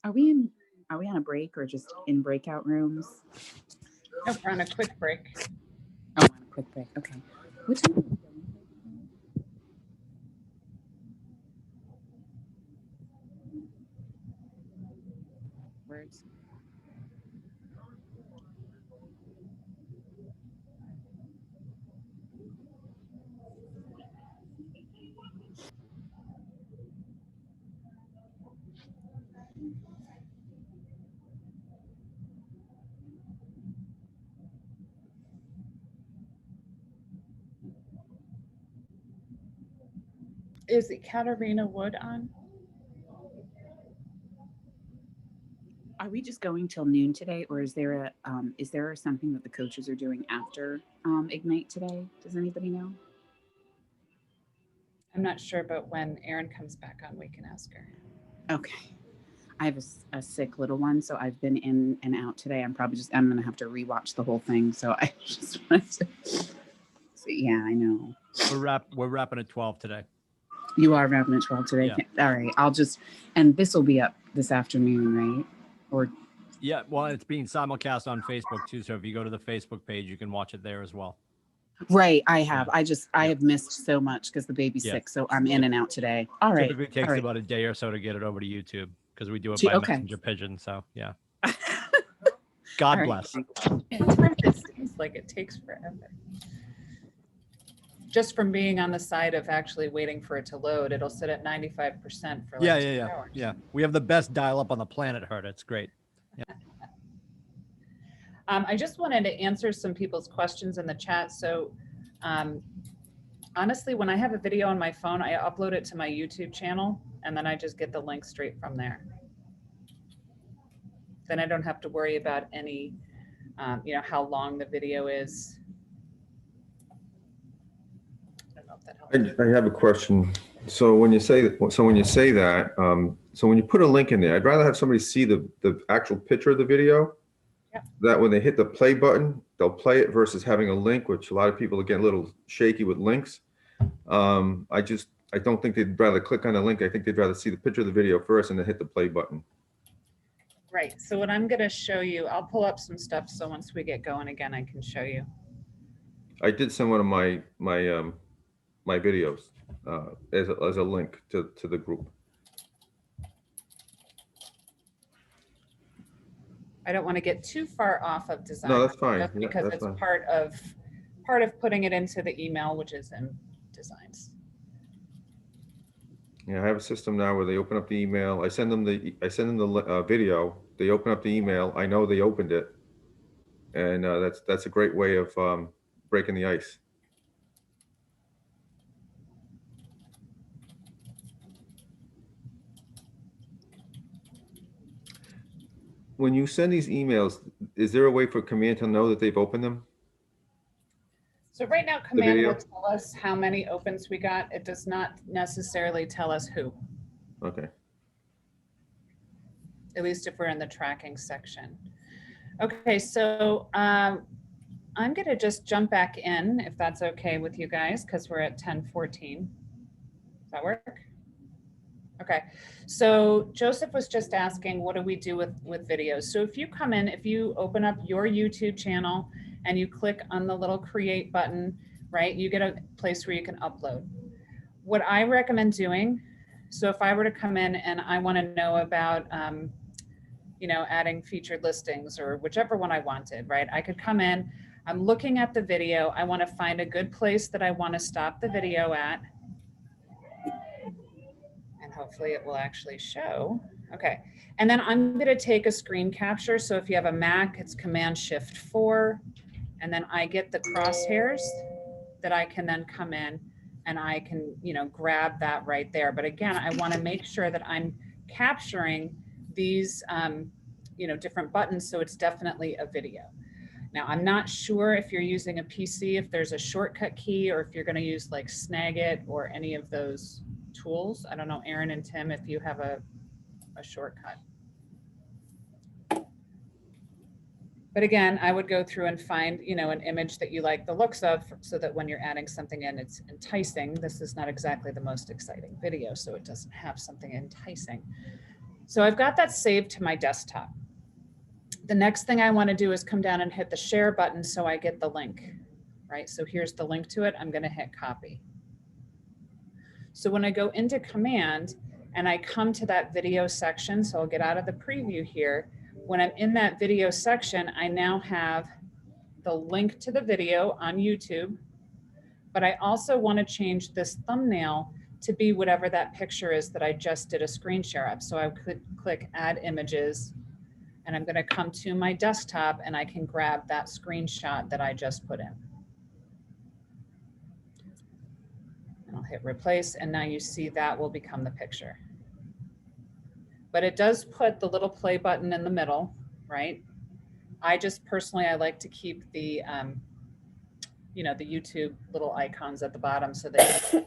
Are we on a break or just in breakout rooms? Nope, we're on a quick break. Oh, on a quick break. Okay. What time are we going? Words. Is it Katarina Wood on? Are we just going till noon today, or is there something that the coaches are doing after Ignite today? Does anybody know? I'm not sure, but when Erin comes back on, we can ask her. Okay. I have a sick little one, so I've been in and out today. I'm going to have to rewatch the whole thing. So I just wanted to. So yeah, I know. We're wrapping at 12 today. You are wrapping at 12 today. Yeah. All right. And this will be up this afternoon, right? Or Yeah, well, it's being simulcast on Facebook too. So if you go to the Facebook page, you can watch it there as well. right. I have. I have missed so much because the baby's Yeah. sick. So I'm in and out today. All right. Typically takes All right. about a day or so to get it over to YouTube because we do it Gee, by okay. messenger pigeon. So yeah. God All right. bless. It seems like it takes forever. Just from being on the side of actually waiting for it to load, it'll sit at 95% for like Yeah, 2 yeah. hours. Yeah. We have the best dial up on the planet, Hurt. It's great. Yeah. I just wanted to answer some people's questions in the chat. So honestly, when I have a video on my phone, I upload it to my YouTube channel and then I just get the link straight from there. Then I don't have to worry about any, how long the video is. I don't know if that helps. I have a question. So when you say that, so when you put a link in there, I'd rather have somebody see the actual picture of the video. Yeah. That when they hit the play button, they'll play it versus having a link, which a lot of people get a little shaky with links. I don't think they'd rather click on the link. I think they'd rather see the picture of the video first and then hit the play button. Right. So what I'm going to show you, I'll pull up some stuff. So once we get going again, I can show you. I did send one of my videos as a link to the group. I don't want to get too far off of design. No, that's fine. just Yeah, because that's it's fine. part of putting it into the email, which is in designs. Yeah, I have a system now where they open up the email. I send them the video. They open up the email. I know they opened it, and that's a great way of breaking the ice. When you send these emails, is there a way for Command to know that they've opened them? So right now, Command video? will tell us how many opens we got. It does not necessarily tell us who, Okay. at least if we're in the tracking section. Okay, so I'm going to just jump back in, if that's okay with you guys, because we're at 10:14. Does that work? Okay, so Joseph was just asking, what do we do with videos? So if you come in, if you open up your YouTube channel and you click on the little create button, right, you get a place where you can upload. What I recommend doing, so if I were to come in and I want to know about, adding featured listings or whichever one I wanted, right, I could come in, I'm looking at the video, I want to find a good place that I want to stop the video at. Hopefully it will actually show. Okay, and then I'm going to take a screen capture. So if you have a Mac, it's Command-Shift-4, and then I get the crosshairs that I can then come in and I can, grab that right there. But again, I want to make sure that I'm capturing these, different buttons. So it's definitely a video. Now, I'm not sure if you're using a PC, if there's a shortcut key, or if you're going to use like Snagit or any of those tools. I don't know, Erin and Tim, if you have a shortcut. But again, I would go through and find, an image that you like the looks of so that when you're adding something in, it's enticing. This is not exactly the most exciting video, so it doesn't have something enticing. So I've got that saved to my desktop. The next thing I want to do is come down and hit the share button so I get the link, right? So here's the link to it. I'm going to hit copy. So when I go into command and I come to that video section, so I'll get out of the preview here. When I'm in that video section, I now have the link to the video on YouTube, but I also want to change this thumbnail to be whatever that picture is that I just did a screen share of. So I could click add images, and I'm going to come to my desktop and I can grab that screenshot that I just put in. And I'll hit replace, and now you see that will become the picture. But it does put the little play button in the middle, right? I just personally, I like to keep the, you know, the YouTube little icons at the bottom so that.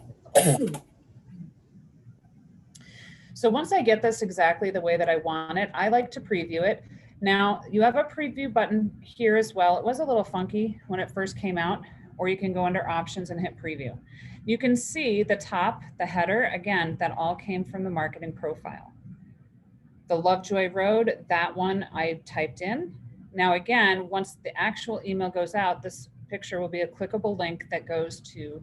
So once I get this exactly the way that I want it, I like to preview it. Now you have a preview button here as well. It was a little funky when it first came out, or you can go under options and hit preview. You can see the top, the header, again, that all came from the marketing profile. The Lovejoy Road, that one I typed in. Now again, once the actual email goes out, this picture will be a clickable link that goes to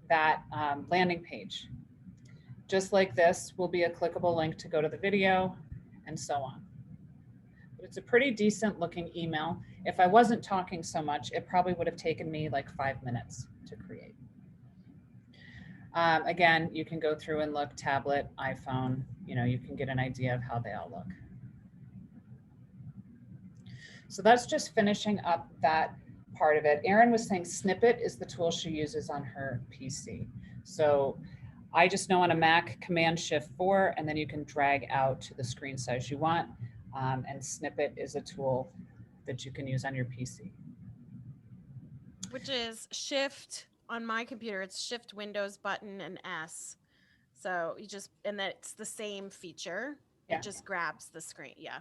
that landing page. Just like this will be a clickable link to go to the video and so on. But it's a pretty decent looking email. If I wasn't talking so much, it probably would have taken me like 5 minutes to create. Again, you can go through and look tablet, iPhone, you know, you can get an idea of how they all look. So that's just finishing up that part of it. Erin was saying Snippet is the tool she uses on her PC. So I just know on a Mac, Command-Shift-4, and then you can drag out to the screen size you want. And Snippet is a tool that you can use on your PC. Which is Shift on my computer. It's Shift Windows button and S. So you just, and that's the same feature. Yeah. It just grabs the screen. Yeah.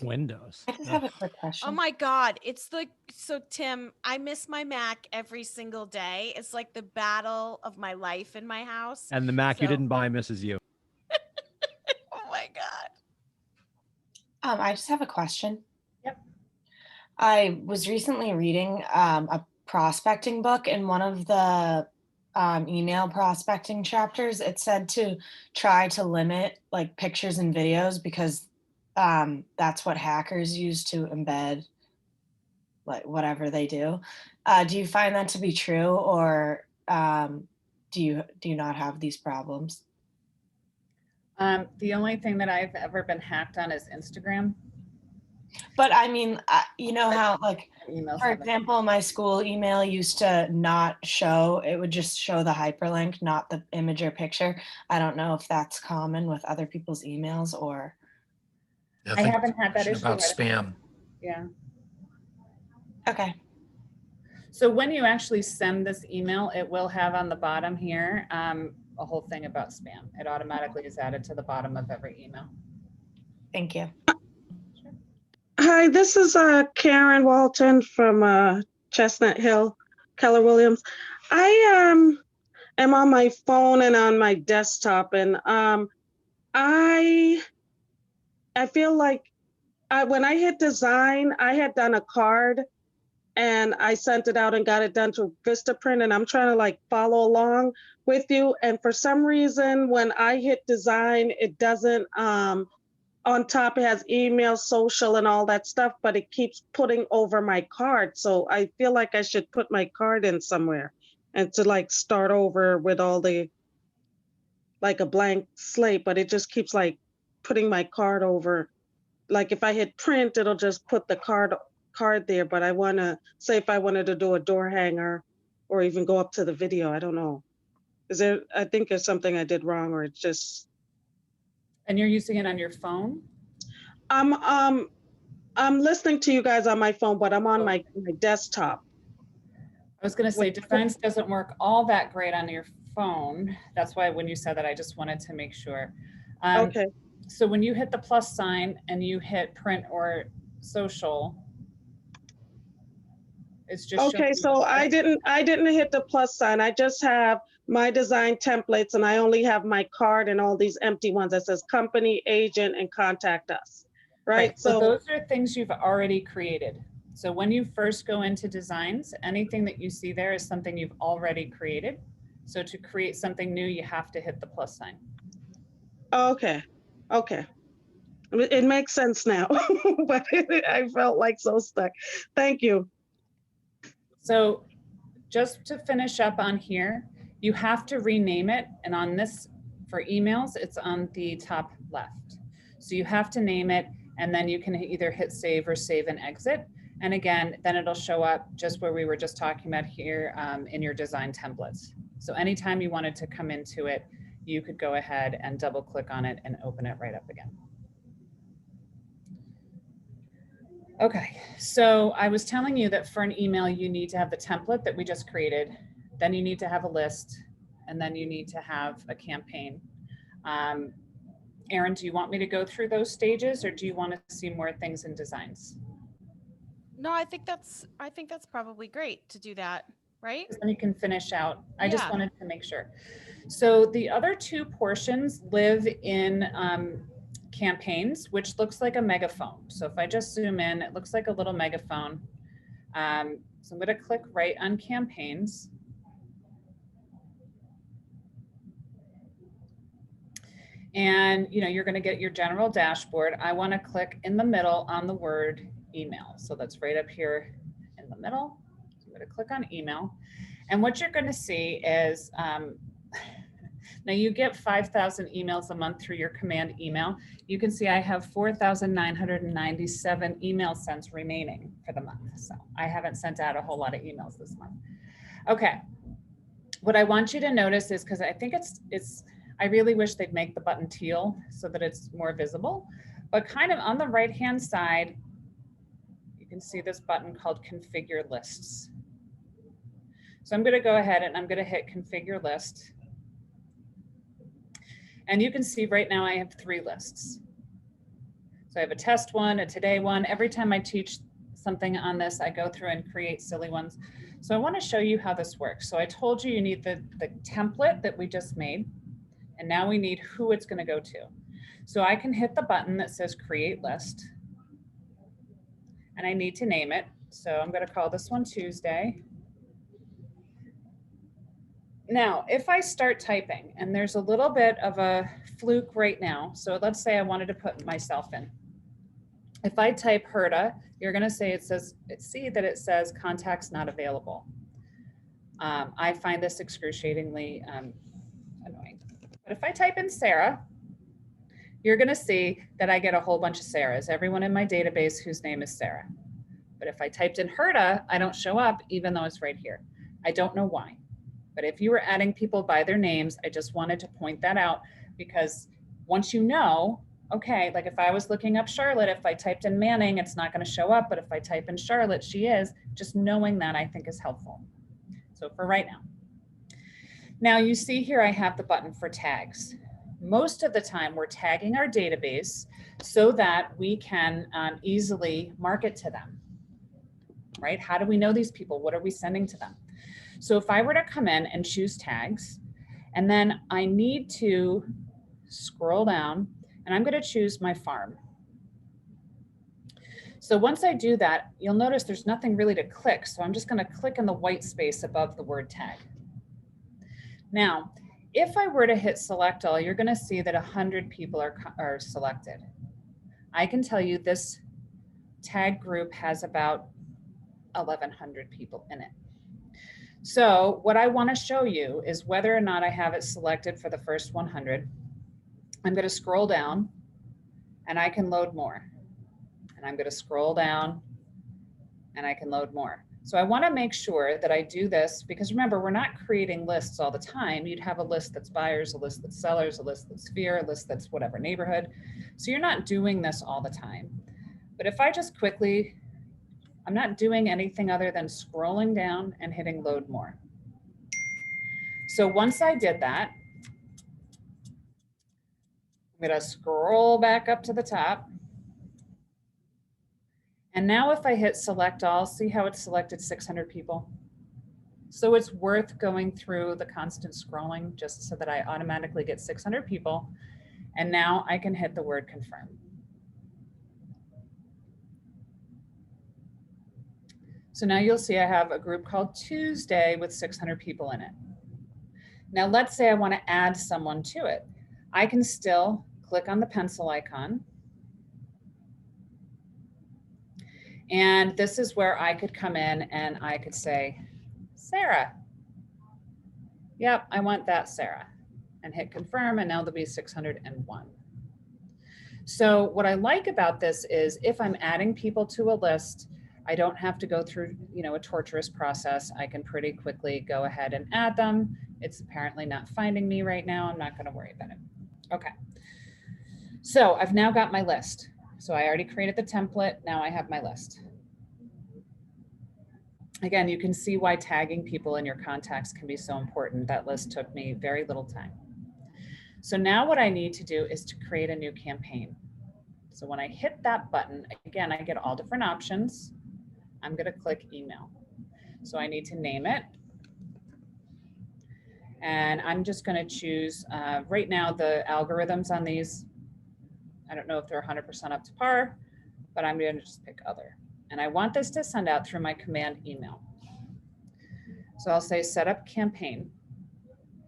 Windows. I just have a quick question. Oh my God. It's like, so Tim, I miss my Mac every single day. It's like the battle of my life in my house. And the Mac you So- didn't buy misses you. Oh my God. I just have a question. Yep. I was recently reading a prospecting book, and one of the email prospecting chapters, it said to try to limit like pictures and videos because that's what hackers use to embed like whatever they do. Do you find that to be true, or do you not have these problems? The only thing that I've ever been hacked on is Instagram. But I mean, you know how like, Emails for haven't. example, my school email used to not show, it would just show the hyperlink, not the image or picture. I don't know if that's common with other people's emails or. I haven't had that issue. About spam. Yeah. Okay. So when you actually send this email, it will have on the bottom here a whole thing about spam. It automatically is added to the bottom of every email. Thank you. Hi, this is Karen Walton from Chestnut Hill, Keller Williams. I am on my phone and on my desktop, and I feel like when I hit design, I had done a card and I sent it out and got it done to Vistaprint, and I'm trying to like follow along with you. And for some reason, when I hit design, it doesn't, on top it has email, social, and all that stuff, but it keeps putting over my card. So I feel like I should put my card in somewhere and to like start over with all the, like a blank slate, but it just keeps like putting my card over. Like if I hit print, it'll just put the card there, but I want to say if I wanted to do a door hanger or even go up to the video, I don't know. Is there, I think there's something I did wrong, or it's just. And you're using it on your phone? I'm listening to you guys on my phone, but I'm on my desktop. I was going to say Designs doesn't work all that great on your phone. That's why when you said that, I just wanted to make sure. Okay. So when you hit the plus sign and you hit print or social, it's just Okay, so I didn't hit the plus sign. I just have my design templates and I only have my card and all these empty ones that says company, agent, and contact us, right? So those are things you've already created. So when you first go into designs, anything that you see there is something you've already created. So to create something new, you have to hit the plus sign. Okay, okay. It makes sense now, but I felt like so stuck. Thank you. So just to finish up on here, you have to rename it. And on this, for emails, it's on the top left. So you have to name it, and then you can either hit save or save and exit. And again, then it'll show up just where we were just talking about here in your design templates. So anytime you wanted to come into it, you could go ahead and double click on it and open it right up again. Okay, so I was telling you that for an email, you need to have the template that we just created. Then you need to have a list, and then you need to have a campaign. Erin, do you want me to go through those stages, or do you want to see more things in designs? No, I think that's probably great to do that, right? Then you can finish out. I just Yeah. wanted to make sure. So the other two portions live in campaigns, which looks like a megaphone. So if I just zoom in, it looks like a little megaphone. So I'm going to click right on campaigns. And you're going to get your general dashboard. I want to click in the middle on the word email. So that's right up here in the middle. So I'm going to click on email. And what you're going to see is, now you get 5,000 emails a month through your command email. You can see I have 4,997 email sends remaining for the month. So I haven't sent out a whole lot of emails this month. Okay. What I want you to notice is, because I think I really wish they'd make the button teal so that it's more visible, but kind of on the right-hand side, you can see this button called Configure Lists. So I'm going to go ahead and I'm going to hit Configure List. And you can see right now I have 3 lists. So I have a test one, a today one. Every time I teach something on this, I go through and create silly ones. So I want to show you how this works. So I told you need the template that we just made. And now we need who it's going to go to. So I can hit the button that says Create List. And I need to name it. So I'm going to call this one Tuesday. Now, if I start typing, and there's a little bit of a fluke right now. So let's say I wanted to put myself in. If I type Herta, you're going to say it says contacts not available. I find this excruciatingly annoying. But if I type in Sarah, you're going to see that I get a whole bunch of Sarahs, everyone in my database whose name is Sarah. But if I typed in Herta, I don't show up, even though it's right here. I don't know why. But if you were adding people by their names, I just wanted to point that out, because once you know, okay, like if I was looking up Charlotte, if I typed in Manning, it's not going to show up. But if I type in Charlotte, she is. Just knowing that I think is helpful. So for right now. Now you see here I have the button for tags. Most of the time we're tagging our database so that we can easily market to them, right? How do we know these people? What are we sending to them? So if I were to come in and choose tags, and then I need to scroll down, and I'm going to choose my farm. So once I do that, you'll notice there's nothing really to click. So I'm just going to click in the white space above the word tag. Now, if I were to hit select all, you're going to see that 100 people are selected. I can tell you this tag group has about 1,100 people in it. So what I want to show you is whether or not I have it selected for the first 100. I'm going to scroll down and I can load more. And I'm going to scroll down and I can load more. So I want to make sure that I do this, because remember, we're not creating lists all the time. You'd have a list that's buyers, a list that's sellers, a list that's sphere, a list that's whatever neighborhood. So you're not doing this all the time. But if I just quickly, I'm not doing anything other than scrolling down and hitting load more. So once I did that, I'm going to scroll back up to the top. And now if I hit select all, see how it's selected 600 people? So it's worth going through the constant scrolling just so that I automatically get 600 people. And now I can hit the word confirm. So now you'll see I have a group called Tuesday with 600 people in it. Now let's say I want to add someone to it. I can still click on the pencil icon. And this is where I could come in and I could say, Sarah. Yep, I want that Sarah. And hit confirm, and now there'll be 601. So what I like about this is if I'm adding people to a list, I don't have to go through, a torturous process. I can pretty quickly go ahead and add them. It's apparently not finding me right now. I'm not going to worry about it. Okay. So I've now got my list. So I already created the template. Now I have my list. Again, you can see why tagging people in your contacts can be so important. That list took me very little time. So now what I need to do is to create a new campaign. So when I hit that button, again, I get all different options. I'm going to click email. So I need to name it. And I'm just going to choose, right now, the algorithms on these, I don't know if they're 100% up to par, but I'm going to just pick other. And I want this to send out through my command email. So I'll say set up campaign.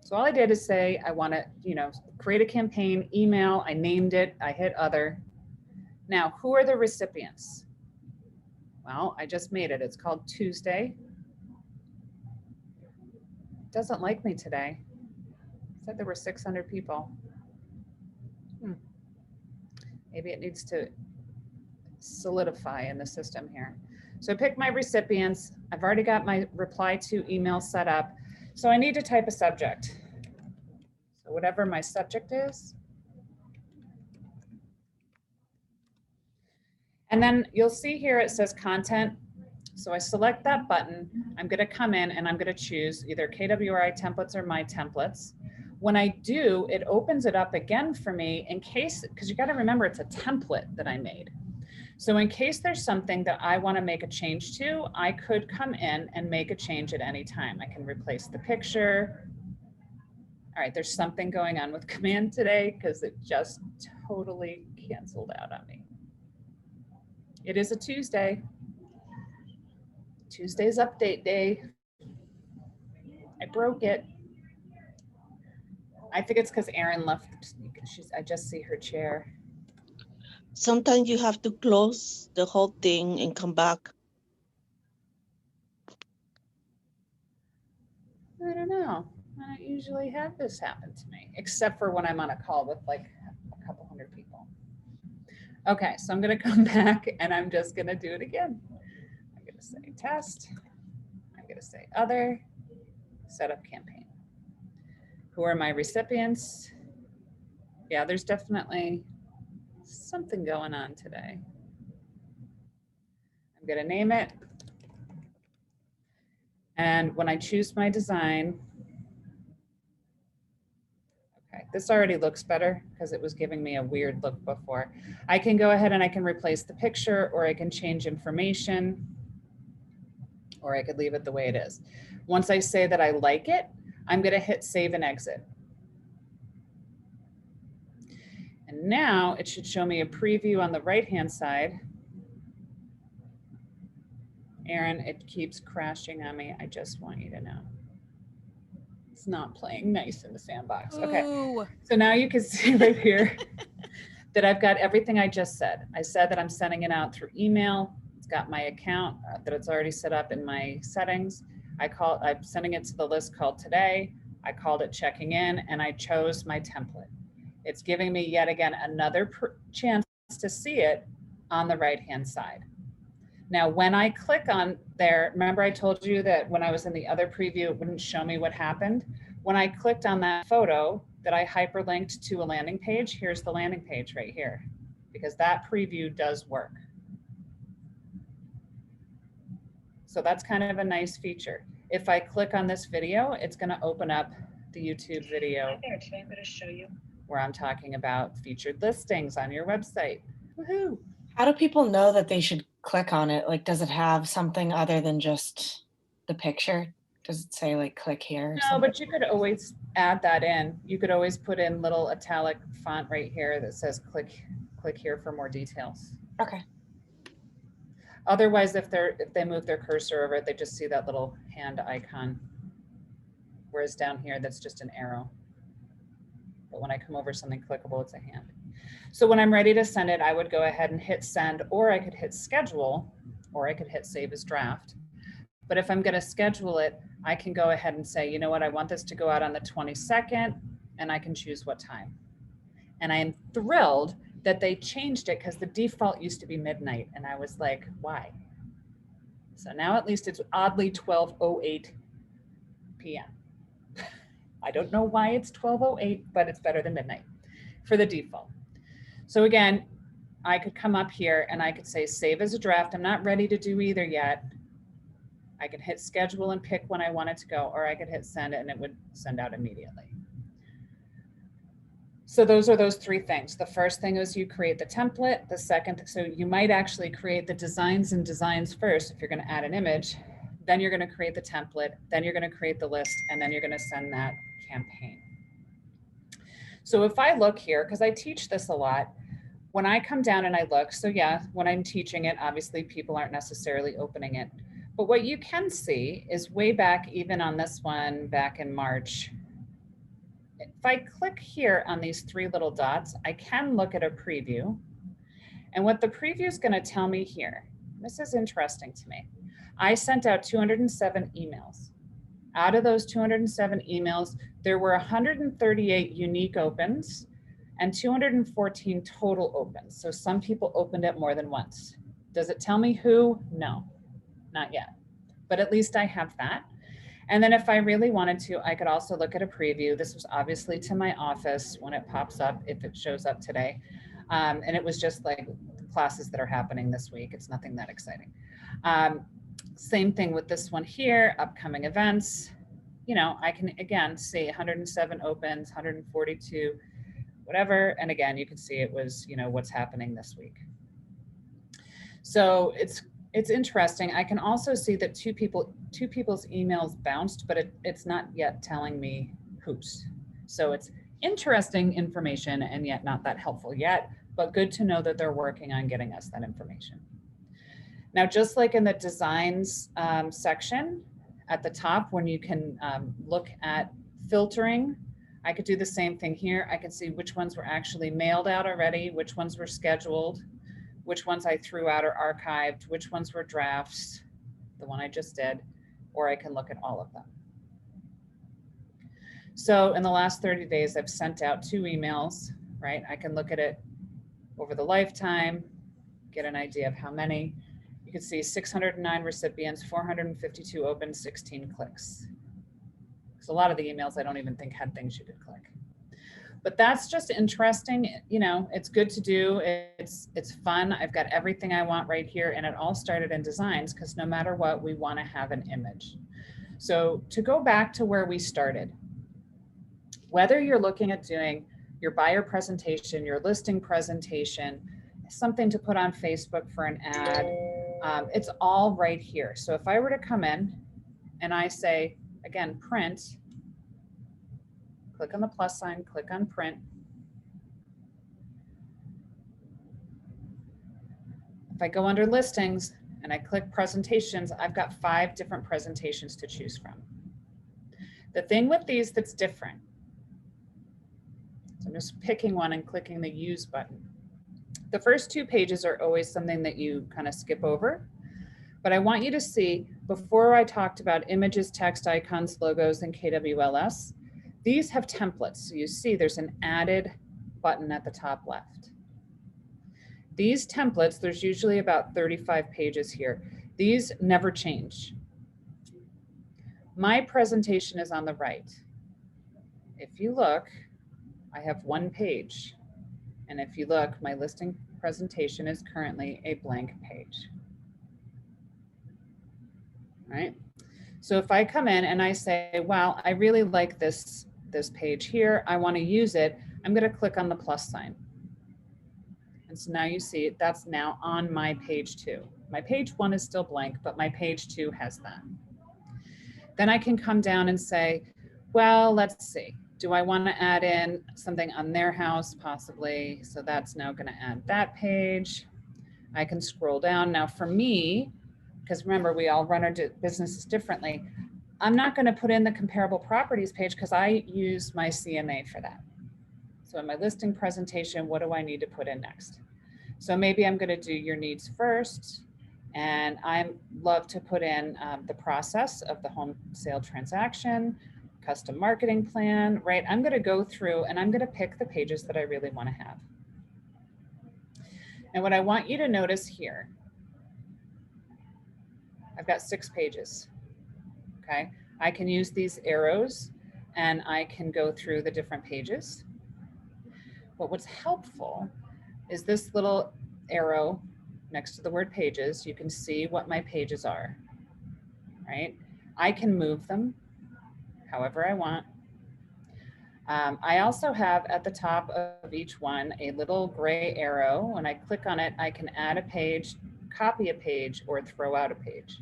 So all I did is say, I want to, create a campaign, email, I named it, I hit other. Now, who are the recipients? Well, I just made it. It's called Tuesday. It doesn't like me today. It said there were 600 people. Maybe it needs to solidify in the system here. So I pick my recipients. I've already got my reply to email set up. So I need to type a subject. So whatever my subject is. And then you'll see here it says content. So I select that button. I'm going to come in and I'm going to choose either KWRI templates or my templates. When I do, it opens it up again for me in case, because you got to remember it's a template that I made. So in case there's something that I want to make a change to, I could come in and make a change at any time. I can replace the picture. All right, there's something going on with command today because it just totally canceled out on me. It is a Tuesday. Tuesday's update day. I broke it. I think it's because Erin left. I just see her chair. Sometimes you have to close the whole thing and come back. I don't know. I don't usually have this happen to me, except for when I'm on a call with like a couple hundred people. Okay, so I'm going to come back and I'm just going to do it again. I'm going to say test. I'm going to say other, set up campaign. Who are my recipients? Yeah, there's definitely something going on today. I'm going to name it. And when I choose my design, okay, this already looks better because it was giving me a weird look before. I can go ahead and I can replace the picture, or I can change information, or I could leave it the way it is. Once I say that I like it, I'm going to hit save and exit. And now it should show me a preview on the right-hand side. Erin, it keeps crashing on me. I just want you to know. It's not playing nice in the sandbox. Okay, Ooh. So now you can see right here that I've got everything I just said. I said that I'm sending it out through email. It's got my account that it's already set up in my settings. I'm sending it to the list called today. I called it checking in, and I chose my template. It's giving me yet again another chance to see it on the right-hand side. Now, when I click on there, remember I told you that when I was in the other preview, it wouldn't show me what happened. When I clicked on that photo that I hyperlinked to a landing page, here's the landing page right here, because that preview does work. So that's kind of a nice feature. If I click on this video, it's going to open up the YouTube video. There, today I'm going to show you where I'm talking about featured listings on your website. Woohoo! How do people know that they should click on it? Like, does it have something other than just the picture? Does it say like click here? or No, something? but you could always add that in. You could always put in little italic font right here that says click here for more details. Okay. Otherwise, if they move their cursor over it, they just see that little hand icon. Whereas down here, that's just an arrow. But when I come over something clickable, it's a hand. So when I'm ready to send it, I would go ahead and hit send, or I could hit schedule, or I could hit save as draft. But if I'm going to schedule it, I can go ahead and say, you know what, I want this to go out on the 22nd, and I can choose what time. And I am thrilled that they changed it because the default used to be midnight. And I was like, why? So now at least it's oddly 12:08 p.m. I don't know why it's 12:08, but it's better than midnight for the default. So again, I could come up here and I could say save as a draft. I'm not ready to do either yet. I can hit schedule and pick when I want it to go, or I could hit send and it would send out immediately. So those are those three things. The first thing is you create the template. The second, so you might actually create the designs and designs first if you're going to add an image. Then you're going to create the template. Then you're going to create the list, and then you're going to send that campaign. So if I look here, because I teach this a lot, when I come down and I look, so yeah, when I'm teaching it, obviously people aren't necessarily opening it. But what you can see is way back, even on this one back in March, if I click here on these three little dots, I can look at a preview. And what the preview is going to tell me here, this is interesting to me. I sent out 207 emails. Out of those 207 emails, there were 138 unique opens and 214 total opens. So some people opened it more than once. Does it tell me who? No, not yet. But at least I have that. And then if I really wanted to, I could also look at a preview. This was obviously to my office when it pops up, if it shows up today. And it was just like classes that are happening this week. It's nothing that exciting. Same thing with this one here, upcoming events. You know, I can again see 107 opens, 142, whatever. And again, you can see it was, you know, what's happening this week. So it's interesting. I can also see that two people's emails bounced, but it's not yet telling me whose. So it's interesting information and yet not that helpful yet, but good to know that they're working on getting us that information. Now, just like in the designs section at the top, when you can look at filtering, I could do the same thing here. I can see which ones were actually mailed out already, which ones were scheduled, which ones I threw out or archived, which ones were drafts, the one I just did, or I can look at all of them. So in the last 30 days, I've sent out 2 emails, right? I can look at it over the lifetime, get an idea of how many. You can see 609 recipients, 452 open, 16 clicks. Because a lot of the emails I don't even think had things you could click. But that's just interesting. You know, it's good to do. It's fun. I've got everything I want right here. And it all started in designs because no matter what, we want to have an image. So to go back to where we started, whether you're looking at doing your buyer presentation, your listing presentation, something to put on Facebook for an ad, it's all right here. So if I were to come in and I say, again, print, click on the plus sign, click on print. If I go under listings and I click presentations, I've got 5 different presentations to choose from. The thing with these that's different, so I'm just picking one and clicking the use button. The first 2 pages are always something that you kind of skip over, but I want you to see, before I talked about images, text, icons, logos, and KWLS, these have templates. So you see there's an added button at the top left. These templates, there's usually about 35 pages here. These never change. My presentation is on the right. If you look, I have 1 page. And if you look, my listing presentation is currently a blank page. Right? So if I come in and I say, wow, I really like this page here, I want to use it, I'm going to click on the plus sign. And so now you see that's now on my page 2. My page 1 is still blank, but my page 2 has that. Then I can come down and say, well, let's see. Do I want to add in something on their house? Possibly. So that's now going to add that page. I can scroll down. Now for me, because remember, we all run our businesses differently. I'm not going to put in the comparable properties page because I use my CMA for that. So in my listing presentation, what do I need to put in next? So maybe I'm going to do your needs first. And I love to put in the process of the home sale transaction, custom marketing plan, right? I'm going to go through and I'm going to pick the pages that I really want to have. And what I want you to notice here, I've got 6 pages, okay? I can use these arrows and I can go through the different pages. But what's helpful is this little arrow next to the word pages. You can see what my pages are, right? I can move them however I want. I also have at the top of each one a little gray arrow. When I click on it, I can add a page, copy a page, or throw out a page.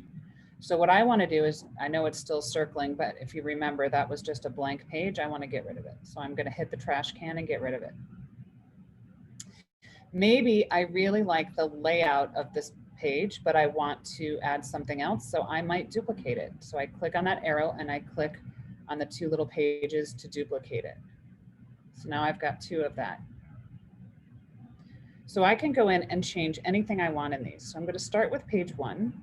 So what I want to do is, I know it's still circling, but if you remember, that was just a blank page. I want to get rid of it. So I'm going to hit the trash can and get rid of it. Maybe I really like the layout of this page, but I want to add something else. So I might duplicate it. So I click on that arrow and I click on the 2 little pages to duplicate it. So now I've got 2 of that. So I can go in and change anything I want in these. So I'm going to start with page 1.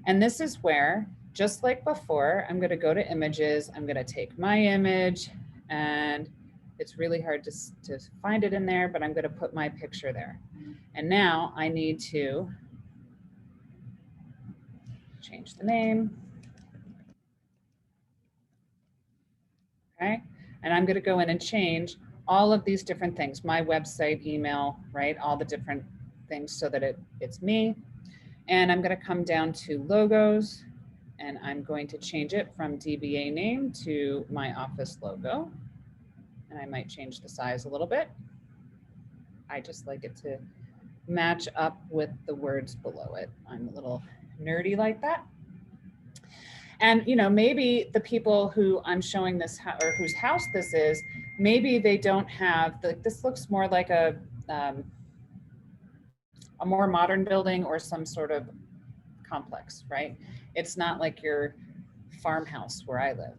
And this is where, just like before, I'm going to go to images. I'm going to take my image, and it's really hard to find it in there, but I'm going to put my picture there. And now I need to change the name. Okay. And I'm going to go in and change all of these different things, my website, email, right? All the different things so that it's me. And I'm going to come down to logos, and I'm going to change it from DBA name to my office logo. And I might change the size a little bit. I just like it to match up with the words below it. I'm a little nerdy like that. And, you know, maybe the people who I'm showing this or whose house this is, maybe they don't have this looks more like a more modern building or some sort of complex, right? It's not like your farmhouse where I live.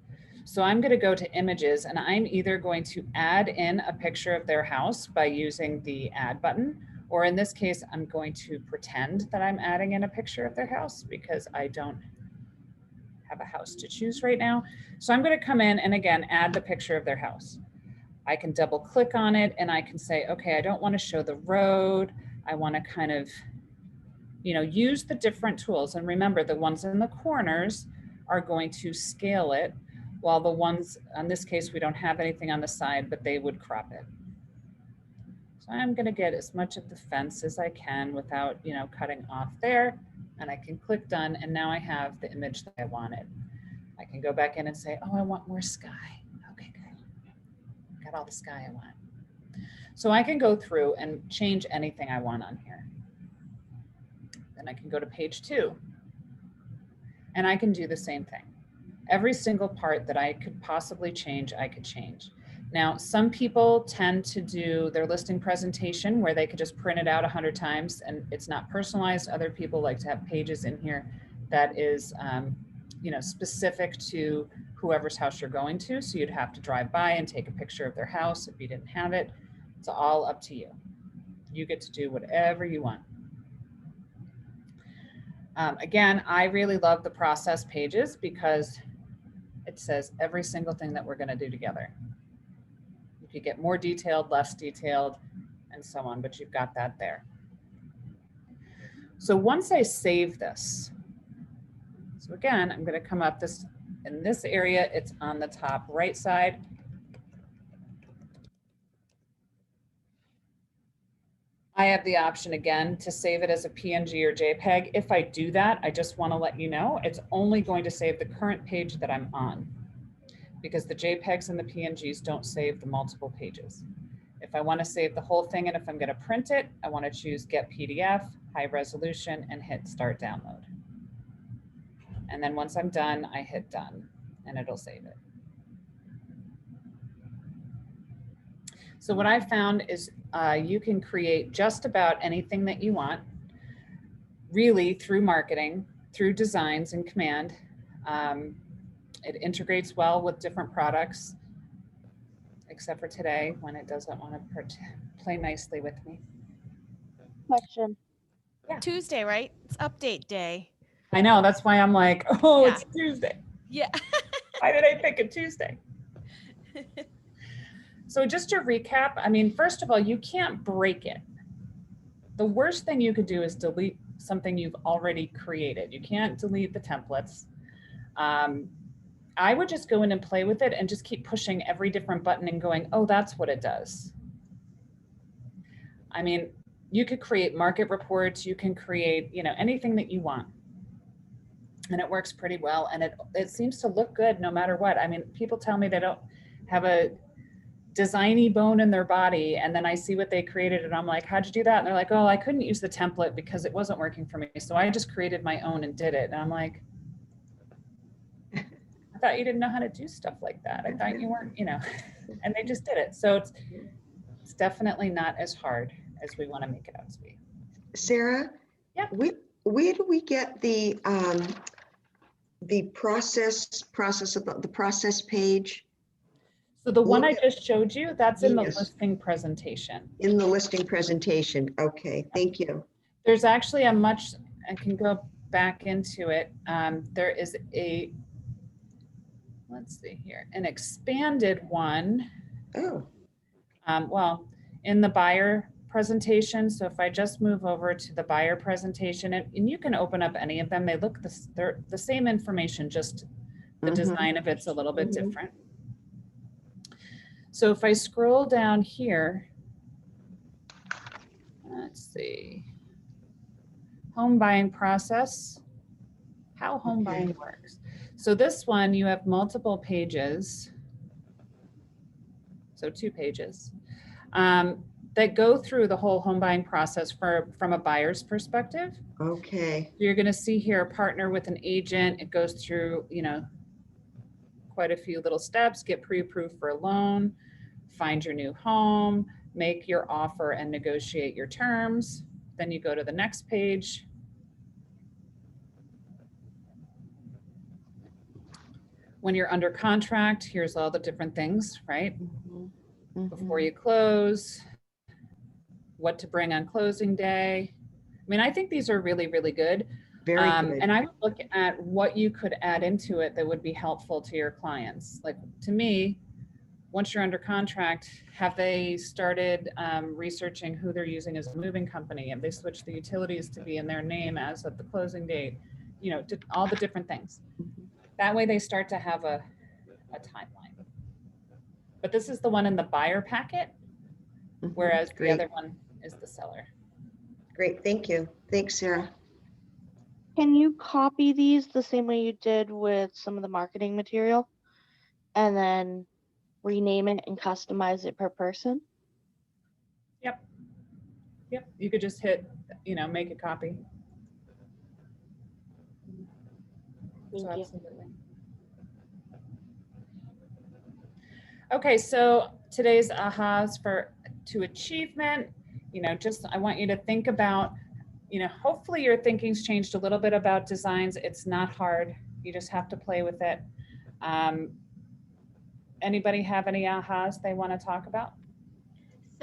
So I'm going to go to images, and I'm either going to add in a picture of their house by using the add button, or in this case, I'm going to pretend that I'm adding in a picture of their house because I don't have a house to choose right now. So I'm going to come in and again, add the picture of their house. I can double click on it and I can say, okay, I don't want to show the road. I want to kind of, you know, use the different tools. And remember, the ones in the corners are going to scale it, while the ones, in this case, we don't have anything on the side, but they would crop it. So I'm going to get as much of the fence as I can without, you know, cutting off there. And I can click done, and now I have the image that I wanted. I can go back in and say, oh, I want more sky. Okay, good. Got all the sky I want. So I can go through and change anything I want on here. Then I can go to page 2, and I can do the same thing. Every single part that I could possibly change, I could change. Now, some people tend to do their listing presentation where they could just print it out 100 times and it's not personalized. Other people like to have pages in here that is, you know, specific to whoever's house you're going to. So you'd have to drive by and take a picture of their house if you didn't have it. It's all up to you. You get to do whatever you want. Again, I really love the process pages because it says every single thing that we're going to do together. You could get more detailed, less detailed, and so on, but you've got that there. So once I save this, so again, I'm going to come up this, in this area, it's on the top right side. I have the option again to save it as a PNG or JPEG. If I do that, I just want to let you know, it's only going to save the current page that I'm on, because the JPEGs and the PNGs don't save the multiple pages. If I want to save the whole thing, and if I'm going to print it, I want to choose Get PDF, High Resolution, and hit Start Download. And then once I'm done, I hit done and it'll save it. So what I found is you can create just about anything that you want, really through marketing, through designs in Command. It integrates well with different products, except for today when it doesn't want to play nicely with me. Question. Yeah. Tuesday, right? It's update day. I know, that's why I'm like, oh, Yeah. it's Tuesday. Yeah. Why did I pick a Tuesday? So just to recap, I mean, first of all, you can't break it. The worst thing you could do is delete something you've already created. You can't delete the templates. I would just go in and play with it and just keep pushing every different button and going, oh, that's what it does. I mean, you could create market reports, you can create, you know, anything that you want. And it works pretty well. And it seems to look good no matter what. I mean, people tell me they don't have a designy bone in their body. And then I see what they created and I'm like, how'd you do that? And they're like, oh, I couldn't use the template because it wasn't working for me. So I just created my own and did it. And I'm like, I thought you didn't know how to do stuff like that. I thought you weren't, you know, and they just did it. So it's definitely not as hard as we want to make it out to be. Sarah? Yeah. Where do we get the process page? So the one I just showed you, that's in the Yes. listing presentation. In the listing presentation. Okay, thank you. There's actually I can go back into it. There is let's see here, an expanded one. Oh. Well, in the buyer presentation. So if I just move over to the buyer presentation, and you can open up any of them, they're the same information, just the design of it's a little bit different. So if I scroll down here, let's see, home buying process, how home buying works. So this one, you have multiple pages, so 2 pages, that go through the whole home buying process from a buyer's perspective. Okay. You're going to see here, partner with an agent. It goes through, you know, quite a few little steps, get pre-approved for a loan, find your new home, make your offer and negotiate your terms. Then you go to the next page. When you're under contract, here's all the different things, right? Before you close, what to bring on closing day. I mean, I think these are really, really good. Very good. And I would look at what you could add into it that would be helpful to your clients. Like to me, once you're under contract, have they started researching who they're using as a moving company? Have they switched the utilities to be in their name as of the closing date? You know, all the different things. That way they start to have a timeline. But this is the one in the buyer packet, whereas the other one is the seller. Great, thank you. Thanks, Sarah. Can you copy these the same way you did with some of the marketing material and then rename it and customize it per person? Yep. Yep. You could just hit, you know, make a copy. Thank you. Absolutely. Okay, so today's ahas to achievement, you know, just I want you to think about, you know, hopefully your thinking's changed a little bit about designs. It's not hard. You just have to play with it. Anybody have any ahas they want to talk about?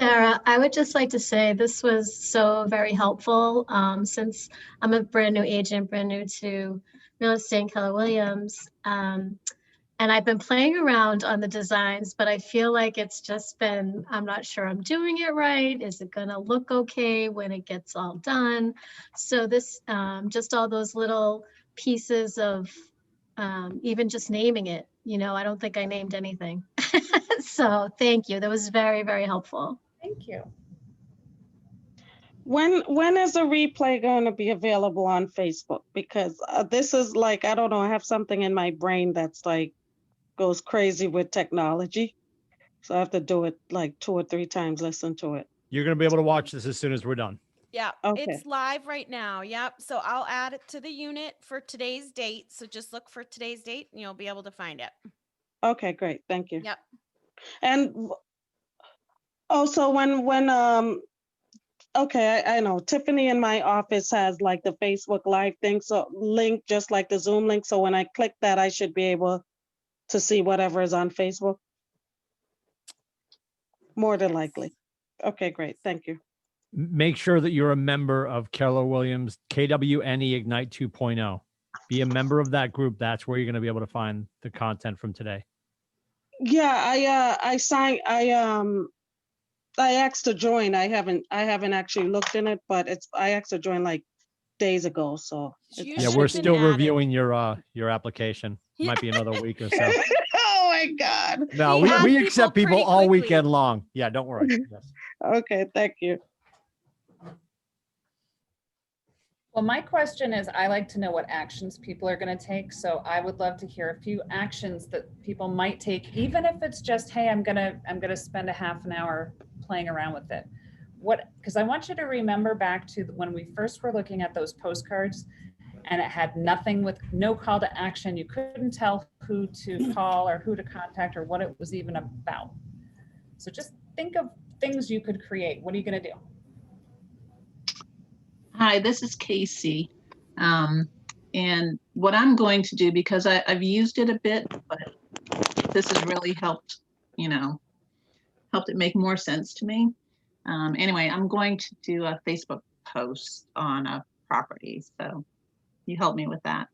Sarah, I would just like to say this was so very helpful since I'm a brand new agent, brand new to real estate in Keller Williams. And I've been playing around on the designs, but I feel like it's just been, I'm not sure I'm doing it right. Is it gonna look okay when it gets all done? So this, just all those little pieces of even just naming it, you know, I don't think I named anything. So thank you. That was very, very helpful. Thank you. When is a replay going to be available on Facebook? Because this is like, I don't know, I have something in my brain that's like, goes crazy with technology. So I have to do it like 2 or 3 times, listen to it. You're going to be able to watch this as soon as we're done. Yeah, Okay. it's live right now. Yep. So I'll add it to the unit for today's date. So just look for today's date and you'll be able to find it. Okay, great. Thank you. Yep. And also okay, I know Tiffany in my office has like the Facebook Live thing, so link just like the Zoom link. So when I click that, I should be able to see whatever is on Facebook. More than likely. Okay, great. Thank you. Make sure that you're a member of Keller Williams KWNE Ignite 2.0. Be a member of that group. That's where you're going to be able to find the content from today. Yeah, I signed. I asked to join. I haven't actually looked in it, but I asked to join like days ago. So Yeah, we're still reviewing your application. Might be another week or so. Oh my God. No, we accept people all weekend long. Yeah, don't worry. Yes. Okay, thank you. Well, my question is, I like to know what actions people are going to take. So I would love to hear a few actions that people might take, even if it's just, hey, I'm gonna spend a half an hour playing around with it. Because I want you to remember back to when we first were looking at those postcards, and it had nothing with no call to action. You couldn't tell who to call or who to contact or what it was even about. So just think of things you could create. What are you going to do? Hi, this is Casey. And what I'm going to do, because I've used it a bit, but this has really helped, helped it make more sense to me. Anyway, I'm going to do a Facebook post on a property. So you help me with that.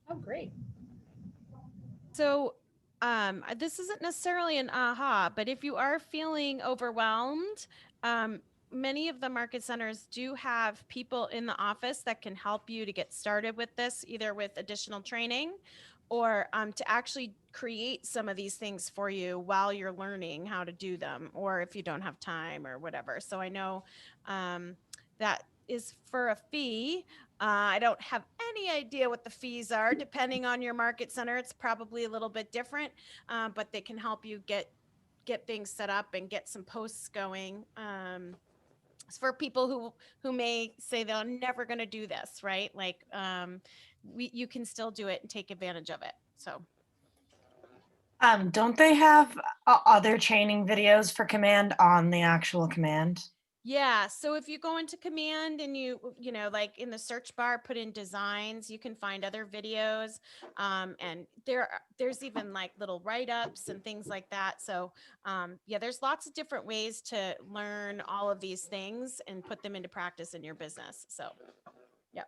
Oh, great. So this isn't necessarily an aha, but if you are feeling overwhelmed, many of the market centers do have people in the office that can help you to get started with this, either with additional training or to actually create some of these things for you while you're learning how to do them, or if you don't have time or whatever. So I know that is for a fee. I don't have any idea what the fees are. Depending on your market center, it's probably a little bit different, but they can help you get things set up and get some posts going. For people who may say they're never going to do this, right? Like you can still do it and take advantage of it. So. Don't they have other training videos for Command on the actual Command? Yeah. So if you go into Command and you like in the search bar, put in designs, you can find other videos. And there's even like little write-ups and things like that. So yeah, there's lots of different ways to learn all of these things and put them into practice in your business. So, yeah.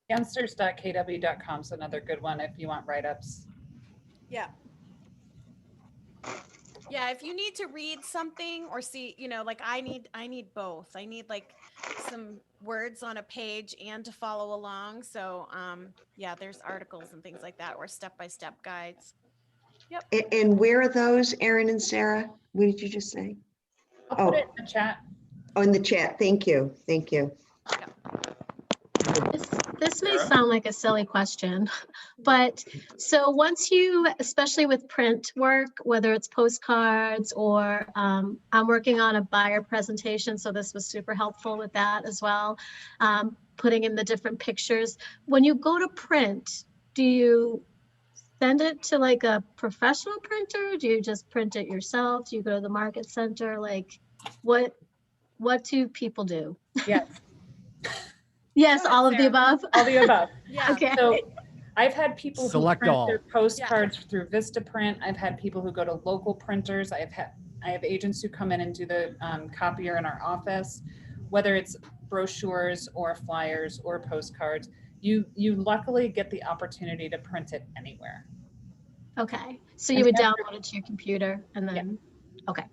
Youngsters.kw.com is another good one if you want write-ups. Yeah. Yeah, if you need to read something or see, like I need both. I need like some words on a page and to follow along. So yeah, there's articles and things like that or step-by-step guides. Yep. And where are those, Erin and Sarah? What did you just say? I'll put it in the chat. Oh, in the chat. Thank you. Thank you. This may sound like a silly question, but so once you, especially with print work, whether it's postcards or I'm working on a buyer presentation, so this was super helpful with that as well, putting in the different pictures. When you go to print, do you send it to like a professional printer? Do you just print it yourself? Do you go to the market center? Like what do people do? Yes. Yes, all of the above. All the above. Yeah. Okay. So I've had people who Select print all. their postcards through Vistaprint. I've had people who go to local printers. I have agents who come in and do the copier in our office, whether it's brochures or flyers or postcards. You luckily get the opportunity to print it anywhere. Okay, so you would download it to your computer and then, okay.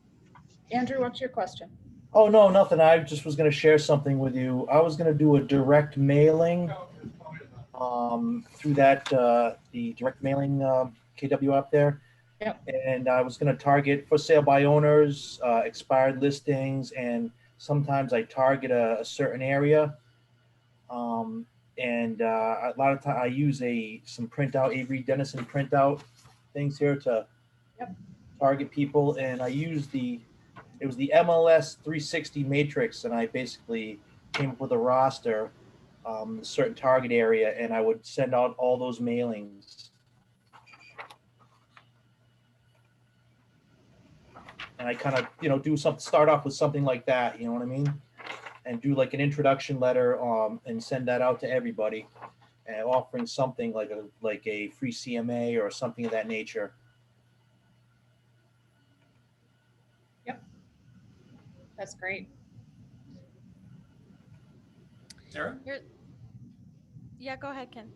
Andrew, what's your question? Oh, no, nothing. I just was going to share something with you. I was going to do a direct mailing through that, the direct mailing KW app there. Yep. And I was going to target for sale by owners, expired listings, and sometimes I target a certain area. And a lot of time I use some printout, Avery Dennison printout things here to target people. And I use it was the MLS 360 matrix, and I basically came up with a roster, a certain target area, and I would send out all those mailings. And I kind of, start off with something like that, you know what I mean? And do like an introduction letter, and send that out to everybody, and offering something like a free CMA or something of that nature. That's great. Sarah? Yeah, go ahead, Ken.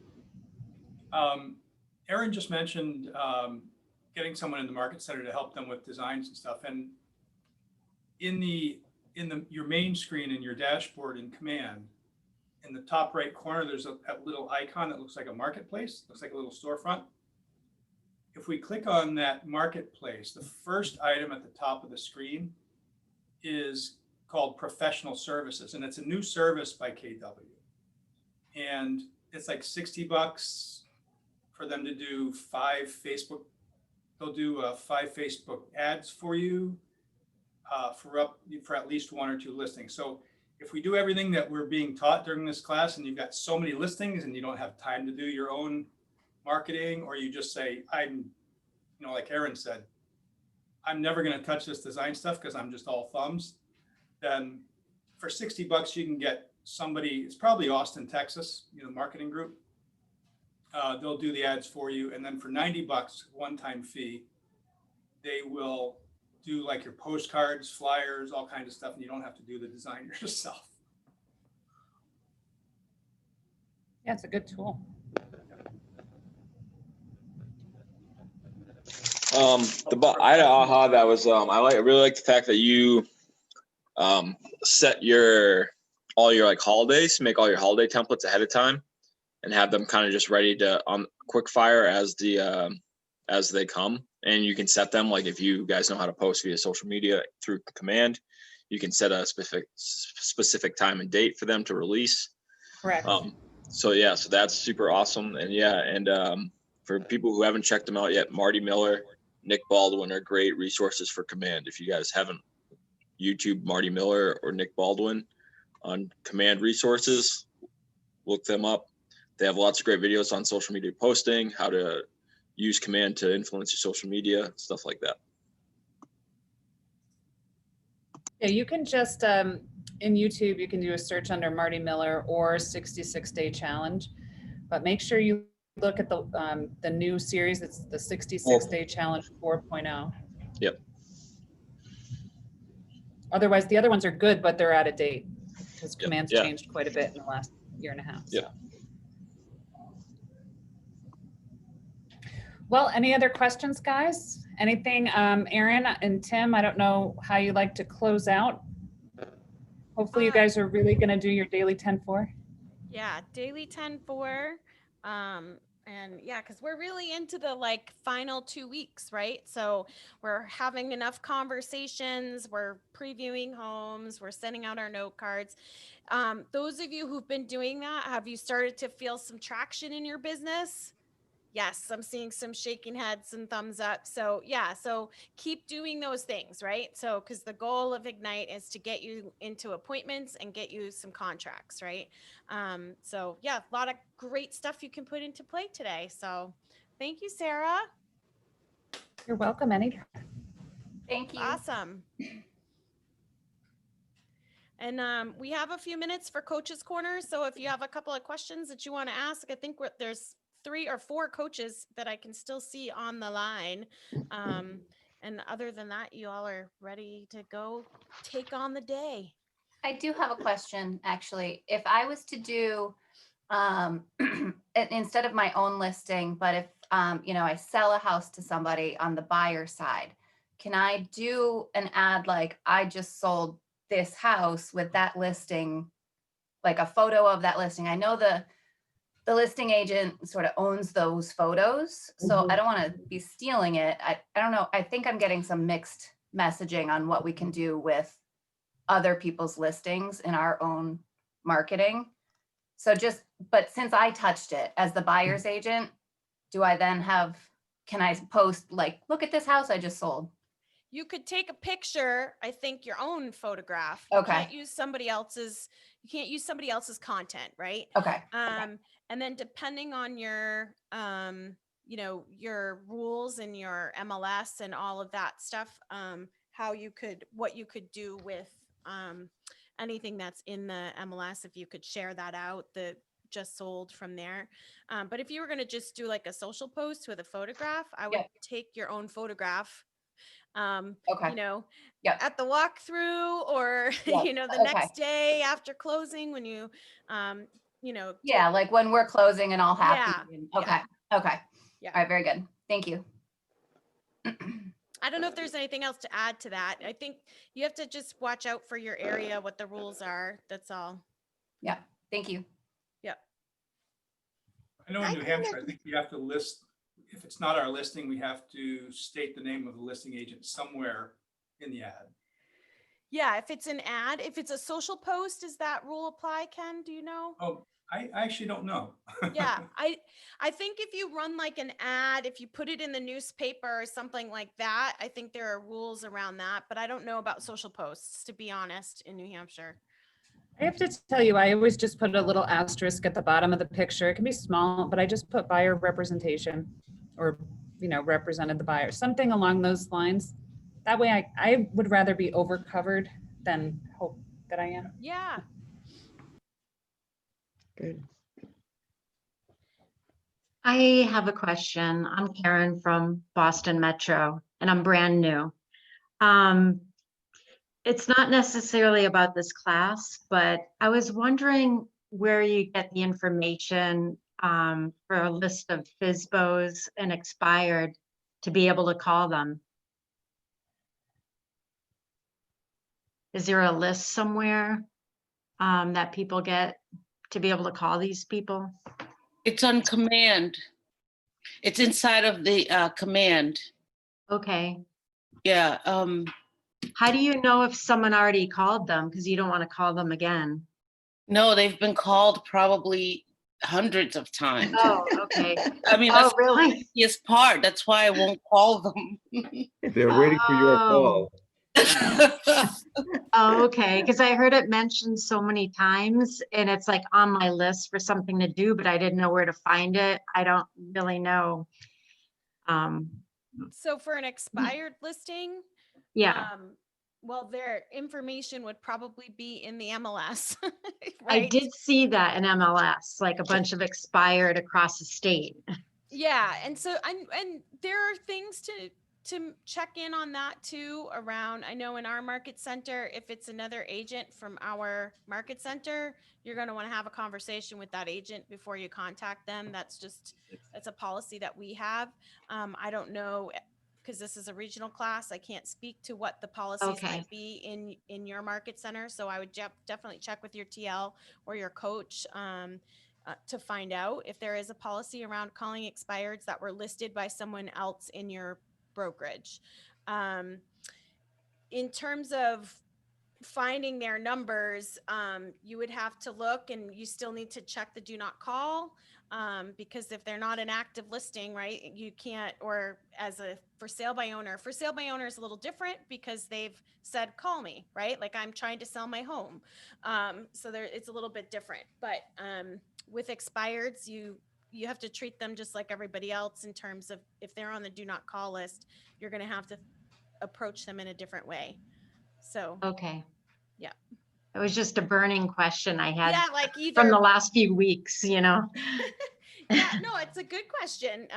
Erin just mentioned getting someone in the market center to help them with designs and stuff. And in your main screen in your dashboard in Command, in the top right corner, there's a little icon that looks like a marketplace, looks like a little storefront. If we click on that marketplace, the first item at the top of the screen is called professional services, and it's a new service by KW, and it's like $60 for them to do 5 Facebook. They'll do 5 Facebook ads for you for at least 1 or 2 listings. So if we do everything that we're being taught during this class, and you've got so many listings and you don't have time to do your own marketing, or you just say, like Erin said, I'm never going to touch this design stuff because I'm just all thumbs, then for $60 you can get somebody, it's probably Austin, Texas, marketing group. They'll do the ads for you. And then for $90, one-time fee, they will do like your postcards, flyers, all kinds of stuff, and you don't have to do the design yourself. Yeah, it's a good tool. I had an aha that was I really like the fact that you set all your like holidays, make all your holiday templates ahead of time, and have them kind of just ready to quick fire as they come. And you can set them, like if you guys know how to post via social media through Command, you can set a specific time and date for them to release. Correct. So that's super awesome. And for people who haven't checked them out yet, Marty Miller, Nick Baldwin are great resources for Command. If you guys haven't YouTube Marty Miller or Nick Baldwin on Command resources, look them up. They have lots of great videos on social media posting, how to use Command to influence your social media, stuff like that. Yeah, you can just, in YouTube, you can do a search under Marty Miller or 66-Day Challenge, but make sure you look at the new series. It's the 66-Day Challenge 4.0. Yep. Otherwise, the other ones are good, but they're out of date because Command's changed quite a bit in the last year and a half. Yeah. So. Well, any other questions, guys? Anything, Erin and Tim, I don't know how you like to close out. Hopefully you guys are really gonna do your daily 10-4. Yeah, daily 10-4. And yeah, because we're really into the final 2 weeks, right? So we're having enough conversations, we're previewing homes, we're sending out our note cards. Those of you who've been doing that, have you started to feel some traction in your business? Yes, I'm seeing some shaking heads and thumbs up. So yeah, so keep doing those things, right? So because the goal of Ignite is to get you into appointments and get you some contracts, right? So yeah, a lot of great stuff you can put into play today. So thank you, Sarah. You're welcome, anytime. Thank you. Awesome. And we have a few minutes for Coach's Corner. So if you have a couple of questions that you want to ask, I think there's 3 or 4 coaches that I can still see on the line. And other than that, you all are ready to go take on the day. I do have a question, actually. If I was to do, instead of my own listing, but if, I sell a house to somebody on the buyer side, can I do an ad like I just sold this house with that listing, like a photo of that listing? I know the listing agent sort of owns those photos, so I don't want to be stealing it. I don't know. I think I'm getting some mixed messaging on what we can do with other people's listings in our own marketing. So but since I touched it as the buyer's agent, do I then can I post like, look at this house I just sold? you could take a picture, I think your own photograph. Okay. You can't use somebody else's, content, right? Okay. And then depending on your, you know, your rules and your MLS and all of that stuff, what you could do with anything that's in the MLS, if you could share that out, the just sold from there. But if you were going to just do like a social post with a photograph, I would take your own photograph, you know, at the walkthrough or, you know, the next day after closing when you, you know. Yeah, like when we're closing and all happy. Yeah, and- Okay. Okay. Yeah. All right. Very good. Thank you. I don't know if there's anything else to add to that. I think you have to just watch out for your area, what the rules are. That's all. Yeah. Thank you. Yep. I know in New Hampshire, I think we have to list, if it's not our listing, we have to state the name of the listing agent somewhere in the ad. Yeah, if it's an ad, if it's a social post, does that rule apply, Ken? Do you know? Oh, I actually don't know. Yeah, I think if you run like an ad, if you put it in the newspaper or something like that, I think there are rules around that, but I don't know about social posts, to be honest, in New Hampshire. I have to tell you, I always just put a little asterisk at the bottom of the picture. It can be small, but I just put buyer representation or, you know, represented the buyer, something along those lines. That way I would rather be over covered than hope that I am. Yeah. Good. I have a question. I'm Karen from Boston Metro, and I'm brand new. It's not necessarily about this class, but I was wondering where you get the information for a list of FSBOs and expired to be able to call them. Is there a list somewhere that people get to be able to call these people? It's on command. It's inside of the command. Okay. Yeah. How do you know if someone already called them? Because you don't want to call them again. No, they've been called probably hundreds of times. Oh, okay. I mean, that's really the easiest part. That's why I won't call them. They're waiting for your call. Oh, okay. Because I heard it mentioned so many times and it's like on my list for something to do, but I didn't know where to find it. I don't really know. So for an expired listing, Yeah. Well, their information would probably be in the MLS. I right? did see that in MLS, like a bunch of expired across the state. Yeah, and so and there are things to check in on that too around. I know in our market center, if it's another agent from our market center, you're going to want to have a conversation with that agent before you contact them. That's a policy that we have. I don't know, because this is a regional class, I can't speak to what the policies might be in your market center. So I would definitely check with your TL or your coach to find out if there is a policy around calling expireds that were listed by someone else in your brokerage. In terms of finding their numbers, you would have to look, and you still need to check the do not call, because if they're not an active listing, right, you can't, or as a for sale by owner is a little different because they've said, call me, right? Like I'm trying to sell my home. So it's a little bit different, but with expireds, you have to treat them just like everybody else in terms of if they're on the do not call list, you're going to have to approach them in a different way. So, Okay. Yeah. It was just a burning question I had like from the last few weeks, you know? Yeah, no, it's a good question.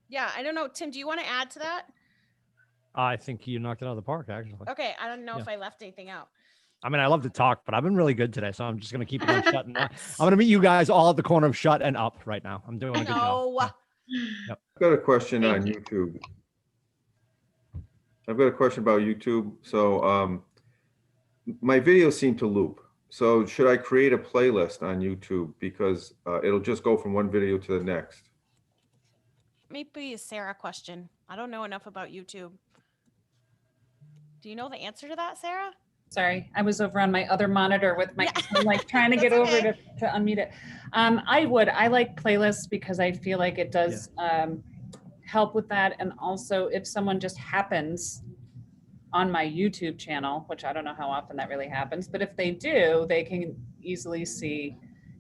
Yeah, I don't know. Tim, do you want to add to that? I think you knocked it out of the park, actually. Okay. I don't know Yeah. if I left anything out. I mean, I love to talk, but I've been really good today, so I'm just going to keep it on shut and up. I'm going to meet you guys all at the corner of shut and up right now. I'm doing a good job. No. Yep. I've got a question on YouTube. I've got a question about YouTube. So my videos seem to loop. So should I create a playlist on YouTube because it'll just go from one video to the next? Maybe a Sarah question. I don't know enough about YouTube. Do you know the answer to that, Sarah? Sorry, I was over on my other monitor with my, I'm like trying to get over to unmute it. I like playlists because I feel like it does help with that. And also if someone just happens on my YouTube channel, which I don't know how often that really happens, but if they do, they can easily see,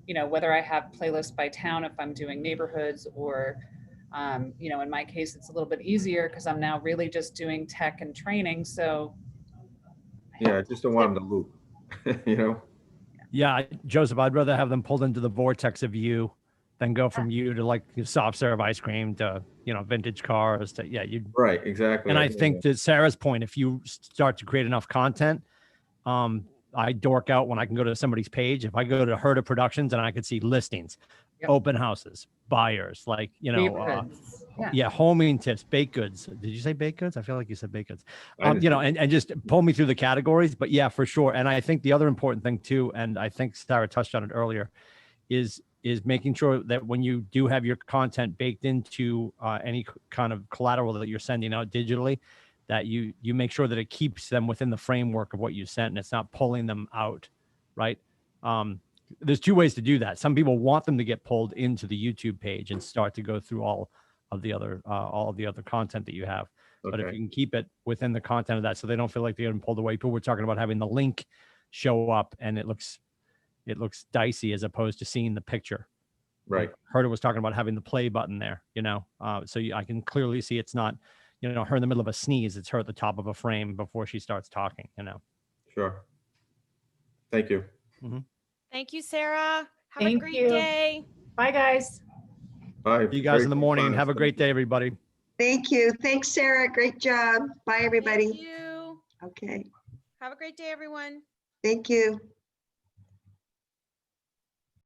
you know, whether I have playlists by town, if I'm doing neighborhoods, or, you know, in my case, it's a little bit easier because I'm now really just doing tech and training. So Yeah, I just don't want them to loop, you know? Yeah, Joseph, I'd rather have them pulled into the vortex of you than go from you to like soft serve ice cream to, you know, vintage cars to, yeah, you. Right, exactly. And I think to Sarah's point, if you start to create enough content, I dork out when I can go to somebody's page. If I go to Herta Productions and I could see listings, open houses, buyers, like, you know, neighborhoods. yeah, homing tips, baked goods. Did you say baked goods? I feel like you said baked goods. I did. You know, and just pull me through the categories. But yeah, for sure. And I think the other important thing too, and I think Sarah touched on it earlier, is making sure that when you do have your content baked into any kind of collateral that you're sending out digitally, that you make sure that it keeps them within the framework of what you sent and it's not pulling them out, right? There's two ways to do that. Some people want them to get pulled into the YouTube page and start to go through all of the other content that you have. But if Okay. you can keep it within the content of that, so they don't feel like they're getting pulled away. People were talking about having the link show up and it looks dicey as opposed to seeing the picture. Right. Herta was talking about having the play button there, you know, I can clearly see it's not, you know, her in the middle of a sneeze. It's her at the top of a frame before she starts talking, you know. Sure. Thank you. Thank you, Sarah. Have a Thank great you. day. Bye, guys. Bye. See you guys Very in the morning and fun. have a great day, everybody. Thank you. Thanks, Sarah. Great job. Bye, Thank everybody. you. Okay. Have a great day, everyone. Thank you.